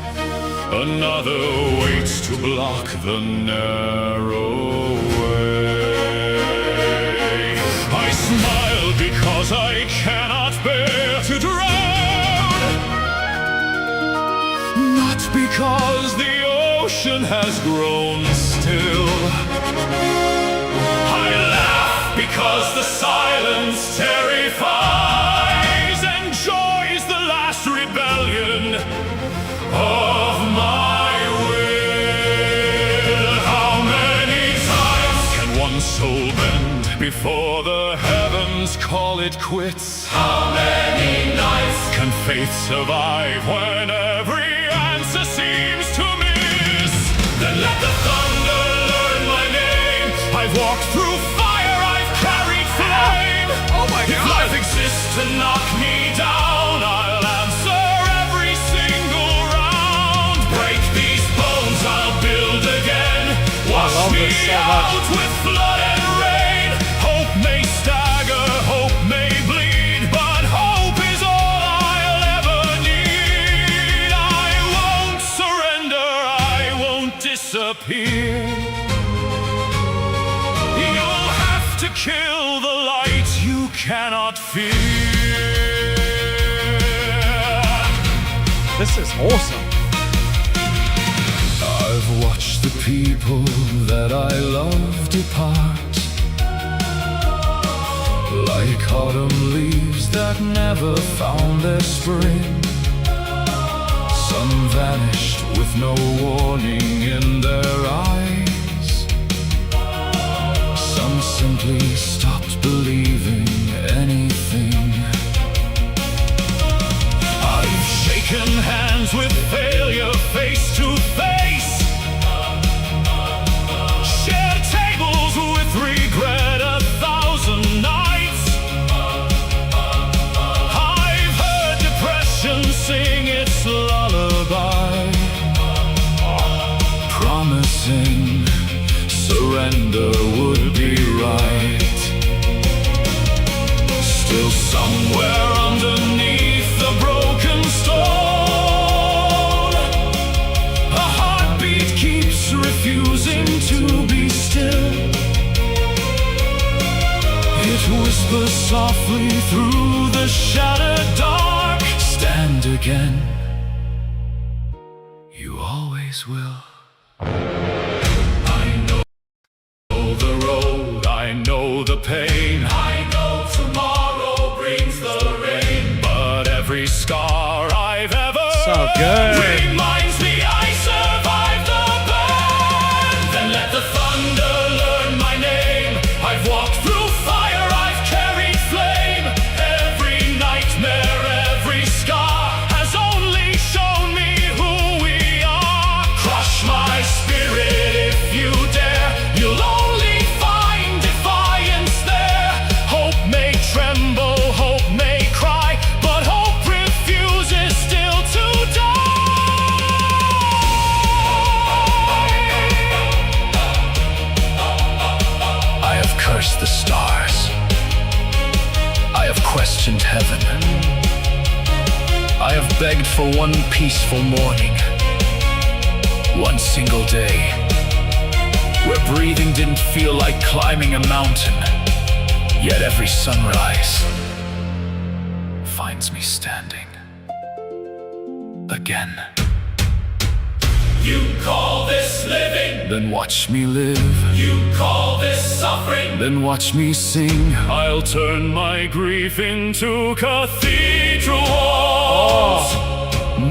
another waits to block the narrow way. I smile because I cannot bear to drown, not because the ocean has grown still. I laugh because the silence terrifies and joy's the last rebellion of my will. How many times can one soul bend before the heavens call it quits? How many nights can faith survive when every answer seems to miss? Then let the thunder learn my name. I've walked through fire, I've carried flame. Oh my God! If life knock me down, I'll answer every single round. Break these bones, I'll build again. Wash love me this so much. out with flood and rain. Hope may stagger, hope may bleed, but hope is all I'll ever need. I won't surrender, I won't disappear. You'll have to kill the light you cannot fear. This is awesome. I've watched the people that I love depart, like autumn leaves that never found their spring. Some vanished with no warning in their eyes. Some simply stopped believing anything. I've shaken hands with failure face to face, shared tables with regret 1,000 nights. I've heard depression sing its lullaby, promising surrender would be right. Still somewhere underneath the broken stone, a heartbeat keeps refusing to be still. It whispers softly through the shattered dark. Stand again, you always will. I know the road, I know the pain, I know tomorrow brings the rain, but every scar I've ever So good. reminds me I survived the burn. Then let the thunder learn my name. I've walked through fire, I've carried flame. Every nightmare, every scar has only shown me who we are. Crush my spirit if you dare, you'll only find defiance there. Hope may tremble, hope may cry, but hope refuses still to die. I have cursed the stars, I have questioned heaven, I have begged for one peaceful morning, one single day, where breathing didn't feel like climbing a mountain. Yet every sunrise finds me standing again. You call this living, then watch me live. You call this suffering, then watch me sing. I'll turn my grief into cathedral walls,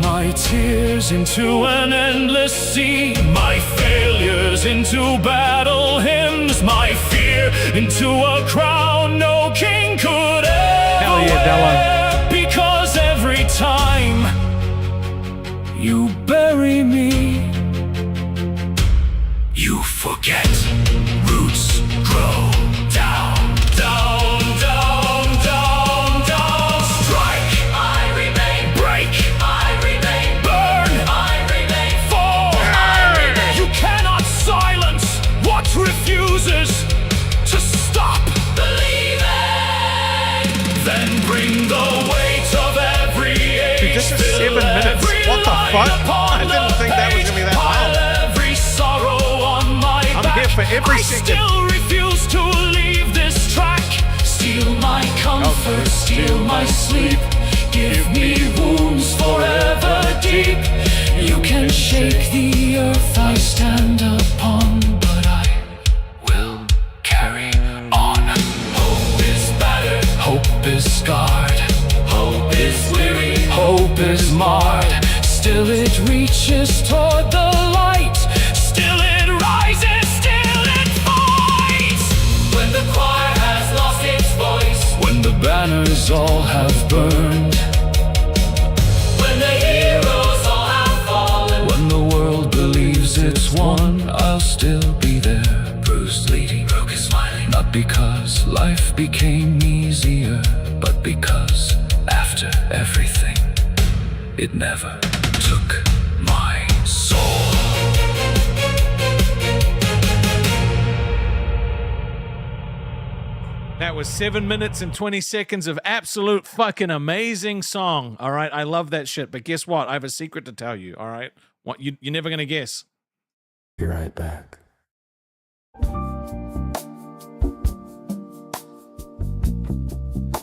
my tears into an endless sea, my failures into battle hymns, my fear into a crown no king could ever Hell yeah, Della. wear. Because every time you bury me, you forget. Roots grow down, down, down, down, down. Strike, I remain. Break, I remain. Burn, I remain. Fall, I remain. You cannot silence what refuses to stop believing. Then bring the weight of every age. Dude, this is fill 7 minutes. every What the line fuck? upon I didn't the think that was gonna be that page, long. pile every sorrow on my I'm back. here for every I second. still refuse to leave this track. Steal my comfort, steal my sleep. Give me wounds forever deep. You can shake the earth I stand upon, but I will carry on. Hope is battered, hope is scarred, hope is weary, hope is marred. Still it reaches toward the light, still it rises, still it fights. When the choir has lost its voice, when the banners all have burned, when the heroes all have fallen, when the world believes it's won, I'll still be there, bruised, bleeding, broken, smiling. Not because life became easier, but because It never took my soul. That was 7 minutes and 20 seconds of absolute fucking amazing song. All right, I love that shit. But guess what? I have a secret to tell you. All right, what you're never gonna guess. Be right back.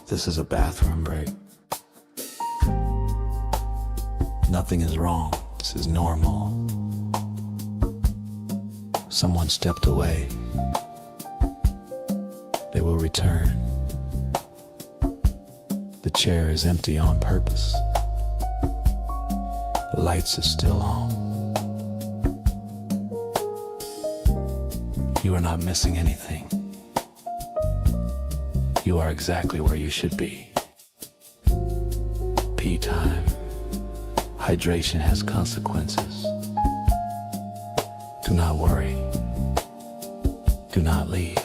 This is a bathroom break. Nothing is wrong. This is normal. Someone stepped away. They will return. The chair is empty on purpose. The lights are still on. You are not missing anything. You are exactly where you should be. Pee time. Hydration has consequences. Do not worry. Do not leave.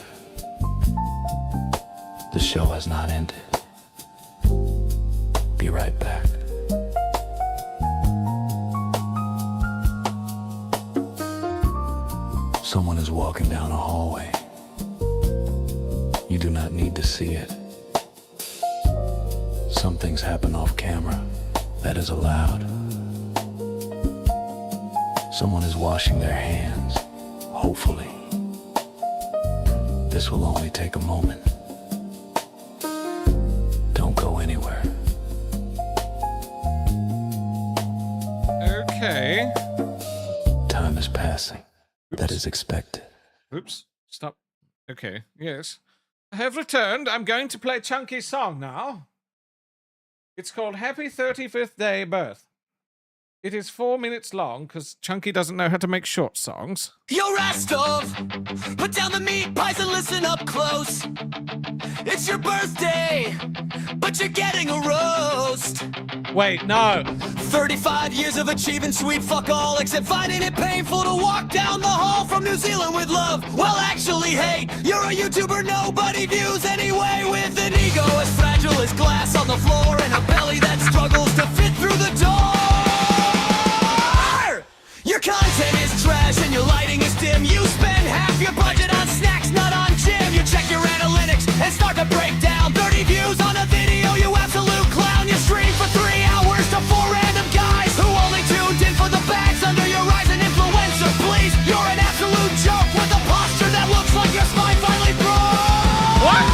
The show has not ended. Be right back. Someone is walking down a hallway. You do not need to see it. Some things happen off camera. That is allowed. Someone is washing their hands. Hopefully. This will only take a moment. Don't go anywhere. Okay. Time is passing. That is expected. Oops. Stop. Okay. Yes. I have returned. I'm going to play Chunky's song now. It's called Happy 35th Day Birth. It is 4 minutes long because Chunky doesn't know how to make short songs. Yo, Rastov, put down the meat pies and listen up close. It's your birthday, but you're getting a roast. Wait, no. 35 years of achieving sweet fuck all, except finding it painful to walk down the hall from New Zealand with love. Well, actually, hey, you're a YouTuber nobody views anyway, with an ego as fragile as glass on the floor and a belly that struggles to fit through the door. Your content is trash and your lighting is dim. You spend half your budget on snacks, not on gym. You check your analytics and start to break down. 30 views on a video, you absolute clown. You stream for 3 hours to 4 random guys who only tuned in for the bags under your eyes. An influencer, please. You're an absolute joke with a posture that looks like your spine finally broke. What?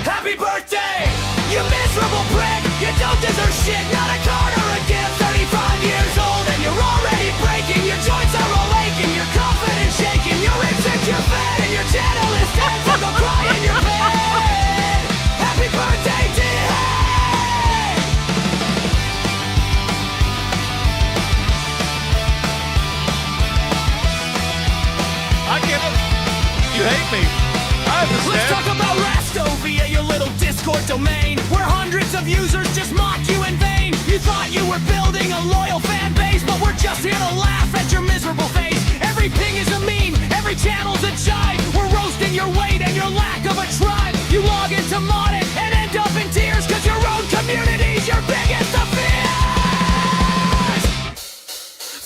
Happy birthday, you miserable prick. You don't deserve shit, not a card or a gift. 35 years old and you're already breaking. Your joints are all aching, you're confident shaking. Your ribs and your fat and your channel is dead. So go cry in your bed. Happy birthday, dear. I get it. You hate me. I Let's understand. talk about Rastov via your little Discord domain, where hundreds of users just mock you in vain. You thought you were building a loyal fan base, but we're just here to laugh at your miserable face. Every ping is a meme, every channel's a jive. We're roasting your weight and your lack of a tribe. You log into Modded and end up in tears, cause your own community's your biggest of fears.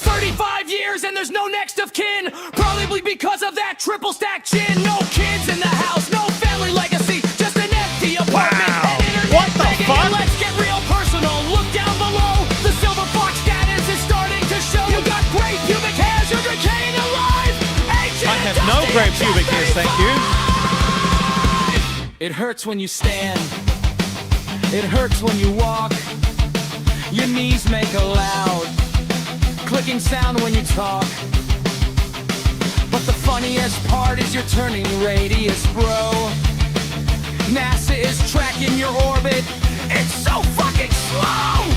35 years and there's no next of kin, probably because of that triple stack chin. No kids in the house, no family legacy, just an empty apartment. Wow. And internet What the begging. fuck? And let's get real personal, look down below. The silver fox status is starting to show. You got great pubic hairs, you're decaying alive. I have no great pubic hairs, thank you. It hurts when you stand. It hurts when you walk. Your knees make a loud clicking sound when you talk. But the funniest part is your turning radius, bro. NASA is tracking your orbit. It's so fucking slow.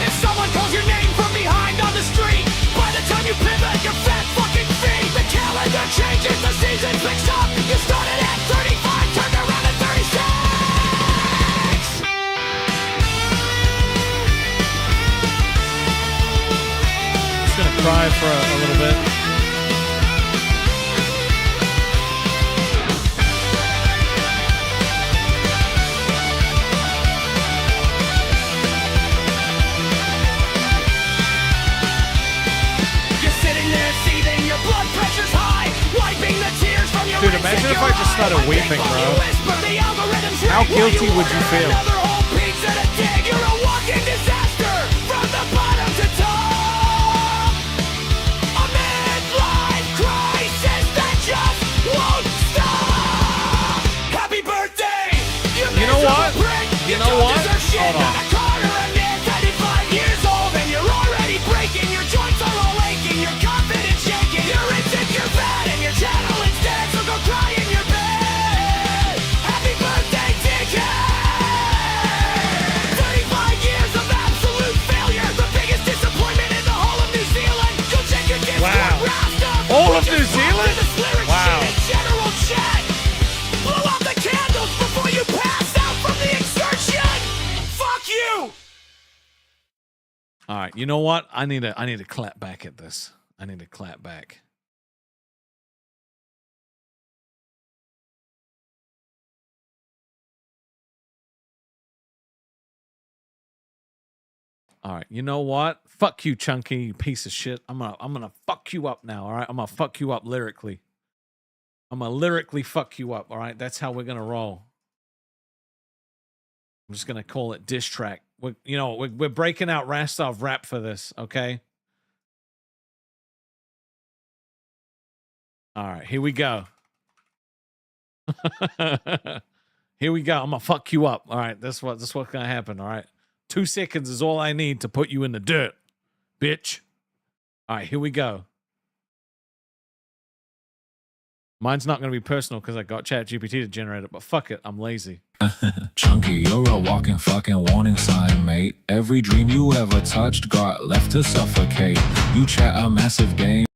If someone calls your name from behind on the street, by the time you pivot your fat fucking feet, the calendar changes, the season picks up. You started at 35, turned around at 36. Just gonna cry for a little bit. Imagine if I just started weeping, bro. How guilty would you feel? Another whole pizza to dig. You're a walking disaster from the bottom to top. A midlife crisis that just won't stop. Happy birthday, You know what? You know what? Hold on. Not a Carter, a man 35 years old, and you're already breaking. Your joints are all aching. Your confidence shaking. You're insecure, bad, and your channel is dead. So go cry in your bed. Happy birthday, dickhead! 35 years of absolute failure. The biggest disappointment in the whole of New Zealand. Go check your gift Wow. for Rastov. All of Just New pop Zealand? to this lyric Wow. sheet in general chat. Blow out the candles before you pass out from the exertion. Fuck you. All right, you know what? I need to clap back at this. I need to clap back. All right, you know what? Fuck you, Chunky, you piece of shit. I'm gonna fuck you up now. All right, I'm gonna fuck you up lyrically. I'm gonna lyrically fuck you up. All right, that's how we're gonna roll. I'm just gonna call it diss track. We're breaking out Rastov rap for this. Okay. All right, here we go. Here we go. I'm gonna fuck you up. All right, that's what's gonna happen. All right, 2 seconds is all I need to put you in the dirt, bitch. All right, here we go. Mine's not gonna be personal because I got ChatGPT to generate it, but fuck it, I'm lazy. Chunky, you're a walking fucking warning sign, mate. Every dream you ever touched got left to suffocate. You chat a massive game,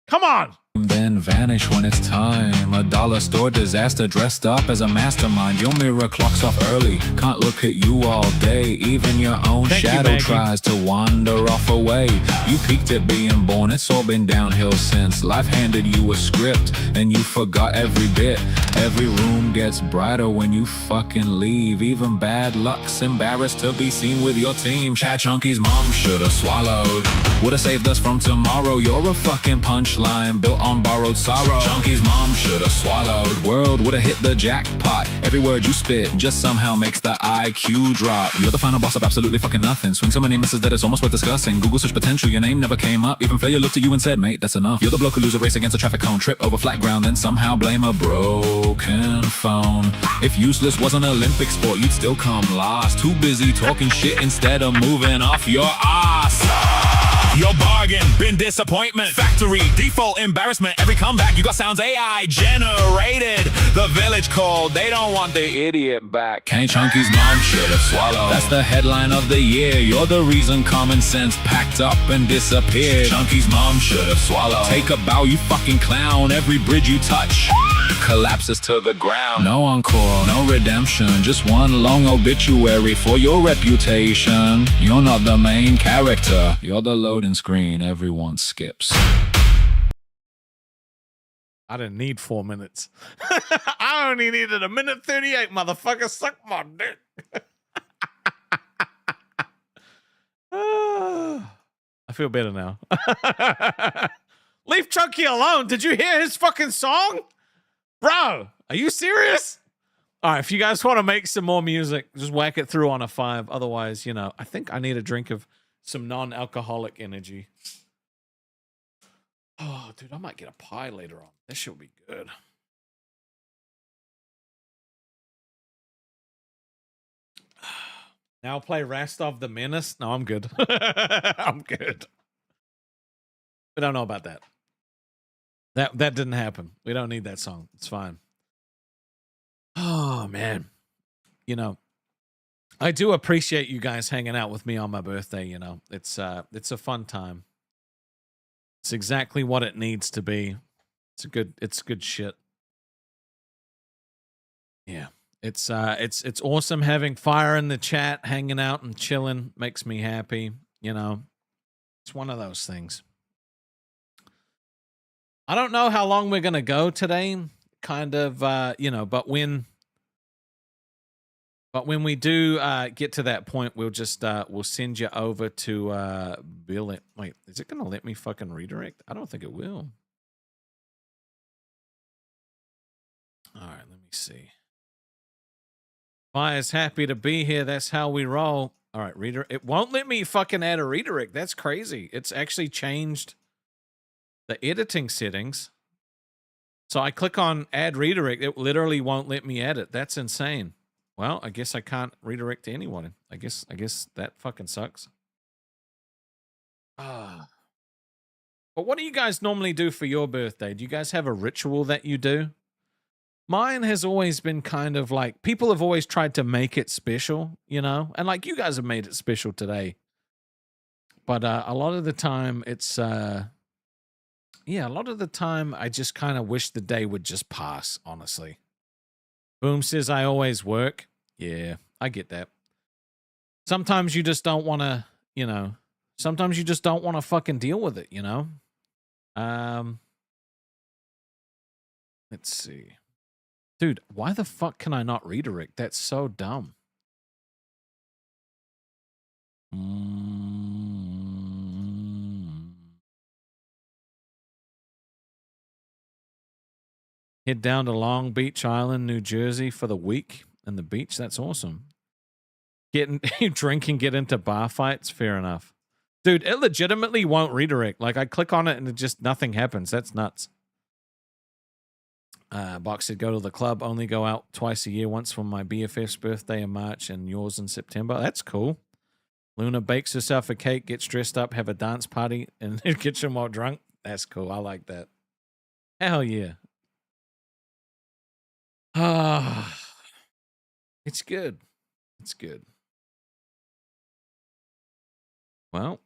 Come on. then vanish when it's time. A dollar store disaster dressed up as a mastermind. Your mirror clocks off early, can't look at you all day. Even your own Thank you, shadow Maggie. tries to wander off away. You peaked at being born, it's all been downhill since. Life handed you a script and you forgot every bit. Every room gets brighter when you fucking leave. Even bad luck's embarrassed to be seen with your team. Chat Chunky's mom should've swallowed, would've saved us from tomorrow. You're a fucking punchline built on borrowed sorrow. Chunky's mom should've swallowed, world would've hit the jackpot. Every word you spit just somehow makes the IQ drop. You're the final boss of absolutely fucking nothing. Swing so many misses that it's almost worth discussing. Google search potential, your name never came up. Even Flair looked at you and said, mate, that's enough. You're the bloke who lose a race against a traffic cone, trip over flat ground, then somehow blame a broken phone. If useless was an Olympic sport, you'd still come last. Too busy talking shit instead of moving off your ass. Your bargain, been disappointment. Factory, default embarrassment. Every comeback, you got sounds AI generated. The village called, they don't want the idiot back. Kenny Chunky's mom should've swallowed. That's the headline of the year. You're the reason common sense packed up and disappeared. Chunky's mom should've swallowed. Take a bow, you fucking clown. Every bridge you touch collapses to the ground. No encore, no redemption. Just one long obituary for your reputation. You're not the main character. You're the loading screen everyone skips. I didn't need 4 minutes. I only needed 1:38, motherfucker. Suck my dick. I feel better now. Leave Chunky alone. Did you hear his fucking song? Bro, are you serious? All right, if you guys want to make some more music, just whack it through on a 5. Otherwise, I think I need a drink of some non-alcoholic energy. Oh, dude, I might get a pie later on. This should be good. Now play Rastov the Menace. No, I'm good. I'm good. We don't know about that. That didn't happen. We don't need that song. It's fine. Oh man. I do appreciate you guys hanging out with me on my birthday, It's a fun time. It's exactly what it needs to be. It's good shit. Yeah. It's awesome having fire in the chat, hanging out and chilling. Makes me happy, It's one of those things. I don't know how long we're gonna go today, kind of, but when we do get to that point, we'll just we'll send you over to Bill. Wait, is it gonna let me fucking redirect? I don't think it will. All right, let me see. Fire's happy to be here. That's how we roll. All right, reader. It won't let me fucking add a redirect. That's crazy. It's actually changed the editing settings. So I click on add redirect. It literally won't let me add it. That's insane. Well, I guess I can't redirect to anyone. I guess that fucking sucks. Ah. But what do you guys normally do for your birthday? Do you guys have a ritual that you do? Mine has always been kind of like, people have always tried to make it special, you know? And like you guys have made it special today. But a lot of the time it's, a lot of the time I just kind of wish the day would just pass, honestly. Boom says I always work. Yeah, I get that. Sometimes you just don't want to, you know, sometimes you just don't want to fucking deal with it, you know? Let's see. Dude, why the fuck can I not redirect? That's so dumb. Head down to Long Beach Island, New Jersey for the week and the beach. That's awesome. Drink and get into bar fights. Fair enough. Dude, it legitimately won't redirect. Like I click on it and it just nothing happens. That's nuts. Box said go to the club, only go out twice a year, once for my BFF's birthday in March and yours in September. That's cool. Luna bakes herself a cake, gets dressed up, have a dance party in the kitchen while drunk. That's cool. I like that. Hell yeah. It's good. It's good. Well,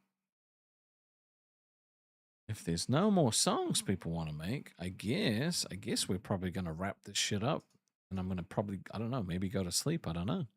if there's no more songs people want to make, I guess we're probably going to wrap this shit up. And I'm going to probably, I don't know, maybe go to sleep. I don't know.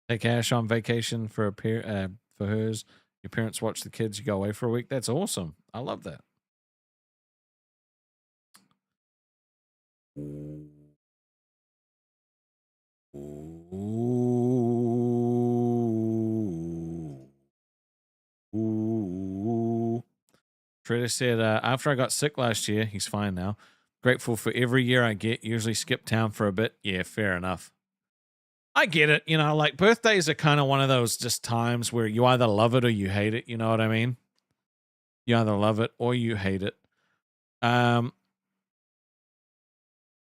Take Ash on vacation for for hers. Your parents watch the kids. You go away for a week. That's awesome. I love that. Trader said, after I got sick last year, he's fine now. Grateful for every year I get. Usually skip town for a bit. Yeah, fair enough. I get it. You know, like birthdays are kind of one of those just times where you either love it or you hate it. You know what I mean? You either love it or you hate it.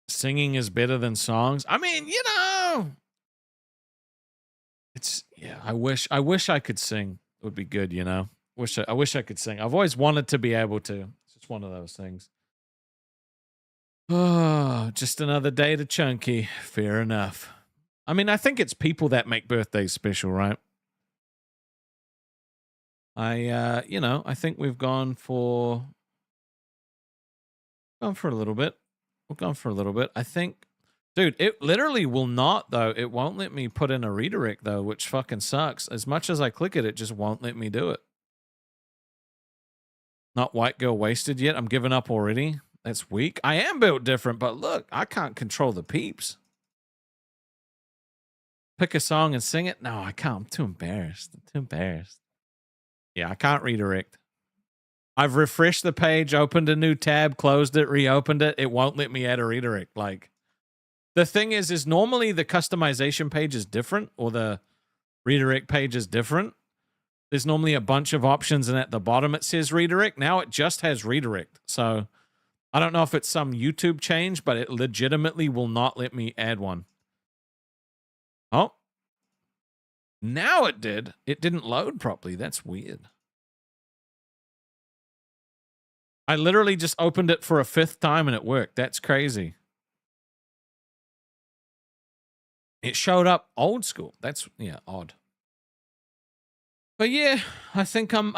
Singing is better than songs. I mean, you know, it's, yeah, I wish I could sing. It would be good, you know? I wish I could sing. I've always wanted to be able to. It's just one of those things. Oh, just another day to Chunky. Fair enough. I mean, I think it's people that make birthdays special, right? You know, I think we've gone for a little bit. We've gone for a little bit. I think, dude, it literally will not, though. It won't let me put in a redirect, though, which fucking sucks. As much as I click it, it just won't let me do it. Not white girl wasted yet. I'm giving up already. That's weak. I am built different, but look, I can't control the peeps. Pick a song and sing it? No, I can't. I'm too embarrassed. Yeah, I can't redirect. I've refreshed the page, opened a new tab, closed it, reopened it. It won't let me add a redirect. Like, the thing is normally the customization page is different or the redirect page is different. There's normally a bunch of options and at the bottom it says redirect. Now it just has redirect. So I don't know if it's some YouTube change, but it legitimately will not let me add one. Oh, now it did. It didn't load properly. That's weird. I literally just opened it for a 5th time and it worked. That's crazy. It showed up old school. That's, yeah, odd. But yeah, I think I'm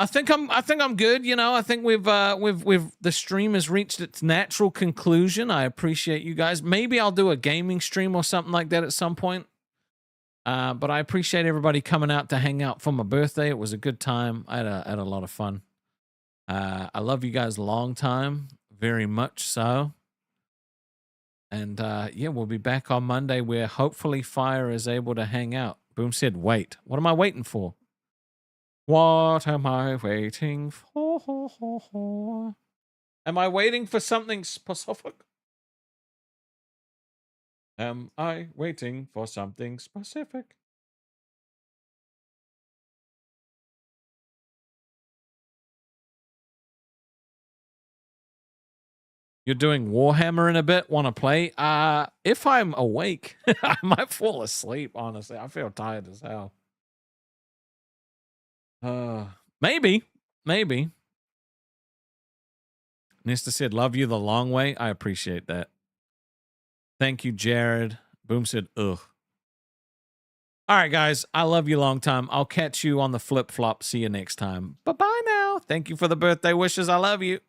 good. You know, I think we've the stream has reached its natural conclusion. I appreciate you guys. Maybe I'll do a gaming stream or something like that at some point. But I appreciate everybody coming out to hang out for my birthday. It was a good time. I had a lot of fun. I love you guys long time, very much so. And yeah, we'll be back on Monday where hopefully Fire is able to hang out. Boom said, wait. What am I waiting for? What am I waiting for? Am I waiting for something specific? Am I waiting for something specific? You're doing Warhammer in a bit? Want to play? If I'm awake, I might fall asleep, honestly. I feel tired as hell. Maybe. Nista said, love you the long way. I appreciate that. Thank you, Jared. Boom said, ugh. All right, guys. I love you long time. I'll catch you on the flip flop. See you next time. Bye-bye now. Thank you for the birthday wishes. I love you.